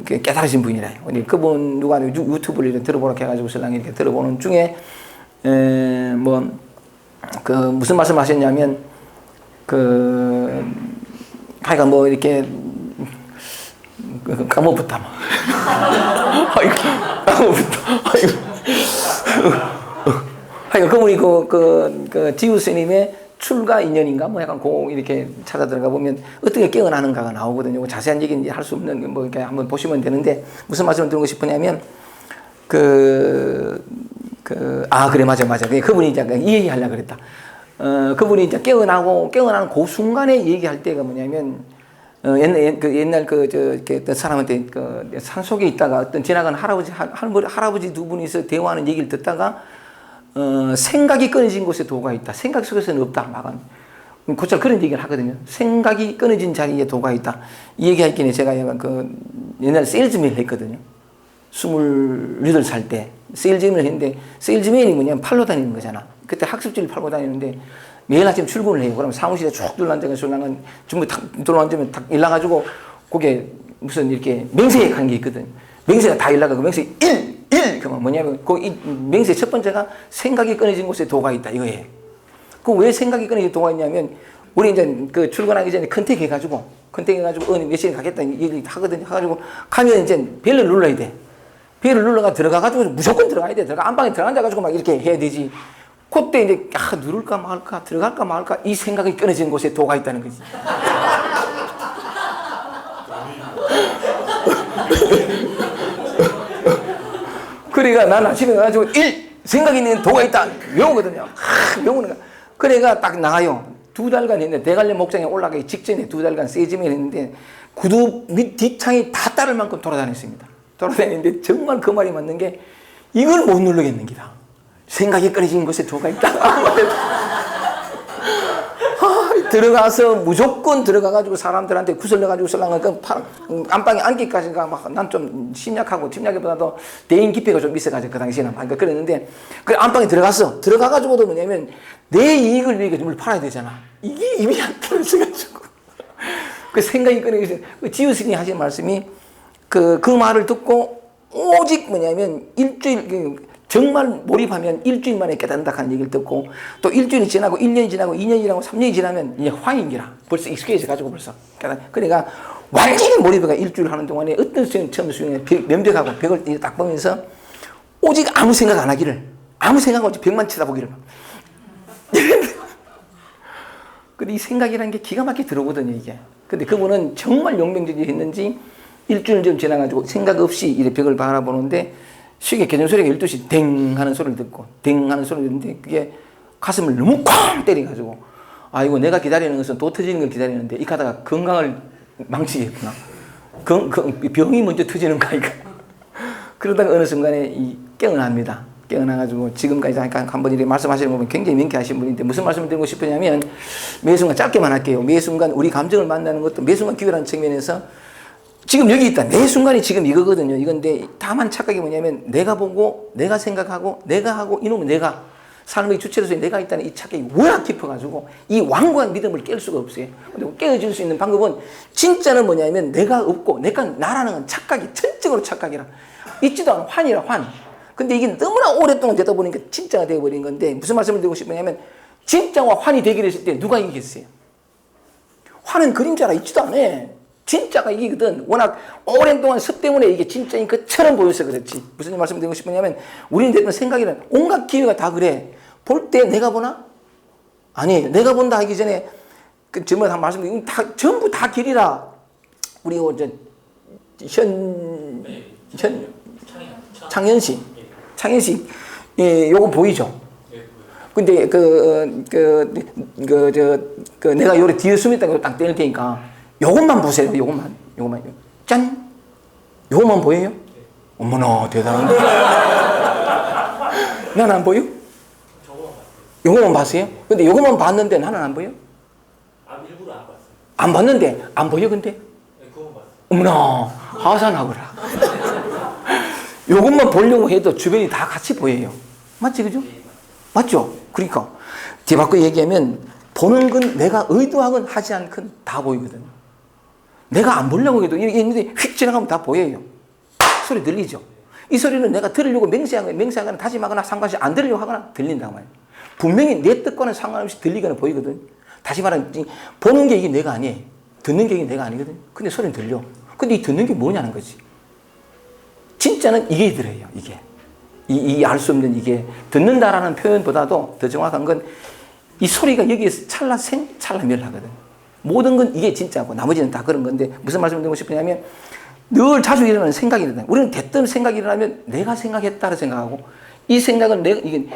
깨달으신 분이래요. 그분 누가 유튜브를 들어보라고 해가지고 설랑 이렇게 들어보는 중에 무슨 말씀 하셨냐면 하여간 뭐 이렇게 까먹었다 막. 아이고 까먹었다. 아이고. 하여간 그분이 그 지우 스님의 출가 인연인가 뭐 약간 이렇게 찾아 들어가 보면 어떻게 깨어나는가가 나오거든요. 자세한 얘기는 할 수 없는 뭐 이렇게 한번 보시면 되는데 무슨 말씀을 드리고 싶으냐면 그래 맞아. 그분이 이제 이 얘기 하려고 그랬다. 그분이 이제 깨어나는 그 순간에 얘기할 때가 뭐냐면 옛날 어떤 사람한테 산속에 있다가 어떤 지나가는 할아버지 두 분이서 대화하는 얘기를 듣다가 생각이 끊어진 곳에 도가 있다. 생각 속에서는 없다. 막은. 곧잘 그런 얘기를 하거든요. 생각이 끊어진 자리에 도가 있다. 이 얘기할 때는 제가 약간 옛날에 세일즈맨을 했거든요. 28살 때 세일즈맨을 했는데 세일즈맨이 뭐냐면 팔로 다니는 거잖아. 그때 학습지를 팔고 다니는데 매일 아침 출근을 해요. 그러면 사무실에 쭉 둘러앉아서 전부 다 둘러앉으면 딱 일나가지고 거기에 무슨 이렇게 맹세에 가는 게 있거든. 맹세가 다 일나가고 맹세 1 그만 뭐냐면 이 맹세 첫 번째가 생각이 끊어진 곳에 도가 있다 이거예요. 그 왜 생각이 끊어진 도가 있냐면 우리 이제 출근하기 전에 컨택 해가지고 몇 시에 가겠다 얘기 하거든요. 해가지고 가면 이제 벨을 눌러야 돼. 벨을 눌러가 들어가가지고 무조건 들어가야 돼. 안방에 들어앉아가지고 막 이렇게 해야 되지. 그때 이제 누를까 말까 들어갈까 말까 이 생각이 끊어진 곳에 도가 있다는 거지. 그러니까 난 아침에 가가지고 생각이 있는 도가 있다 외우거든요. 외우는 거. 그래가 딱 나가요. 2달간 했는데 대관령 목장에 올라가기 직전에 2달간 세지면 했는데 구두 밑 뒷창이 다 따를 만큼 돌아다녔습니다. 돌아다녔는데 정말 그 말이 맞는 게 이걸 못 누르겠는 기다. 생각이 끊어진 곳에 도가 있다. 들어가서 무조건 들어가가지고 사람들한테 구슬려가지고 설랑을 안방에 앉기까지가 막 난 좀 심약하고 심약보다도 대인 기피가 좀 있어가지고 그 당시에는 그러니까 그랬는데 그 안방에 들어가가지고도 뭐냐면 내 이익을 위해 물 팔아야 되잖아. 이게 입이 안 떨어져가지고 그 생각이 끊어져서 지우 스님이 하신 말씀이 그 말을 듣고 오직 뭐냐면 일주일 정말 몰입하면 일주일 만에 깨닫는다 하는 얘기를 듣고 또 일주일이 지나고 1년이 지나고 2년이 지나고 3년이 지나면 이제 화인기라 벌써 익숙해져 가지고 벌써 그러니까 완전히 몰입해가 일주일 하는 동안에 어떤 처음 수행에 면벽하고 벽을 딱 보면서 오직 아무 생각 안 하기를 아무 생각 없이 벽만 쳐다보기를 근데 이 생각이라는 게 기가 막히게 들어오거든요 이게. 근데 그분은 정말 용맹적이 했는지 일주일 좀 지나가지고 생각 없이 이 벽을 바라보는데 쉽게 개정소리가 12시 댕 하는 소리를 듣고 댕 하는 소리를 듣는데 그게 가슴을 너무 쾅 때려가지고 아이고 내가 기다리는 것은 도 터지는 걸 기다리는데 이 가다가 건강을 망치겠구나. 병이 먼저 터지는 거 아이가. 그러다가 어느 순간에 깨어납니다. 깨어나가지고 지금까지 잠깐 한번 이렇게 말씀하시는 거 보면 굉장히 명쾌하신 분인데 무슨 말씀을 드리고 싶으냐면 매 순간 짧게만 할게요. 매 순간 우리 감정을 만나는 것도 매 순간 기회라는 측면에서 지금 여기 있다. 매 순간이 지금 이거거든요. 이건데 다만 착각이 뭐냐면 내가 보고 내가 생각하고 내가 하고 이놈은 내가 삶의 주체로서 내가 있다는 이 착각이 워낙 깊어가지고 이 완고한 믿음을 깰 수가 없어요. 근데 깨어질 수 있는 방법은 진짜는 뭐냐면 내가 없고 내가 나라는 건 착각이 전적으로 착각이라 있지도 않은 환이라 환. 근데 이게 너무나 오랫동안 되다 보니까 진짜가 되어버린 건데 무슨 말씀을 드리고 싶으냐면 진짜와 환이 대결 했을 때 누가 이기겠어요? 환은 그림자라 있지도 않아. 진짜가 이기거든. 워낙 오랜 동안 습 때문에 이게 진짜인 것처럼 보여서 그렇지. 무슨 말씀을 드리고 싶으냐면 우리는 대부분 생각이란 온갖 기회가 다 그래. 볼 때 내가 보나? 아니, 내가 본다 하기 전에 전부 다 말씀드리고 전부 다 길이라. 우리 창현 씨, 예, 요거 보이죠? 근데 내가 요래 뒤에 숨 있다고 딱 떼낼 테니까 요것만 보세요. 요것만. 짠! 요것만 보여요? 어머나, 대단한데. 나는 안 보여? 요것만 봤어요? 근데 요것만 봤는데 나는 안 보여? 일부러 안 봤어요. 안 봤는데, 안 보여, 근데? 네, 그건 봤어요. 어머나, 하산하거라. 요것만 보려고 해도 주변이 다 같이 보여요. 맞지, 그죠? 맞죠? 그러니까. 뒤바꿔 얘기하면, 보는 건 내가 의도하건 하지 않건 다 보이거든. 내가 안 보려고 해도 이렇게 있는데 휙 지나가면 다 보여요. 소리 들리죠? 이 소리는 내가 들으려고 맹세하거나 다짐하거나 상관없이 안 들으려고 하거나 들린단 말이에요. 분명히 내 뜻과는 상관없이 들리거나 보이거든. 다시 말하면 보는 게 이게 내가 아니에요. 듣는 게 이게 내가 아니거든. 근데 소리는 들려. 근데 이 듣는 게 뭐냐는 거지. 진짜는 이게 들어요. 이게. 이 알 수 없는 이게. 듣는다라는 표현보다도 더 정확한 건 이 소리가 여기에서 찰나생, 찰나멸하거든. 모든 건 이게 진짜고 나머지는 다 그런 건데 무슨 말씀을 드리고 싶으냐면 늘 자주 일어나는 생각이 일어나요. 우리는 대뜸 생각이 일어나면 내가 생각했다고 생각하고 이 생각은 이게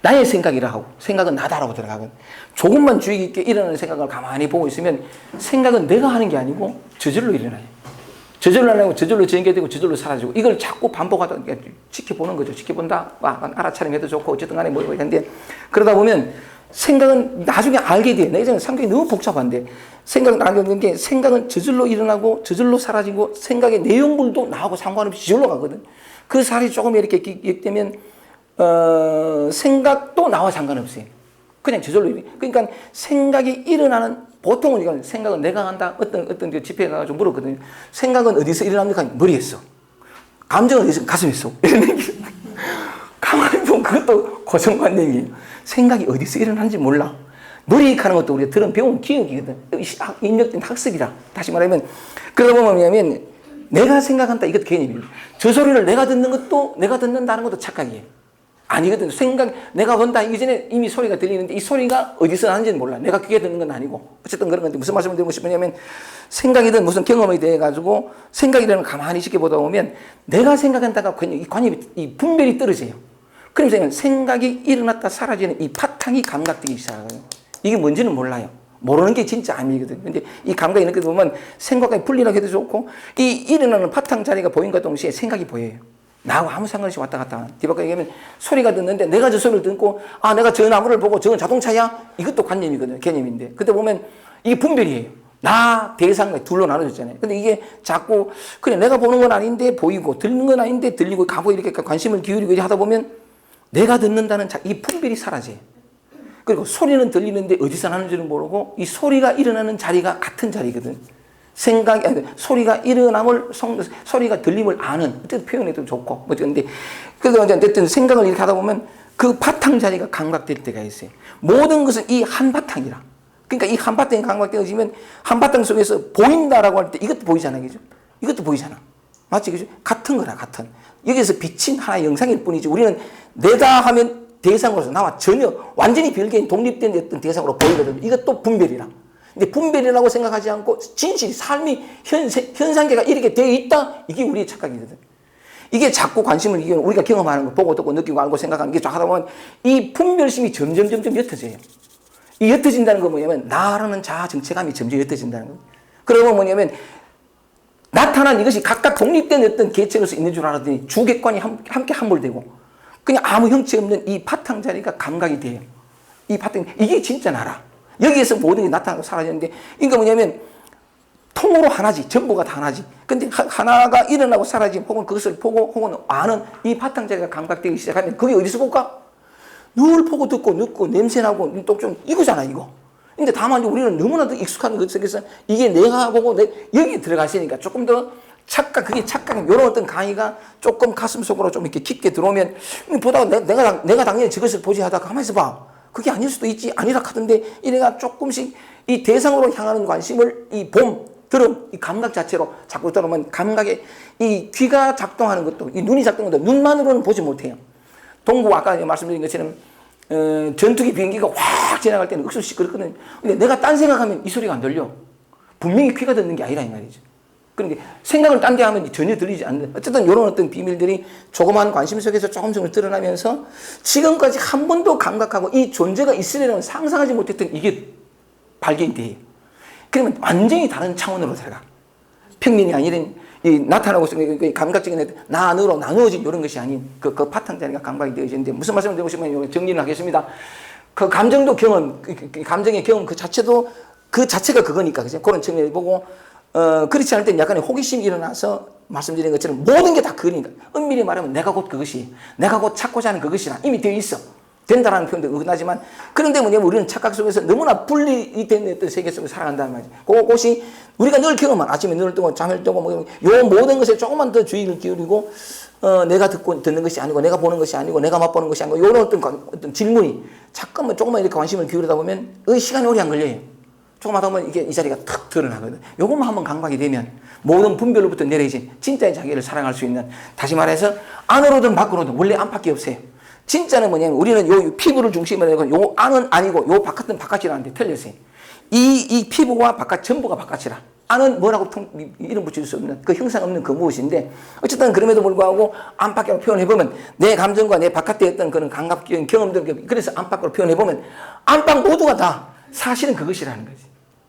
나의 생각이라 하고 생각은 나다라고 들어가거든. 조금만 주의 깊게 일어나는 생각을 가만히 보고 있으면 생각은 내가 하는 게 아니고 저절로 일어나요. 저절로 하려고 저절로 전개되고 저절로 사라지고 이걸 자꾸 반복하다 지켜보는 거죠. 지켜본다. 알아차림해도 좋고 어쨌든 간에 뭐 했는데 그러다 보면 생각은 나중에 알게 돼. 내 성격이 너무 복잡한데 생각은 알게 게 생각은 저절로 일어나고 저절로 사라지고 생각의 내용물도 나하고 상관없이 저절로 가거든. 그 살이 조금 이렇게 기억되면 생각도 나와 상관없어요. 그냥 저절로 그러니까 생각이 일어나는 보통은 이건 생각은 내가 한다. 어떤 집회에 가서 물었거든요. 생각은 어디서 일어납니까? 머리에서. 감정은 어디서? 가슴에서. 이런 얘기. 가만히 보면 그것도 고정관념이에요. 생각이 어디서 일어나는지 몰라. 머리에 가는 것도 우리가 들은 배운 기억이거든. 입력된 학습이라. 다시 말하면 그러다 보면 뭐냐면 내가 생각한다. 이것도 개념이에요. 저 소리를 내가 듣는 것도 내가 듣는다는 것도 착각이에요. 아니거든. 내가 본다. 이전에 이미 소리가 들리는데 이 소리가 어디서 나는지는 몰라. 내가 귀에 듣는 건 아니고. 어쨌든 그런 건데 무슨 말씀을 드리고 싶으냐면 생각이든 무슨 경험에 대해 가지고 생각이라는 걸 가만히 지켜보다 보면 내가 생각한다가 이 관념이, 이 분별이 떨어져요. 그러면서 생각이 일어났다 사라지는 이 파탕이 감각되기 시작하거든요. 이게 뭔지는 몰라요. 모르는 게 진짜 암이거든요. 근데 이 감각이 이렇게 보면 생각이 분리하게 해도 좋고 이 일어나는 파탕 자리가 보인과 동시에 생각이 보여요. 나하고 아무 상관없이 왔다 갔다 하는. 뒤바꿔 얘기하면 소리가 듣는데 내가 저 소리를 듣고 내가 저 나무를 보고 저건 자동차야? 이것도 관념이거든요. 개념인데. 그때 보면 이게 분별이에요. 나, 대상, 둘로 나눠졌잖아요. 근데 이게 자꾸 그래 내가 보는 건 아닌데 보이고 듣는 건 아닌데 들리고 가고 이렇게 관심을 기울이고 하다 보면 내가 듣는다는 이 분별이 사라져요. 그리고 소리는 들리는데 어디서 나는지는 모르고 이 소리가 일어나는 자리가 같은 자리거든. 소리가 일어남을, 소리가 들림을 아는, 어쨌든 표현해도 좋고, 근데, 그래서 어쨌든 생각을 이렇게 하다 보면 그 바탕 자리가 감각될 때가 있어요. 모든 것은 이 한바탕이라. 그러니까 이 한바탕이 감각되어지면 한바탕 속에서 보인다라고 할 때 이것도 보이잖아요. 그죠? 이것도 보이잖아. 맞지? 그죠? 같은 거라, 같은. 여기서 비친 하나의 영상일 뿐이지 우리는 내다 하면 대상으로서 나와 전혀 완전히 별개인 독립된 어떤 대상으로 보이거든요. 이것도 분별이라. 근데 분별이라고 생각하지 않고 진실이 삶이 현상계가 이렇게 되어 있다. 이게 우리의 착각이거든. 이게 자꾸 관심을 우리가 경험하는 거 보고 듣고 느끼고 알고 생각하는 게 하다 보면 이 분별심이 점점 옅어져요. 이 옅어진다는 건 뭐냐면 나라는 자아 정체감이 점점 옅어진다는 거예요. 그러면 뭐냐면 나타난 이것이 각각 독립된 어떤 개체로서 있는 줄 알았더니 주객관이 함께 함몰되고 그냥 아무 형체 없는 이 바탕 자리가 감각이 돼요. 이 바탕 이게 진짜 나라. 여기에서 모든 게 나타나고 사라지는데, 그러니까 뭐냐면, 통으로 하나지, 전부가 다 하나지. 근데 하나가 일어나고 사라지면, 혹은 그것을 보고, 혹은 아는 이 바탕자리가 감각되기 시작하면, 그게 어디서 볼까? 늘 보고 듣고, 늦고, 냄새나고, 또 좀, 이거잖아, 이거. 근데 다만 우리는 너무나도 익숙한 것 속에서, 이게 내가 보고, 여기에 들어가시니까 조금 더 그게 착각, 이런 어떤 강의가 조금 가슴 속으로 좀 이렇게 깊게 들어오면, 보다가 내가 당연히 저것을 보지 하다가 가만히 있어 봐. 그게 아닐 수도 있지, 아니라 하던데, 이래가 조금씩 이 대상으로 향하는 관심을 이 들음, 이 감각 자체로 자꾸 들어오면 감각에 이 귀가 작동하는 것도, 이 눈이 작동하는 것도 눈만으로는 보지 못해요. 동부 아까 말씀드린 것처럼, 전투기 비행기가 확 지나갈 때는 억수로 시끄럽거든요. 근데 내가 딴 생각하면 이 소리가 안 들려. 분명히 귀가 듣는 게 아니라 이 말이죠. 그러니까 생각을 딴 데 하면 전혀 들리지 않는 어쨌든 이런 어떤 비밀들이 조그마한 관심 속에서 조금씩 드러나면서 지금까지 한 번도 감각하고 이 존재가 있으려는 상상하지 못했던 이게 발견이 돼요. 그러면 완전히 다른 차원으로 들어가. 평민이 아니란 이 나타나고 있는 감각적인 나 안으로 나누어진 이런 것이 아닌 그 바탕 자리가 감각이 되어지는데 무슨 말씀을 드리고 싶으면 정리를 하겠습니다. 그 감정도 경험, 감정의 경험 그 자체도 그 자체가 그거니까 그죠? 그런 측면을 보고 그렇지 않을 땐 약간의 호기심이 일어나서 말씀드린 것처럼 모든 게 다 그거니까 엄밀히 말하면 내가 곧 그것이 내가 곧 찾고자 하는 그것이라 이미 되어 있어. 된다라는 표현도 의근하지만 그런데 뭐냐면 우리는 착각 속에서 너무나 분리된 어떤 세계 속에 살아간다는 말이지. 그것이 우리가 늘 경험한 아침에 눈을 뜨고 잠을 뜨고 뭐 요 모든 것에 조금만 더 주의를 기울이고 내가 듣는 것이 아니고 내가 보는 것이 아니고 내가 맛보는 것이 아니고 이런 어떤 질문이 잠깐만 조금만 이렇게 관심을 기울이다 보면 시간이 오래 안 걸려요. 조금 하다 보면 이게 이 자리가 탁 드러나거든. 요것만 한번 감각이 되면 모든 분별로부터 내려진 진짜의 자기를 사랑할 수 있는 다시 말해서 안으로든 밖으로든 원래 안팎이 없어요. 진짜는 뭐냐면 우리는 요 피부를 중심으로 해서 요 안은 아니고 요 바깥은 바깥이라는데 틀렸어요. 이 피부와 바깥 전부가 바깥이라. 안은 뭐라고 이름 붙일 수 없는 그 형상 없는 그 무엇인데 어쨌든 그럼에도 불구하고 안팎으로 표현해보면 내 감정과 내 바깥에 어떤 그런 감각적인 경험들 그래서 안팎으로 표현해보면 안팎 모두가 다 사실은 그것이라는 거지.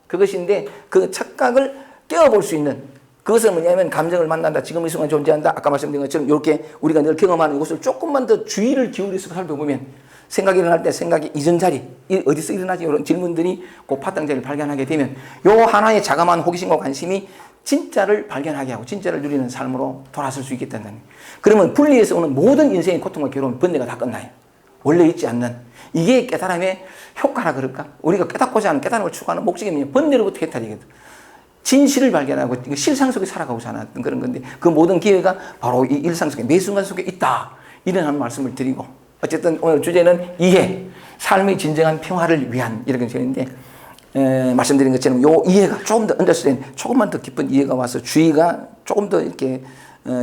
그것인데 그 착각을 깨워볼 수 있는 그것은 뭐냐면 감정을 만난다. 지금 이 순간 존재한다. 아까 말씀드린 것처럼 이렇게 우리가 늘 경험하는 이것을 조금만 더 주의를 기울여서 살펴보면 생각이 일어날 때 생각이 이전 자리 어디서 일어나지 이런 질문들이 그 파장 자리를 발견하게 되면 요 하나의 자그마한 호기심과 관심이 진짜를 발견하게 하고 진짜를 누리는 삶으로 돌아설 수 있겠다는 거예요. 그러면 분리해서 오는 모든 인생의 고통과 괴로움 번뇌가 다 끝나요. 원래 있지 않는 이게 깨달음의 효과라 그럴까? 우리가 깨닫고자 하는 깨달음을 추구하는 목적이 뭐냐? 번뇌로부터 해탈이거든. 진실을 발견하고 실상 속에 살아가고자 하는 그런 건데 그 모든 기회가 바로 이 일상 속에 매 순간 속에 있다. 이런 말씀을 드리고 어쨌든 오늘 주제는 이해, 삶의 진정한 평화를 위한 이런 것인데 말씀드린 것처럼 요 이해가 조금 더 언더스탠 조금만 더 깊은 이해가 와서 주의가 조금 더 이렇게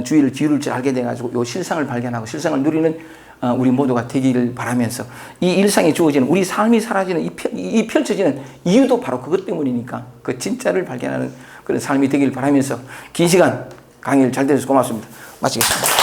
주의를 기울일 줄 알게 돼가지고 요 실상을 발견하고 실상을 누리는 우리 모두가 되기를 바라면서 이 일상에 주어지는 우리 삶이 사라지는 이 펼쳐지는 이유도 바로 그것 때문이니까 그 진짜를 발견하는 그런 삶이 되기를 바라면서 긴 시간 강의를 잘 들어서 고맙습니다. 마치겠습니다.